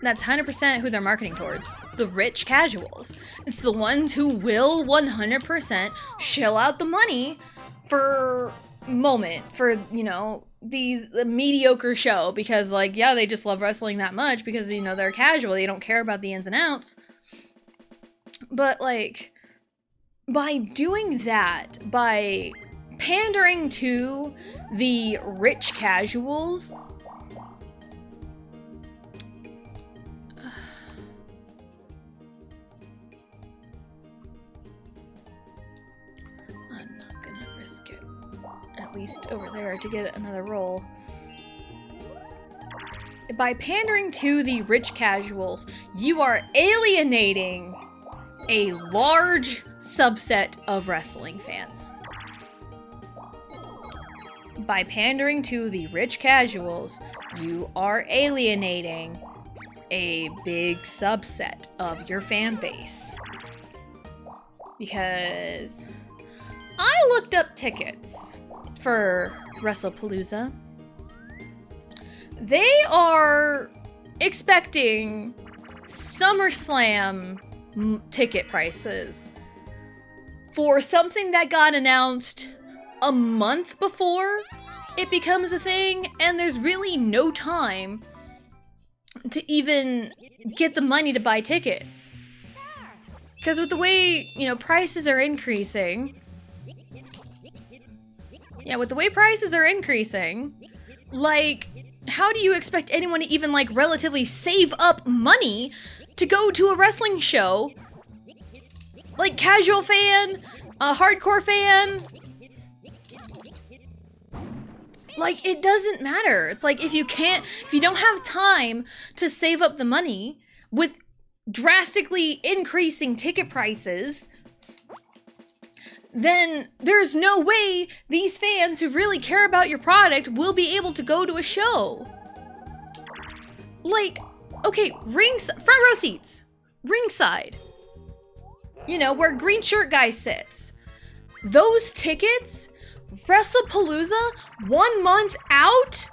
A: That's 100% who they're marketing towards. The rich casuals. It's the ones who will 100% shell out the money for these mediocre show, because like, yeah, they just love wrestling that much because, you know, they're casual, they don't care about the ins and outs. But like, by doing that, by pandering to the rich casuals, I'm not gonna risk it, at least over there, to get another roll. By pandering to the rich casuals, you are alienating a large subset of wrestling fans. By pandering to the rich casuals, you are alienating a big subset of your fan base. Because I looked up tickets for WrestlePalooza. They are expecting SummerSlam ticket prices for something that got announced a month before it becomes a thing, and there's really no time to even get the money to buy tickets. Because with the way, you know, prices are increasing, like, how do you expect anyone to even, like, relatively save up money to go to a wrestling show? Like, casual fan, a hardcore fan, like, it doesn't matter. It's like, if you don't have time to save up the money with drastically increasing ticket prices, then there's no way these fans who really care about your product will be able to go to a show. Like, okay, front row seats, ringside, you know, where green shirt guy sits. Those tickets, WrestlePalooza, 1 month out,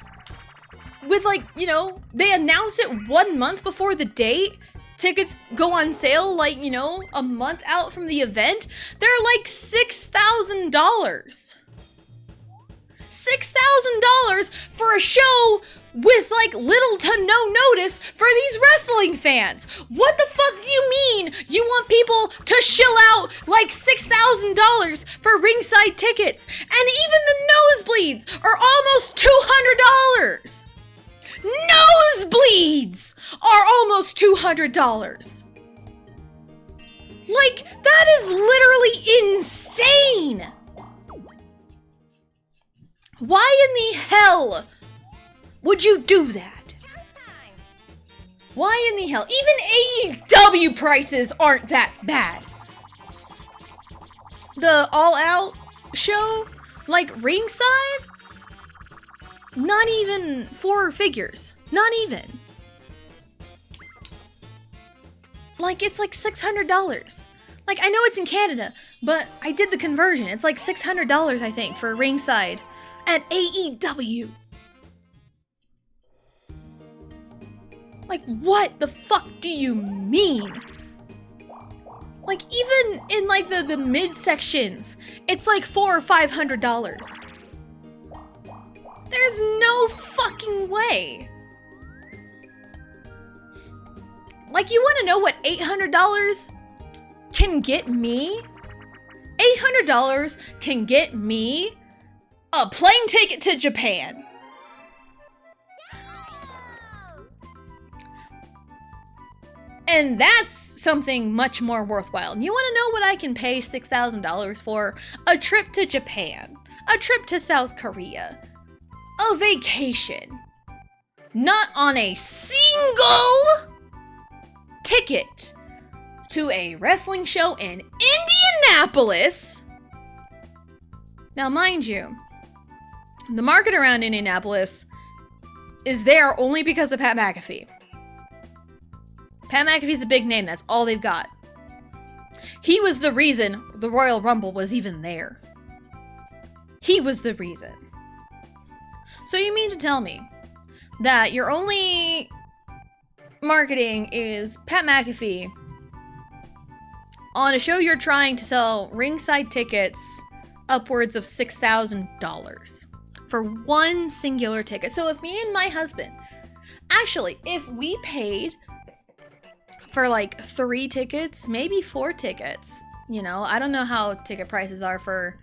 A: with, like, you know, they announce it 1 month before the date. Tickets go on sale, like, you know, a month out from the event. They're like $6,000. $6,000 for a show with, like, little to no notice for these wrestling fans. What the fuck do you mean you want people to shill out like $6,000 for ringside tickets? And even the nosebleeds are almost $200. Nosebleeds are almost $200. Like, that is literally insane. Why in the hell would you do that? Why in the hell? Even AEW prices aren't that bad. The All Out show, like, ringside, not even 4 figures. Not even. Like, it's like $600. Like, I know it's in Canada, but I did the conversion. It's like $600, I think, for ringside at AEW. Like, what the fuck do you mean? Like, even in, like, the mid-sections, it's like $400 or $500. There's no fucking way. Like, you want to know what $800 can get me? $800 can get me a plane ticket to Japan. And that's something much more worthwhile. You want to know what I can pay $6,000 for? A trip to Japan, a trip to South Korea, a vacation. Not on a single ticket to a wrestling show in Indianapolis. Now, mind you, the market around Indianapolis is there only because of Pat McAfee. Pat McAfee's a big name. That's all they've got. He was the reason the Royal Rumble was even there. He was the reason. So you mean to tell me that your only marketing is Pat McAfee on a show you're trying to sell ringside tickets upwards of $6,000 for one singular ticket? So if me and my husband, actually, if we paid for like 3 tickets, maybe 4 tickets, you know, I don't know how ticket prices are for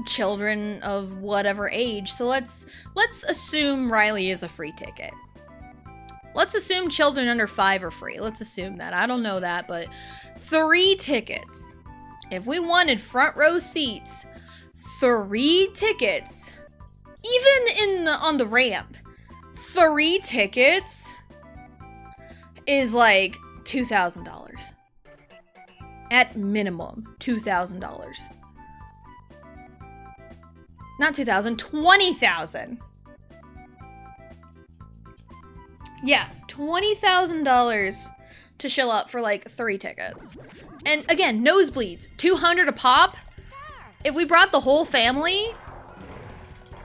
A: children of whatever age. So let's assume Riley is a free ticket. Let's assume children under 5 are free. Let's assume that. I don't know that, but 3 tickets. If we wanted front row seats, 3 tickets, even on the ramp, 3 tickets is like $2,000. At minimum, $2,000. Not 2,000, 20,000. Yeah, $20,000 to show up for like 3 tickets. And again, nosebleeds, $200 a pop. If we brought the whole family,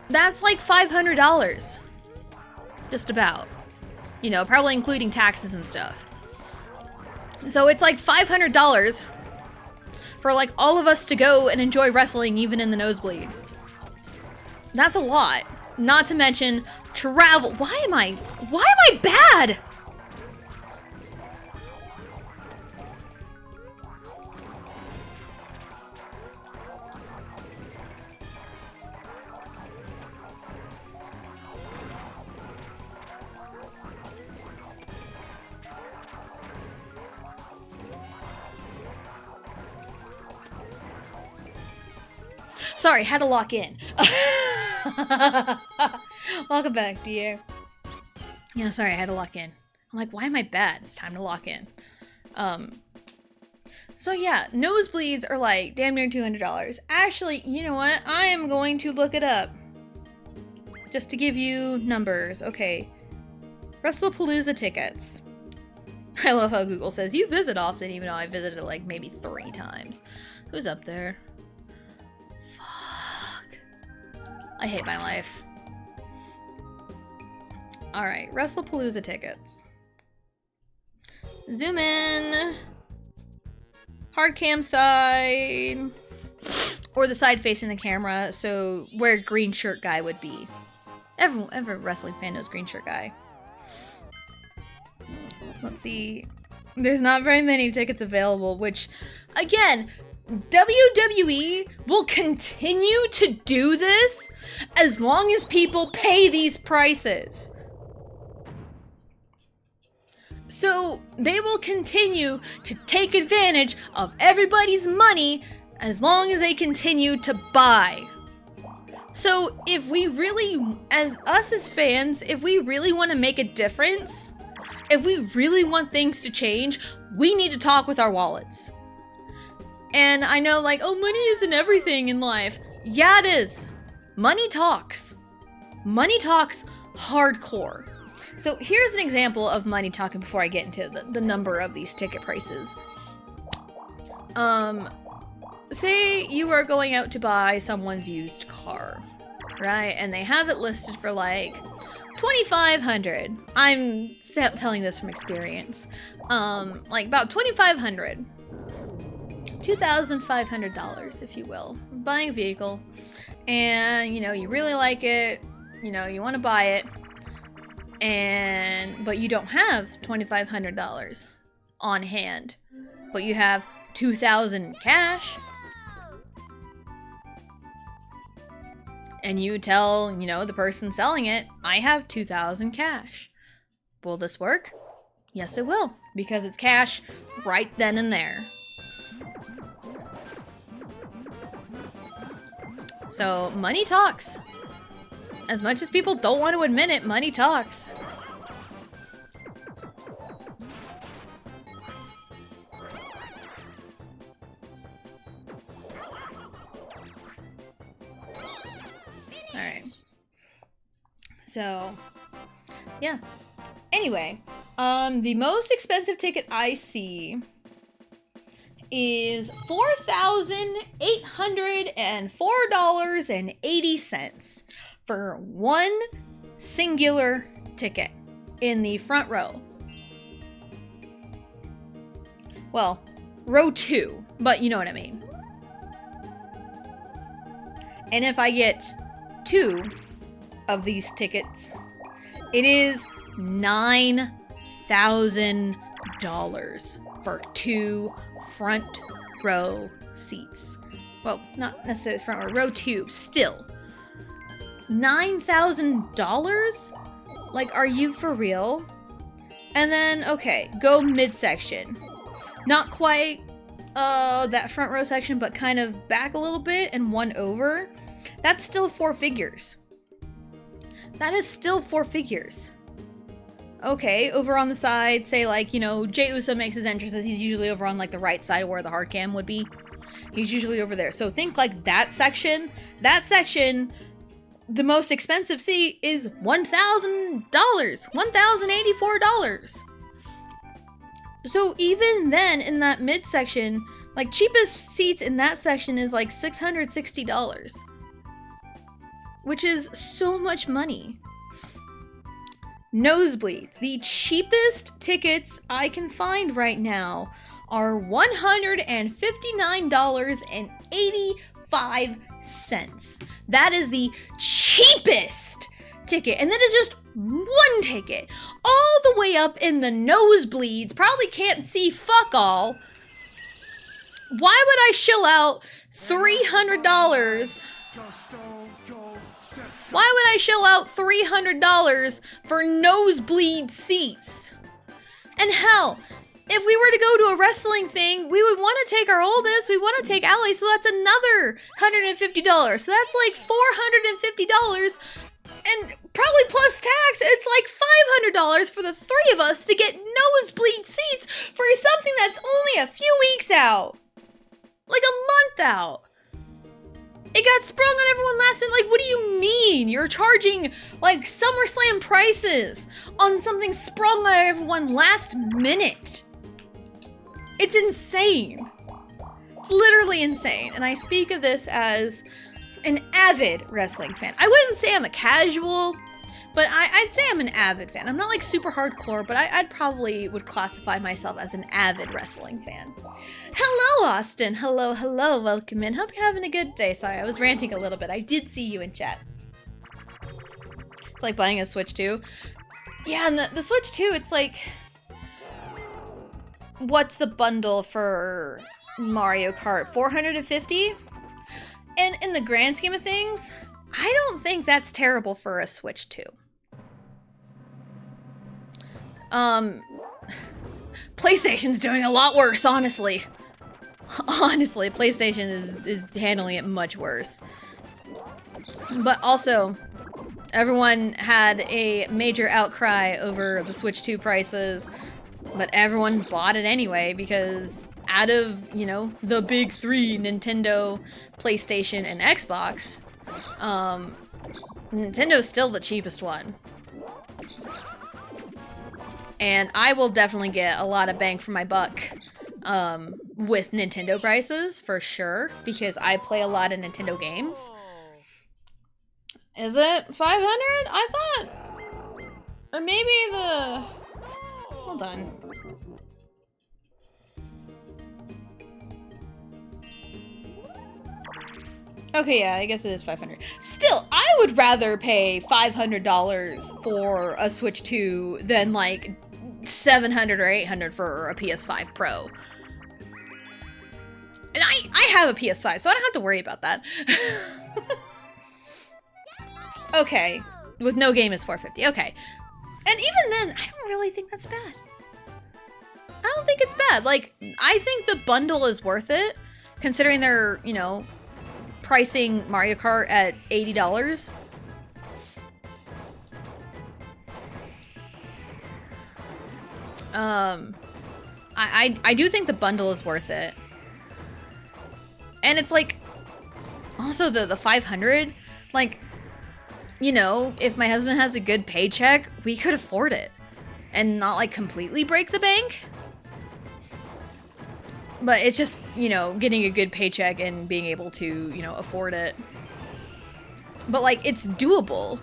A: that's like $500. Just about. You know, probably including taxes and stuff. So it's like $500 for like all of us to go and enjoy wrestling even in the nosebleeds. That's a lot. Not to mention travel. Why am I bad? Sorry, had to lock in. Welcome back, dear. Yeah, sorry, I had to lock in. I'm like, why am I bad? It's time to lock in. So yeah, nosebleeds are like damn near $200. Actually, you know what? I am going to look it up. Just to give you numbers. Okay. WrestlePalooza tickets. I love how Google says, you visit often, even though I visited like maybe 3 times. Who's up there? I hate my life. Alright, WrestlePalooza tickets. Zoom in. Hard cam side. Or the side facing the camera, so where green shirt guy would be. Every wrestling fan knows green shirt guy. Let's see. There's not very many tickets available, which, again, WWE will continue to do this as long as people pay these prices. So they will continue to take advantage of everybody's money as long as they continue to buy. So if we really, as fans, if we really want to make a difference, if we really want things to change, we need to talk with our wallets. And I know, like, oh, money isn't everything in life. Yeah, it is. Money talks. Money talks hardcore. So here's an example of money talking before I get into the number of these ticket prices. Say you are going out to buy someone's used car, right? And they have it listed for like $2,500. I'm telling this from experience. Like about $2,500. $2,500, if you will. Buying a vehicle, and you know, you really like it, you know, you want to buy it, but you don't have $2,500 on hand, but you have $2,000 cash, and you tell, you know, the person selling it, I have $2,000 cash. Will this work? Yes, it will, because it's cash right then and there. So money talks. As much as people don't want to admit it, money talks. Alright. So, yeah. Anyway, the most expensive ticket I see is $4,804.80 for one singular ticket in the front row. Well, row 2, but you know what I mean. And if I get 2 of these tickets, it is $9,000 for 2 front row seats. Well, not necessarily front row, row 2, still. $9,000? Like, are you for real? And then, okay, go midsection. Not quite that front row section, but kind of back a little bit and one over. That's still 4 figures. That is still 4 figures. Okay, over on the side, say like, you know, Jey Uso makes his entrances, he's usually over on like the right side where the hard cam would be. He's usually over there. So think like that section, the most expensive seat is $1,000, $1,084. So even then in that midsection, like cheapest seats in that section is like $660, which is so much money. Nosebleeds. The cheapest tickets I can find right now are $159.85. That is the cheapest ticket. And that is just one ticket. All the way up in the nosebleeds. Probably can't see fuck all. Why would I shill out $300? Why would I shell out $300 for nosebleed seats? And hell, if we were to go to a wrestling thing, we would want to take our oldest, we want to take Allie, so that's another $150. So that's like $450, and probably plus tax, it's like $500 for the 3 of us to get nosebleed seats for something that's only a few weeks out. Like a month out. It got sprung on everyone last minute. Like, what do you mean? You're charging, like, SummerSlam prices on something sprung on everyone last minute. It's insane. It's literally insane. And I speak of this as an avid wrestling fan. I wouldn't say I'm a casual, but I'd say I'm an avid fan. I'm not, like, super hardcore, but I'd probably would classify myself as an avid wrestling fan. Hello, Austin. Hello, hello. Welcome in. Hope you're having a good day. Sorry, I was ranting a little bit. I did see you in chat. It's like buying a Switch 2. Yeah, and the Switch 2, it's like... What's the bundle for Mario Kart? $450? And in the grand scheme of things, I don't think that's terrible for a Switch 2. PlayStation's doing a lot worse, honestly. Honestly, PlayStation is handling it much worse. But also, everyone had a major outcry over the Switch 2 prices, but everyone bought it anyway because out of, you know, the big 3, Nintendo, PlayStation, and Xbox, Nintendo's still the cheapest one. And I will definitely get a lot of bang for my buck with Nintendo prices, for sure, because I play a lot of Nintendo games. Is it 500? I thought... Or maybe the... Hold on. Okay, yeah, I guess it is $500. Still, I would rather pay $500 for a Switch 2 than like $700 or $800 for a PS5 Pro. And I have a PS5, so I don't have to worry about that. Okay, with no game is $450. Okay, and even then, I don't really think that's bad. I don't think it's bad. Like, I think the bundle is worth it, considering they're, you know, pricing Mario Kart at $80. I do think the bundle is worth it. And it's like, also the 500, like, you know, if my husband has a good paycheck, we could afford it and not like completely break the bank. But it's just, you know, getting a good paycheck and being able to, you know, afford it. But like, it's doable.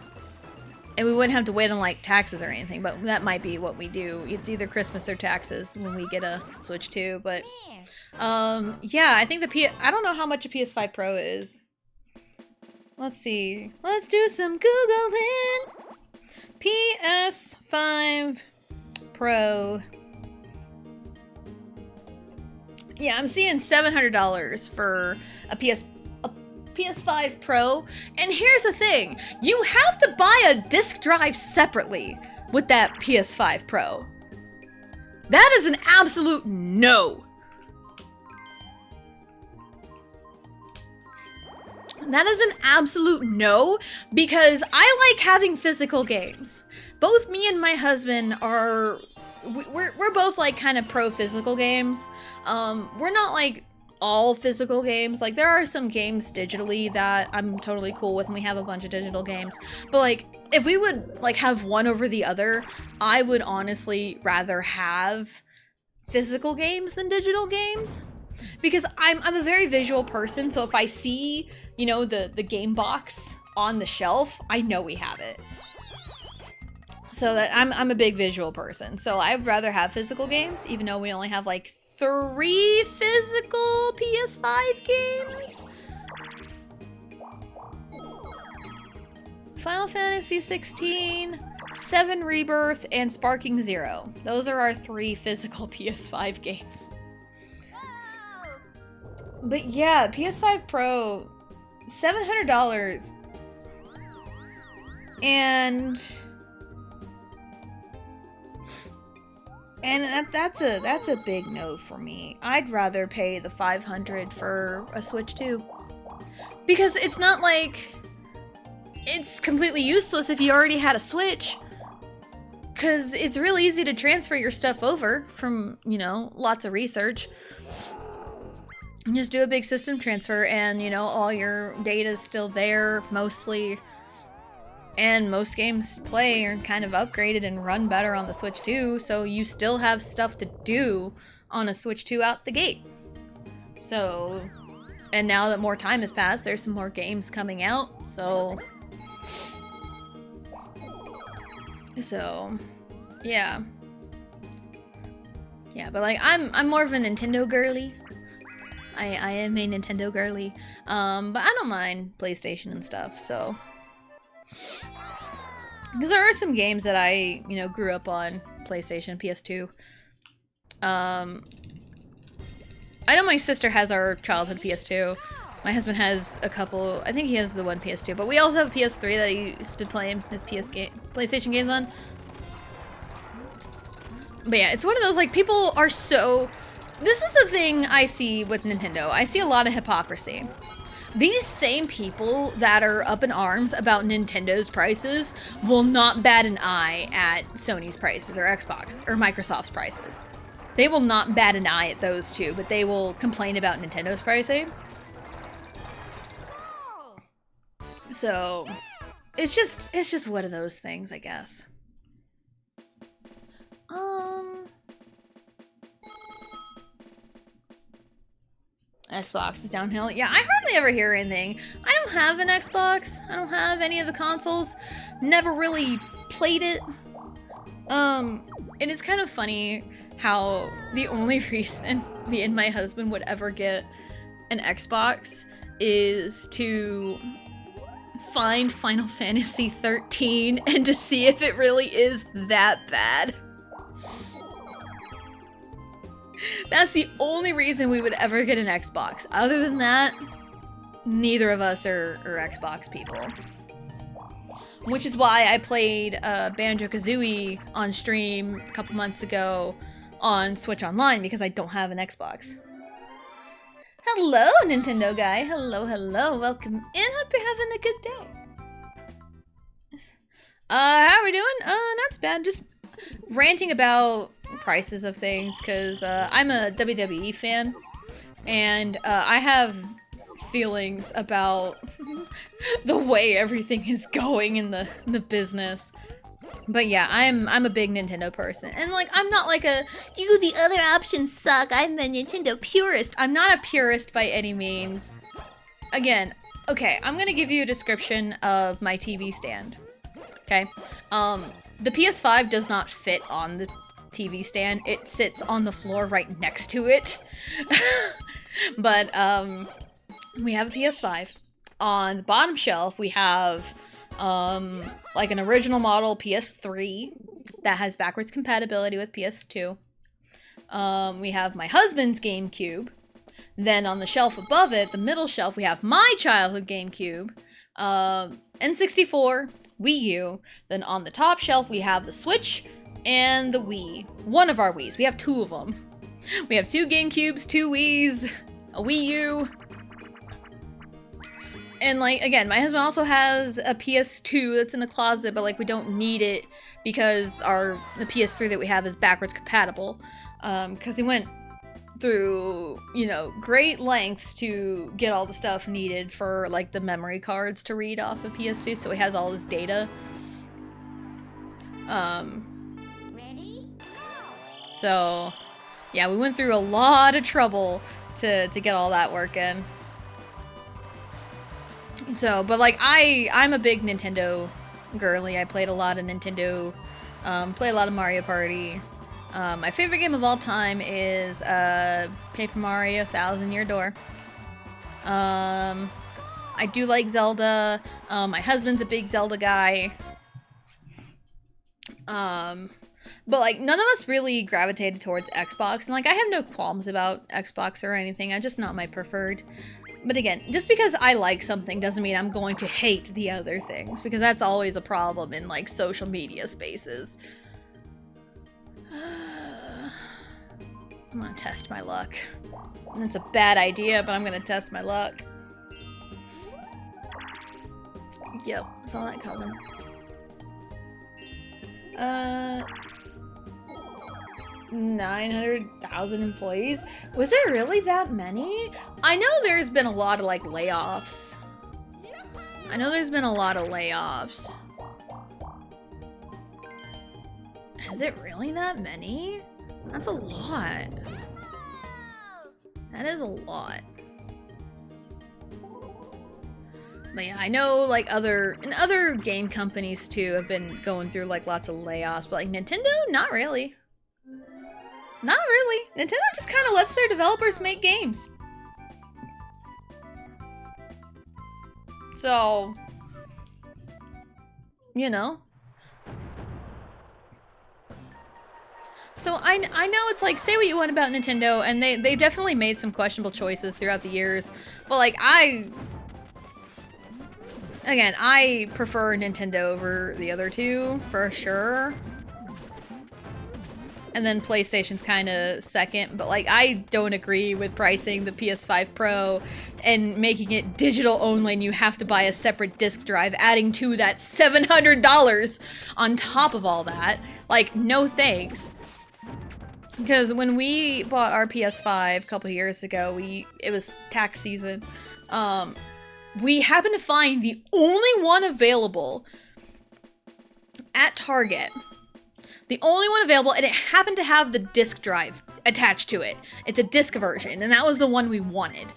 A: And we wouldn't have to wait on like taxes or anything, but that might be what we do. It's either Christmas or taxes when we get a Switch 2, but yeah, I think I don't know how much a PS5 Pro is. Let's see. Let's do some Googling. PS5 Pro. Yeah, I'm seeing $700 for a PS5 Pro. And here's the thing. You have to buy a disc drive separately with that PS5 Pro. That is an absolute no. That is an absolute no, because I like having physical games. Both me and my husband are, we're both like kind of pro physical games. We're not like all physical games. Like, there are some games digitally that I'm totally cool with, and we have a bunch of digital games. But like, if we would like have one over the other, I would honestly rather have physical games than digital games. Because I'm a very visual person, so if I see, you know, the game box on the shelf, I know we have it. So that I'm a big visual person, so I'd rather have physical games, even though we only have like 3 physical PS5 games. Final Fantasy 16, 7 Rebirth, and Sparking Zero. Those are our 3 physical PS5 games. But yeah, PS5 Pro, $700, and that's a big no for me. I'd rather pay the $500 for a Switch 2, because it's not like it's completely useless if you already had a Switch, because it's really easy to transfer your stuff over from, you know, lots of research. Just do a big system transfer, and you know, all your data is still there mostly, and most games play are kind of upgraded and run better on the Switch 2, so you still have stuff to do on a Switch 2 out the gate. So, and now that more time has passed, there's some more games coming out, so yeah, but like, I'm more of a Nintendo girly. I am a Nintendo girly, but I don't mind PlayStation and stuff, so. Because there are some games that I, you know, grew up on PlayStation, PS2. I know my sister has our childhood PS2. My husband has a couple, I think he has the one PS2, but we also have a PS3 that he's been playing his PlayStation games on. But yeah, it's one of those, like, people are so... This is the thing I see with Nintendo. I see a lot of hypocrisy. These same people that are up in arms about Nintendo's prices will not bat an eye at Sony's prices or Xbox or Microsoft's prices. They will not bat an eye at those two, but they will complain about Nintendo's pricing. So, it's just one of those things, I guess. Xbox is downhill. Yeah, I hardly ever hear anything. I don't have an Xbox. I don't have any of the consoles. Never really played it. It is kind of funny how the only reason me and my husband would ever get an Xbox is to find Final Fantasy 13 and to see if it really is that bad. That's the only reason we would ever get an Xbox. Other than that, neither of us are Xbox people. Which is why I played Banjo-Kazooie on stream a couple months ago on Switch Online, because I don't have an Xbox. Hello, Nintendo guy. Hello, hello. Welcome in. Hope you're having a good day. How are we doing? Not too bad. Just ranting about prices of things, because I'm a WWE fan, and I have feelings about the way everything is going in the business. But yeah, I'm a big Nintendo person, and like I'm not like the other options suck, I'm a Nintendo purist. I'm not a purist by any means. Again, okay, I'm gonna give you a description of my TV stand. Okay, the PS5 does not fit on the TV stand. It sits on the floor right next to it. But we have a PS5. On the bottom shelf, we have like an original model PS3 that has backwards compatibility with PS2. We have my husband's GameCube. Then on the shelf above it, the middle shelf, we have my childhood GameCube, N64, Wii U. Then on the top shelf, we have the Switch and the Wii. One of our Wiis. We have two of them. We have two GameCubes, two Wiis, a Wii U. And like, again, my husband also has a PS2 that's in the closet, but like we don't need it because the PS3 that we have is backwards compatible. Because he went through, you know, great lengths to get all the stuff needed for like the memory cards to read off the PS2, so he has all his data. So yeah, we went through a lot of trouble to get all that working. So, but like I'm a big Nintendo girly. I played a lot of Nintendo, played a lot of Mario Party. My favorite game of all time is Paper Mario Thousand Year Door. I do like Zelda. My husband's a big Zelda guy. But like none of us really gravitated towards Xbox, and like I have no qualms about Xbox or anything. I'm just not my preferred. But again, just because I like something doesn't mean I'm going to hate the other things, because that's always a problem in like social media spaces. I'm gonna test my luck. And it's a bad idea, but I'm gonna test my luck. Yep, saw that coming. 900,000 employees? Was there really that many? I know there's been a lot of like layoffs. Is it really that many? That's a lot. That is a lot. But yeah, I know like other game companies too have been going through like lots of layoffs, but like Nintendo, not really. Not really. Nintendo just kind of lets their developers make games. So, you know. So I know it's like, say what you want about Nintendo, and they definitely made some questionable choices throughout the years, but like I prefer Nintendo over the other two, for sure. And then PlayStation's kind of second, but like I don't agree with pricing the PS5 Pro and making it digital only and you have to buy a separate disc drive, adding to that $700 on top of all that. Like, no thanks. Because when we bought our PS5 a couple years ago, it was tax season. We happened to find the only one available at Target. The only one available, and it happened to have the disc drive attached to it. It's a disc version, and that was the one we wanted.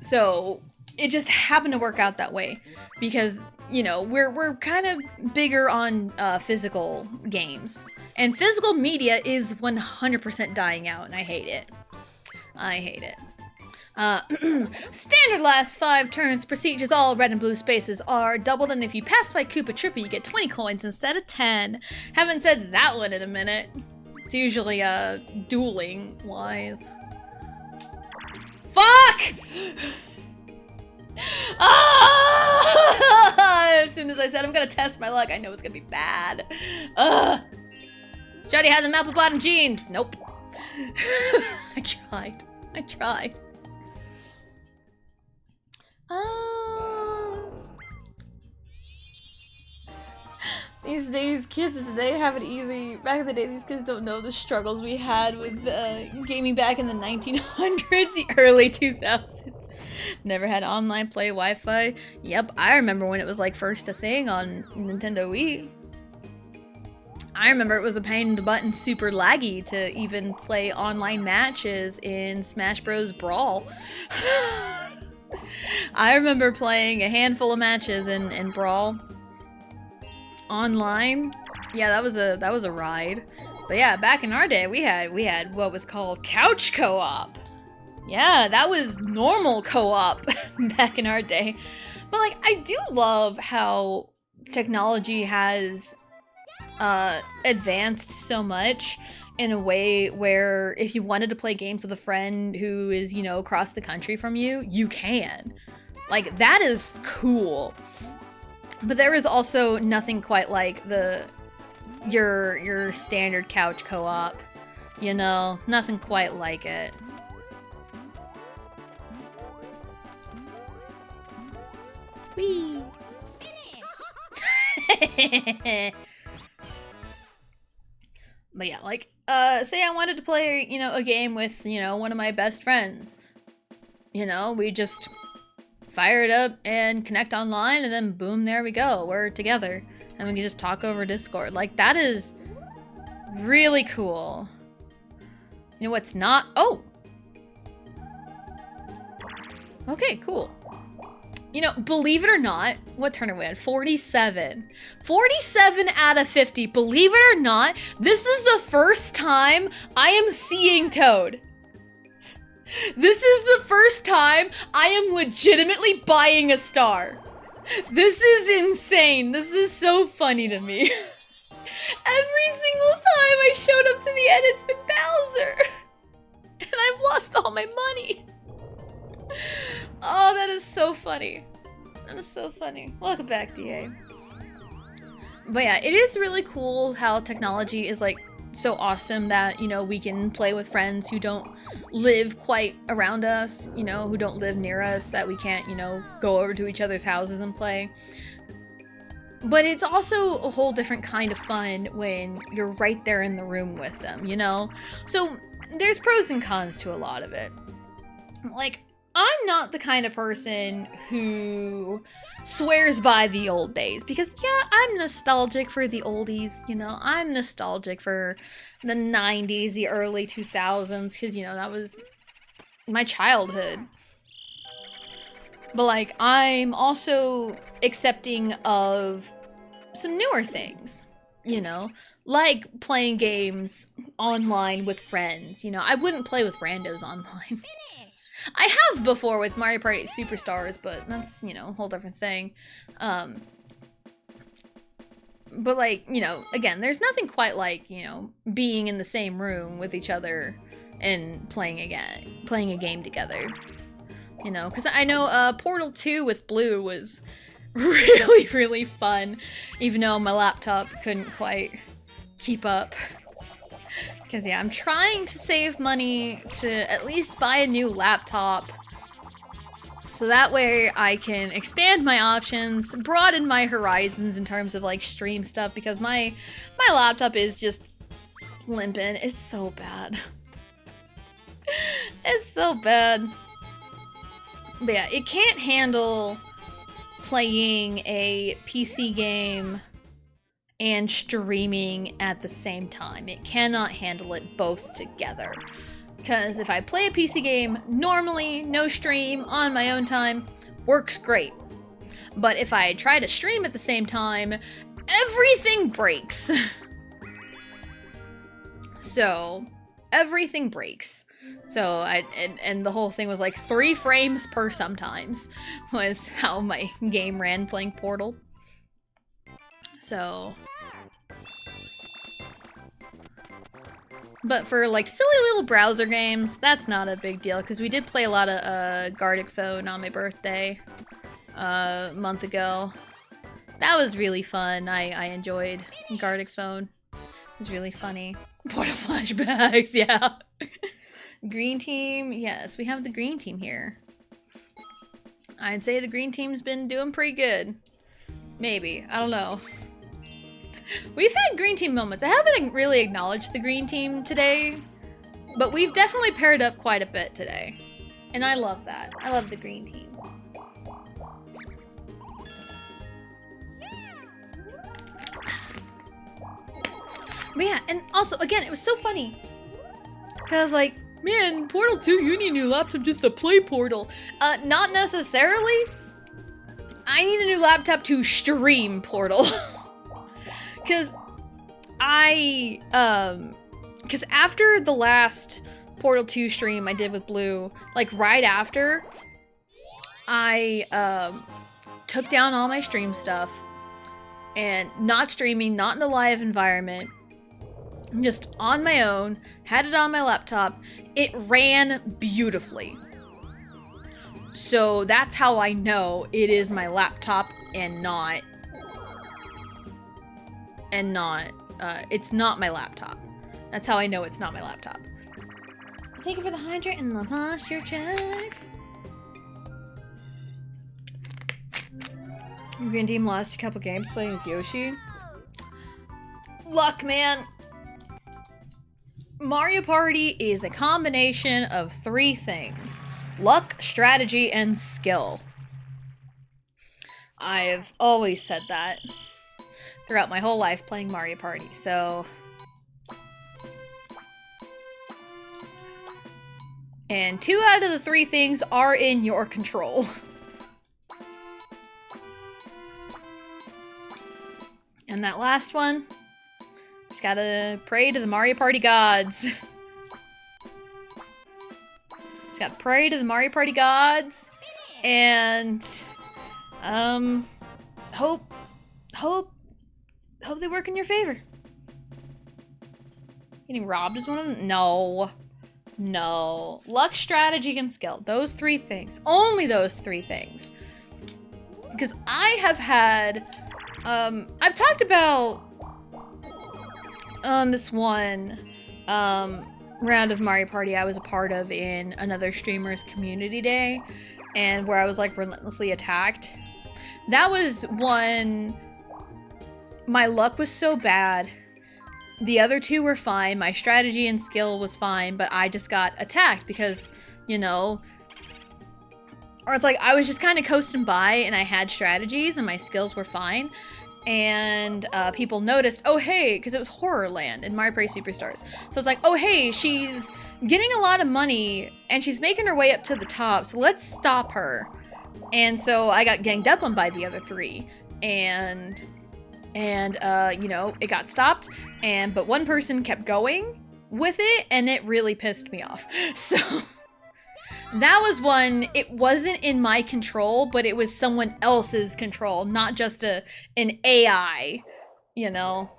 A: So it just happened to work out that way because, you know, we're kind of bigger on physical games. And physical media is 100% dying out, and I hate it. I hate it. Standard last 5 turns procedures, all red and blue spaces are doubled, and if you pass by Koopa Troopa, you get 20 coins instead of 10. Haven't said that one in a minute. It's usually, dueling wise. Fuck! Ah! As soon as I said I'm gonna test my luck, I know it's gonna be bad. Shawty had them apple bottom jeans. Nope. I tried. These days, kids today have it easy. Back in the day, these kids don't know the struggles we had with gaming back in the 1900s, the early 2000s. Never had online play Wi-Fi. Yep, I remember when it was like first a thing on Nintendo Wii. I remember it was a pain in the butt and super laggy to even play online matches in Smash Bros. Brawl. I remember playing a handful of matches in Brawl online. Yeah, that was a ride. But yeah, back in our day, we had what was called couch co-op. Yeah, that was normal co-op back in our day. But like, I do love how technology has advanced so much in a way where if you wanted to play games with a friend who is, you know, across the country from you, you can. Like, that is cool. But there is also nothing quite like your standard couch co-op. You know, nothing quite like it. Whee! Finish! But yeah, like, say I wanted to play, you know, a game with, you know, one of my best friends. You know, we just fire it up and connect online, and then boom, there we go. We're together. And we can just talk over Discord. Like, that is really cool. You know what's not? Oh! Okay, cool. You know, believe it or not, what turn are we at? 47. 47 out of 50. Believe it or not, this is the first time I am seeing Toad. This is the first time I am legitimately buying a star. This is insane. This is so funny to me. Every single time I showed up to the end, it's been Bowser. And I've lost all my money. Oh, that is so funny. That is so funny. Welcome back, DA. But yeah, it is really cool how technology is like so awesome that, you know, we can play with friends who don't live quite around us, you know, who don't live near us, that we can't, you know, go over to each other's houses and play. But it's also a whole different kind of fun when you're right there in the room with them, you know? So there's pros and cons to a lot of it. Like, I'm not the kind of person who swears by the old days because, yeah, I'm nostalgic for the oldies, you know? I'm nostalgic for the 90s, the early 2000s, because, you know, that was my childhood. But, like, I'm also accepting of some newer things, you know? Like playing games online with friends, you know? I wouldn't play with randos online. I have before with Mario Party Superstars, but that's, you know, a whole different thing. But, like, you know, again, there's nothing quite like, you know, being in the same room with each other and playing a game together. You know, because I know Portal 2 with Blue was really, really fun, even though my laptop couldn't quite keep up. Because, yeah, I'm trying to save money to at least buy a new laptop. So that way I can expand my options, broaden my horizons in terms of, like, stream stuff. Because my laptop is just limping. It's so bad. It's so bad. But yeah, it can't handle playing a PC game and streaming at the same time. It cannot handle it both together. Because if I play a PC game normally, no stream, on my own time, works great. But if I try to stream at the same time, everything breaks. So, everything breaks. So and the whole thing was like 3 frames per sometimes was how my game ran playing Portal. So, but for like silly little browser games, that's not a big deal because we did play a lot of Gartic Phone on my birthday a month ago. That was really fun. I enjoyed Gartic Phone. It was really funny. Portal flashbacks, yeah. Green team, yes, we have the green team here. I'd say the green team's been doing pretty good. Maybe, I don't know. We've had green team moments. I haven't really acknowledged the green team today, but we've definitely paired up quite a bit today. And I love that. I love the green team. But yeah, and also, again, it was so funny. Because, like, man, Portal 2, you need a new laptop just to play Portal. Not necessarily. I need a new laptop to stream Portal. Because because after the last Portal 2 stream I did with Blue, like, right after, I, took down all my stream stuff. And not streaming, not in a live environment. Just on my own, had it on my laptop. It ran beautifully. So that's how I know it is my laptop and not, it's not my laptop. That's how I know it's not my laptop. Thank you for the hydrate and the posture check. Green team lost a couple games playing with Yoshi. Luck, man. Mario Party is a combination of 3 things: luck, strategy, and skill. I've always said that throughout my whole life playing Mario Party, so... And 2 out of the 3 things are in your control. And that last one, just gotta pray to the Mario Party gods. Just gotta pray to the Mario Party gods, and hope they work in your favor. Getting robbed is one of them? No. Luck, strategy, and skill. Those 3 things. Only those 3 things. Because I have had, I've talked about this one round of Mario Party I was a part of in another streamer's community day, and where I was like relentlessly attacked. That was one, my luck was so bad. The other 2 were fine, my strategy and skill was fine, but I just got attacked because, you know, or it's like I was just kind of coasting by and I had strategies and my skills were fine. And people noticed, oh hey, because it was Horrorland in Mario Party Superstars. So it's like, oh hey, she's getting a lot of money and she's making her way up to the top, so let's stop her. And so I got ganged up on by the other 3. And you know, it got stopped, but one person kept going with it, and it really pissed me off. So that was one, it wasn't in my control, but it was someone else's control, not just an AI, you know?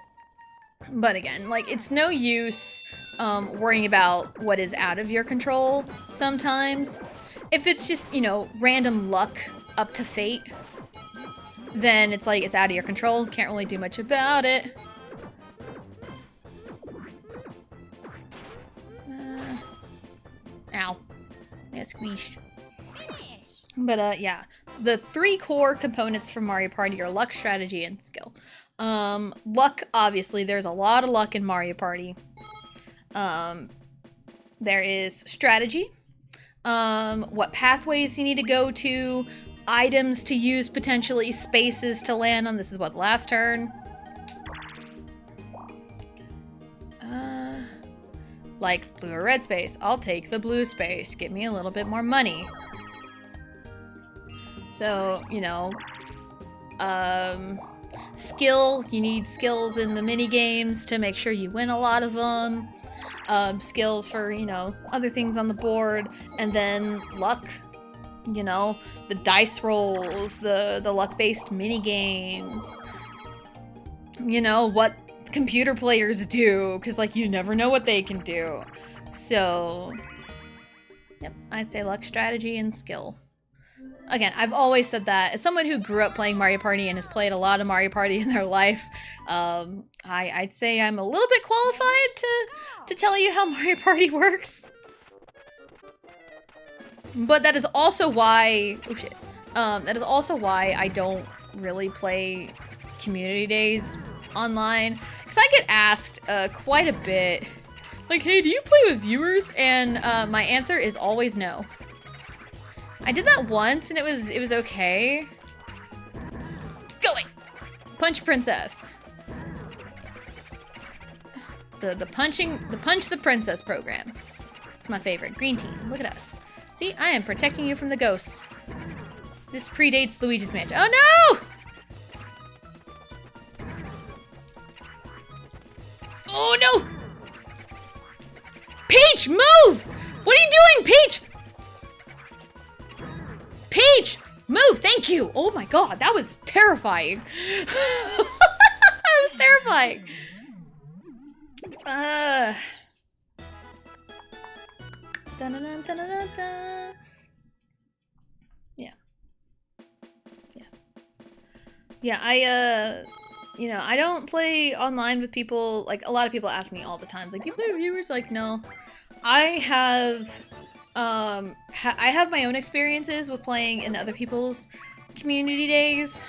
A: But again, like, it's no use worrying about what is out of your control sometimes. If it's just, you know, random luck up to fate, then it's like, it's out of your control, can't really do much about it. Ow. I got squeezed. But yeah, the 3 core components for Mario Party are luck, strategy, and skill. Luck, obviously, there's a lot of luck in Mario Party. There is strategy, what pathways you need to go to, items to use potentially, spaces to land on. This is what, last turn? Like blue or red space. I'll take the blue space. Give me a little bit more money. So, you know, skill. You need skills in the mini games to make sure you win a lot of them. skills for, you know, other things on the board, and then luck, you know, the dice rolls, the luck-based mini games, you know, what computer players do, because, like, you never know what they can do. So, yep, I'd say luck, strategy, and skill. Again, I've always said that. As someone who grew up playing Mario Party and has played a lot of Mario Party in their life, I'd say I'm a little bit qualified to tell you how Mario Party works. But that is also why, oh shit, that is also why I don't really play community days online. Because I get asked quite a bit, like, hey, do you play with viewers? And my answer is always no. I did that once and it was okay. Going! Punch Princess. The punch the princess program. It's my favorite. Green team, look at us. See, I am protecting you from the ghosts. This predates Luigi's Mansion. Oh no! Oh no! Peach, move! What are you doing, Peach? Peach, move! Thank you! Oh my god, that was terrifying. That was terrifying. Dun-dun-dun-dun-dun-dun. Yeah. Yeah, you know, I don't play online with people. Like, a lot of people ask me all the time, like, do you play with viewers? Like, no. I have my own experiences with playing in other people's community days.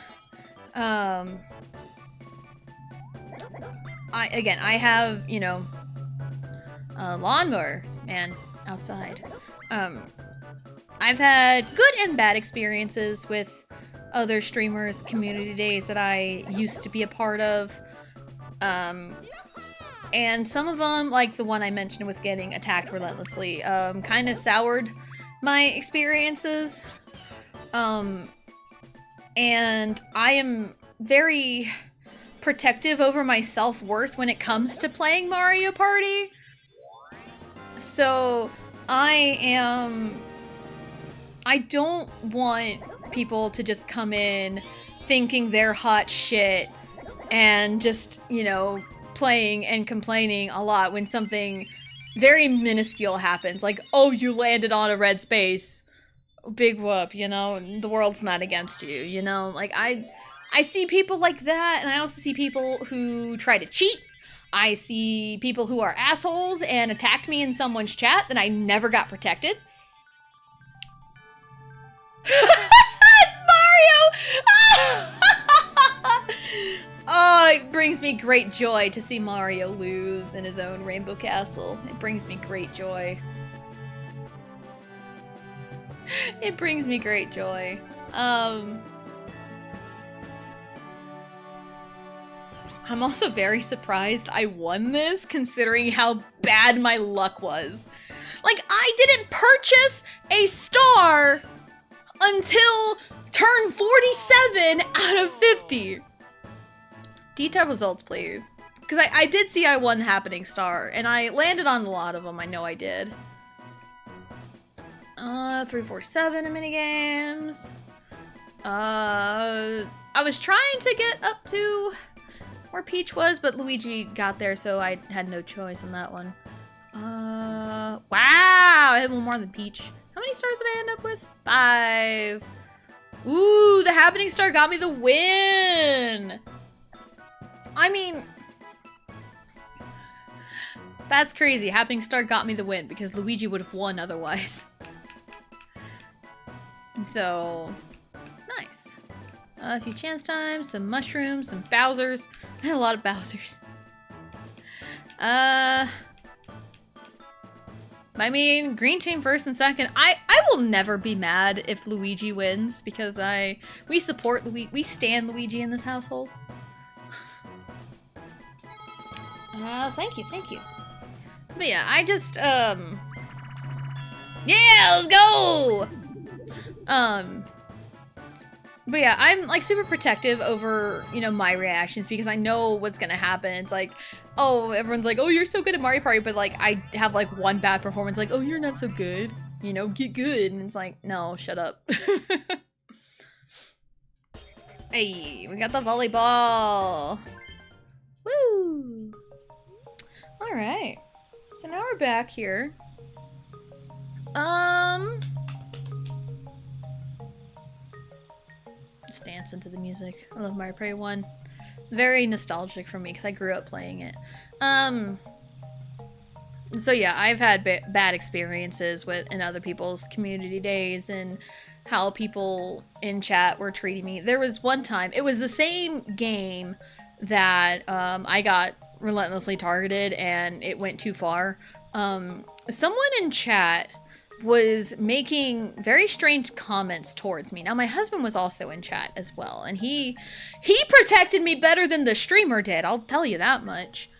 A: I have, you know, a lawnmower man outside. I've had good and bad experiences with other streamers' community days that I used to be a part of. And some of them, like the one I mentioned with getting attacked relentlessly, kind of soured my experiences. And I am very protective over my self-worth when it comes to playing Mario Party. So I don't want people to just come in thinking they're hot shit and just, you know, playing and complaining a lot when something very minuscule happens. Like, oh, you landed on a red space. Big whoop, you know, the world's not against you, you know? Like, I see people like that, and I also see people who try to cheat. I see people who are assholes and attacked me in someone's chat that I never got protected. It's Mario! Oh, it brings me great joy to see Mario lose in his own Rainbow Castle. It brings me great joy. It brings me great joy. I'm also very surprised I won this, considering how bad my luck was. Like, I didn't purchase a star until turn 47 out of 50. Detailed results, please. Because I did see I won Happening Star, and I landed on a lot of them, I know I did. 347 in minigames. I was trying to get up to where Peach was, but Luigi got there, so I had no choice on that one. Wow, I had one more than Peach. How many stars did I end up with? 5. Ooh, the Happening Star got me the win! I mean, that's crazy. Happening Star got me the win because Luigi would have won otherwise. So, nice. A few chance times, some mushrooms, some Bowsers. I had a lot of Bowsers. I mean, green team first and second. I will never be mad if Luigi wins because we support Luigi. We stan Luigi in this household. Thank you. But yeah, I just, yeah, let's go! But yeah, I'm like super protective over, you know, my reactions because I know what's gonna happen. It's like, oh, everyone's like, oh, you're so good at Mario Party, but like I have like one bad performance, like, oh, you're not so good, you know, get good. And it's like, no, shut up. Hey, we got the volleyball. Woo! Alright. So now we're back here. Just dance into the music. I love Mario Party 1. Very nostalgic for me because I grew up playing it. So yeah, I've had bad experiences in other people's community days and how people in chat were treating me. There was one time, it was the same game that I got relentlessly targeted and it went too far. Someone in chat was making very strange comments towards me. Now my husband was also in chat as well, and he protected me better than the streamer did, I'll tell you that much.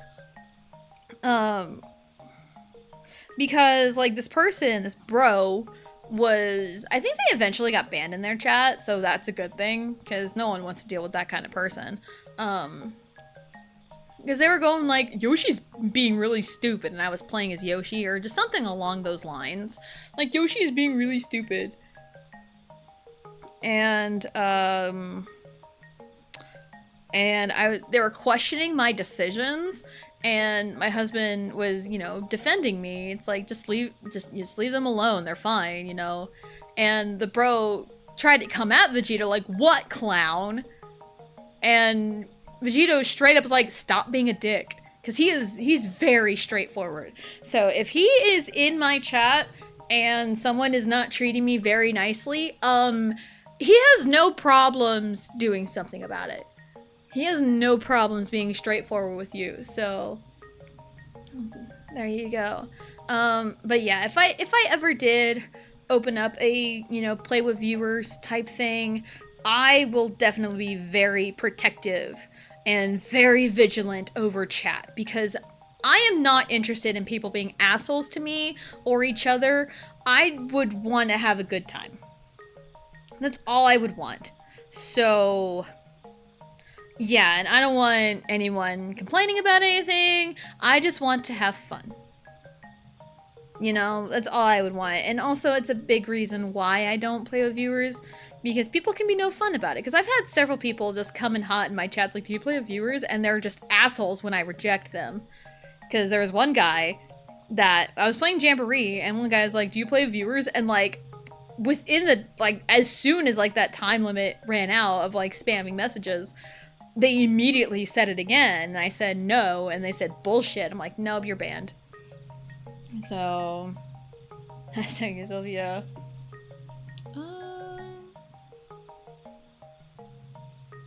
A: Because like this person, this bro, was, I think they eventually got banned in their chat, so that's a good thing, because no one wants to deal with that kind of person. Because they were going like, Yoshi's being really stupid, and I was playing as Yoshi, or just something along those lines. Like, Yoshi is being really stupid. And, they were questioning my decisions, and my husband was, you know, defending me. It's like, just leave them alone, they're fine, you know? And the bro tried to come at Vegito like, what, clown? And Vegito straight up was like, stop being a dick. Because he's very straightforward. So if he is in my chat and someone is not treating me very nicely, he has no problems doing something about it. He has no problems being straightforward with you. So there you go. But yeah, if I ever did open up a, you know, play with viewers type thing, I will definitely be very protective and very vigilant over chat, because I am not interested in people being assholes to me or each other. I would want to have a good time. That's all I would want. So yeah, and I don't want anyone complaining about anything. I just want to have fun. You know, that's all I would want. And also, it's a big reason why I don't play with viewers, because people can be no fun about it. Because I've had several people just come in hot in my chats like, do you play with viewers? And they're just assholes when I reject them. Because there was one guy that, I was playing Jamboree, and one guy was like, do you play with viewers? And like, within the, like, as soon as like that time limit ran out of like spamming messages, they immediately said it again. And I said no, and they said bullshit. I'm like, nope, you're banned. So, hashtag Sylvia.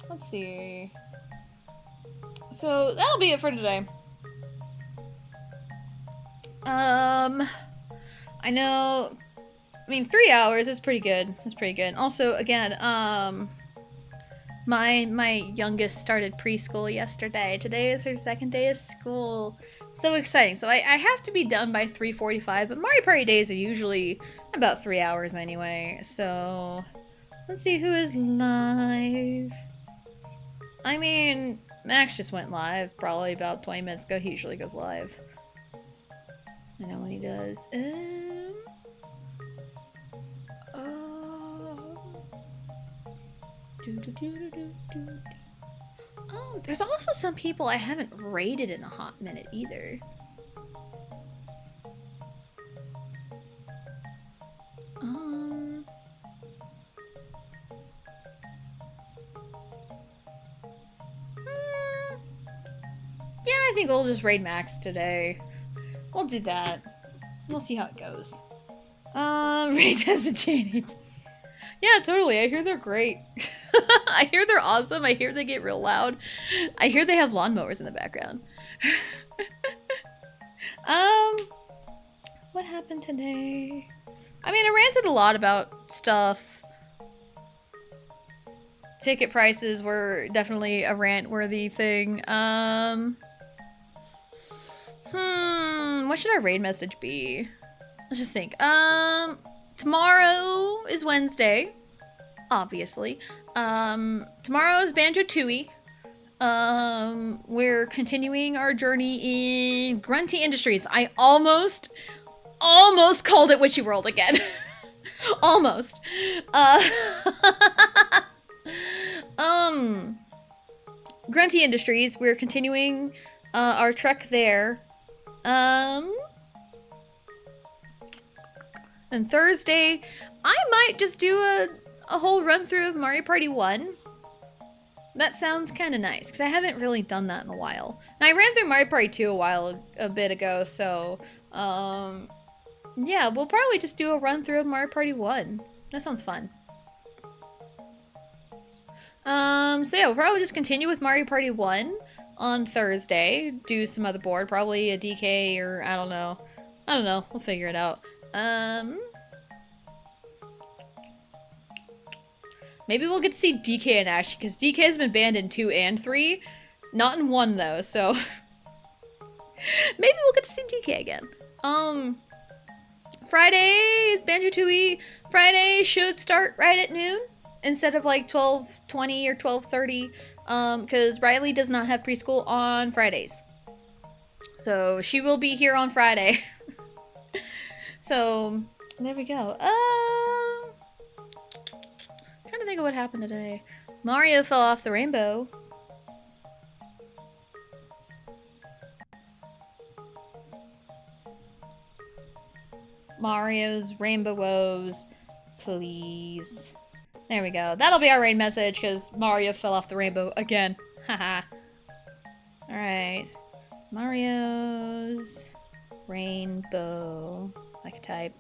A: Let's see. So that'll be it for today. I know. I mean, 3 hours is pretty good. It's pretty good. Also, again, my youngest started preschool yesterday. Today is her second day of school. So exciting. So I have to be done by 3:45, but Mario Party days are usually about 3 hours anyway. So let's see who is live. I mean, Max just went live probably about 20 minutes ago. He usually goes live. I know when he does. Oh, there's also some people I haven't raided in a hot minute either. Yeah, I think we'll just raid Max today. We'll do that. We'll see how it goes. Raid has a Janie. Yeah, totally. I hear they're great. I hear they're awesome. I hear they get real loud. I hear they have lawnmowers in the background. What happened today? I mean, I ranted a lot about stuff. Ticket prices were definitely a rant-worthy thing. What should our raid message be? Let's just think. Tomorrow is Wednesday, obviously. Tomorrow is Banjo-Tooie. We're continuing our journey in Grunty Industries. I almost called it Witchy World again. Almost. Grunty Industries, we're continuing our trek there. And Thursday, I might just do a whole run through of Mario Party 1. That sounds kind of nice, because I haven't really done that in a while. And I ran through Mario Party 2 a bit ago, so, yeah, we'll probably just do a run through of Mario Party 1. That sounds fun. So yeah, we'll probably just continue with Mario Party 1 on Thursday. Do some other board, probably a DK or I don't know. We'll figure it out. Maybe we'll get to see DK in action, because DK has been banned in 2 and 3. Not in 1, though, so... maybe we'll get to see DK again. Friday is Banjo-Tooie. Friday should start right at noon, instead of like 12:20 or 12:30, because Riley does not have preschool on Fridays. So she will be here on Friday. So, there we go. Trying to think of what happened today. Mario fell off the rainbow. Mario's Rainbow Woes, please. There we go. That'll be our raid message, because Mario fell off the rainbow again. Haha. Alright. Mario's Rainbow. I can type.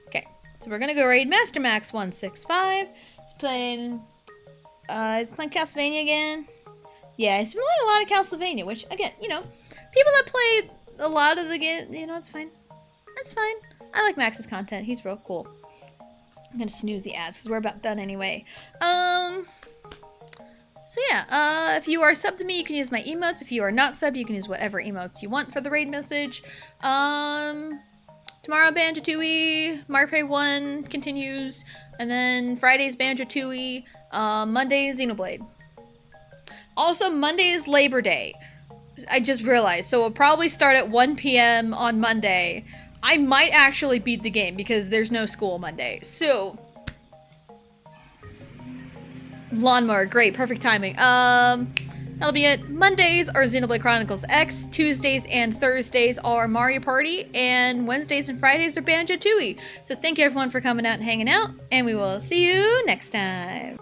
A: Okay. So we're gonna go raid Master Max 165. He's playing Castlevania again. Yeah, he's been playing a lot of Castlevania, which, again, you know, people that play a lot of the game, you know, it's fine. That's fine. I like Max's content. He's real cool. I'm gonna snooze the ads because we're about done anyway. So yeah, if you are subbed to me, you can use my emotes. If you are not subbed, you can use whatever emotes you want for the raid message. Tomorrow, Banjo-Tooie, Mario Party 1 continues, and then Friday's Banjo-Tooie, Monday, Xenoblade. Also, Monday is Labor Day. I just realized, so we'll probably start at 1 p.m. on Monday. I might actually beat the game because there's no school Monday. So, Lawnmower, great, perfect timing. That'll be it. Mondays are Xenoblade Chronicles X, Tuesdays and Thursdays are Mario Party, and Wednesdays and Fridays are Banjo-Tooie. So thank you everyone for coming out and hanging out, and we will see you next time.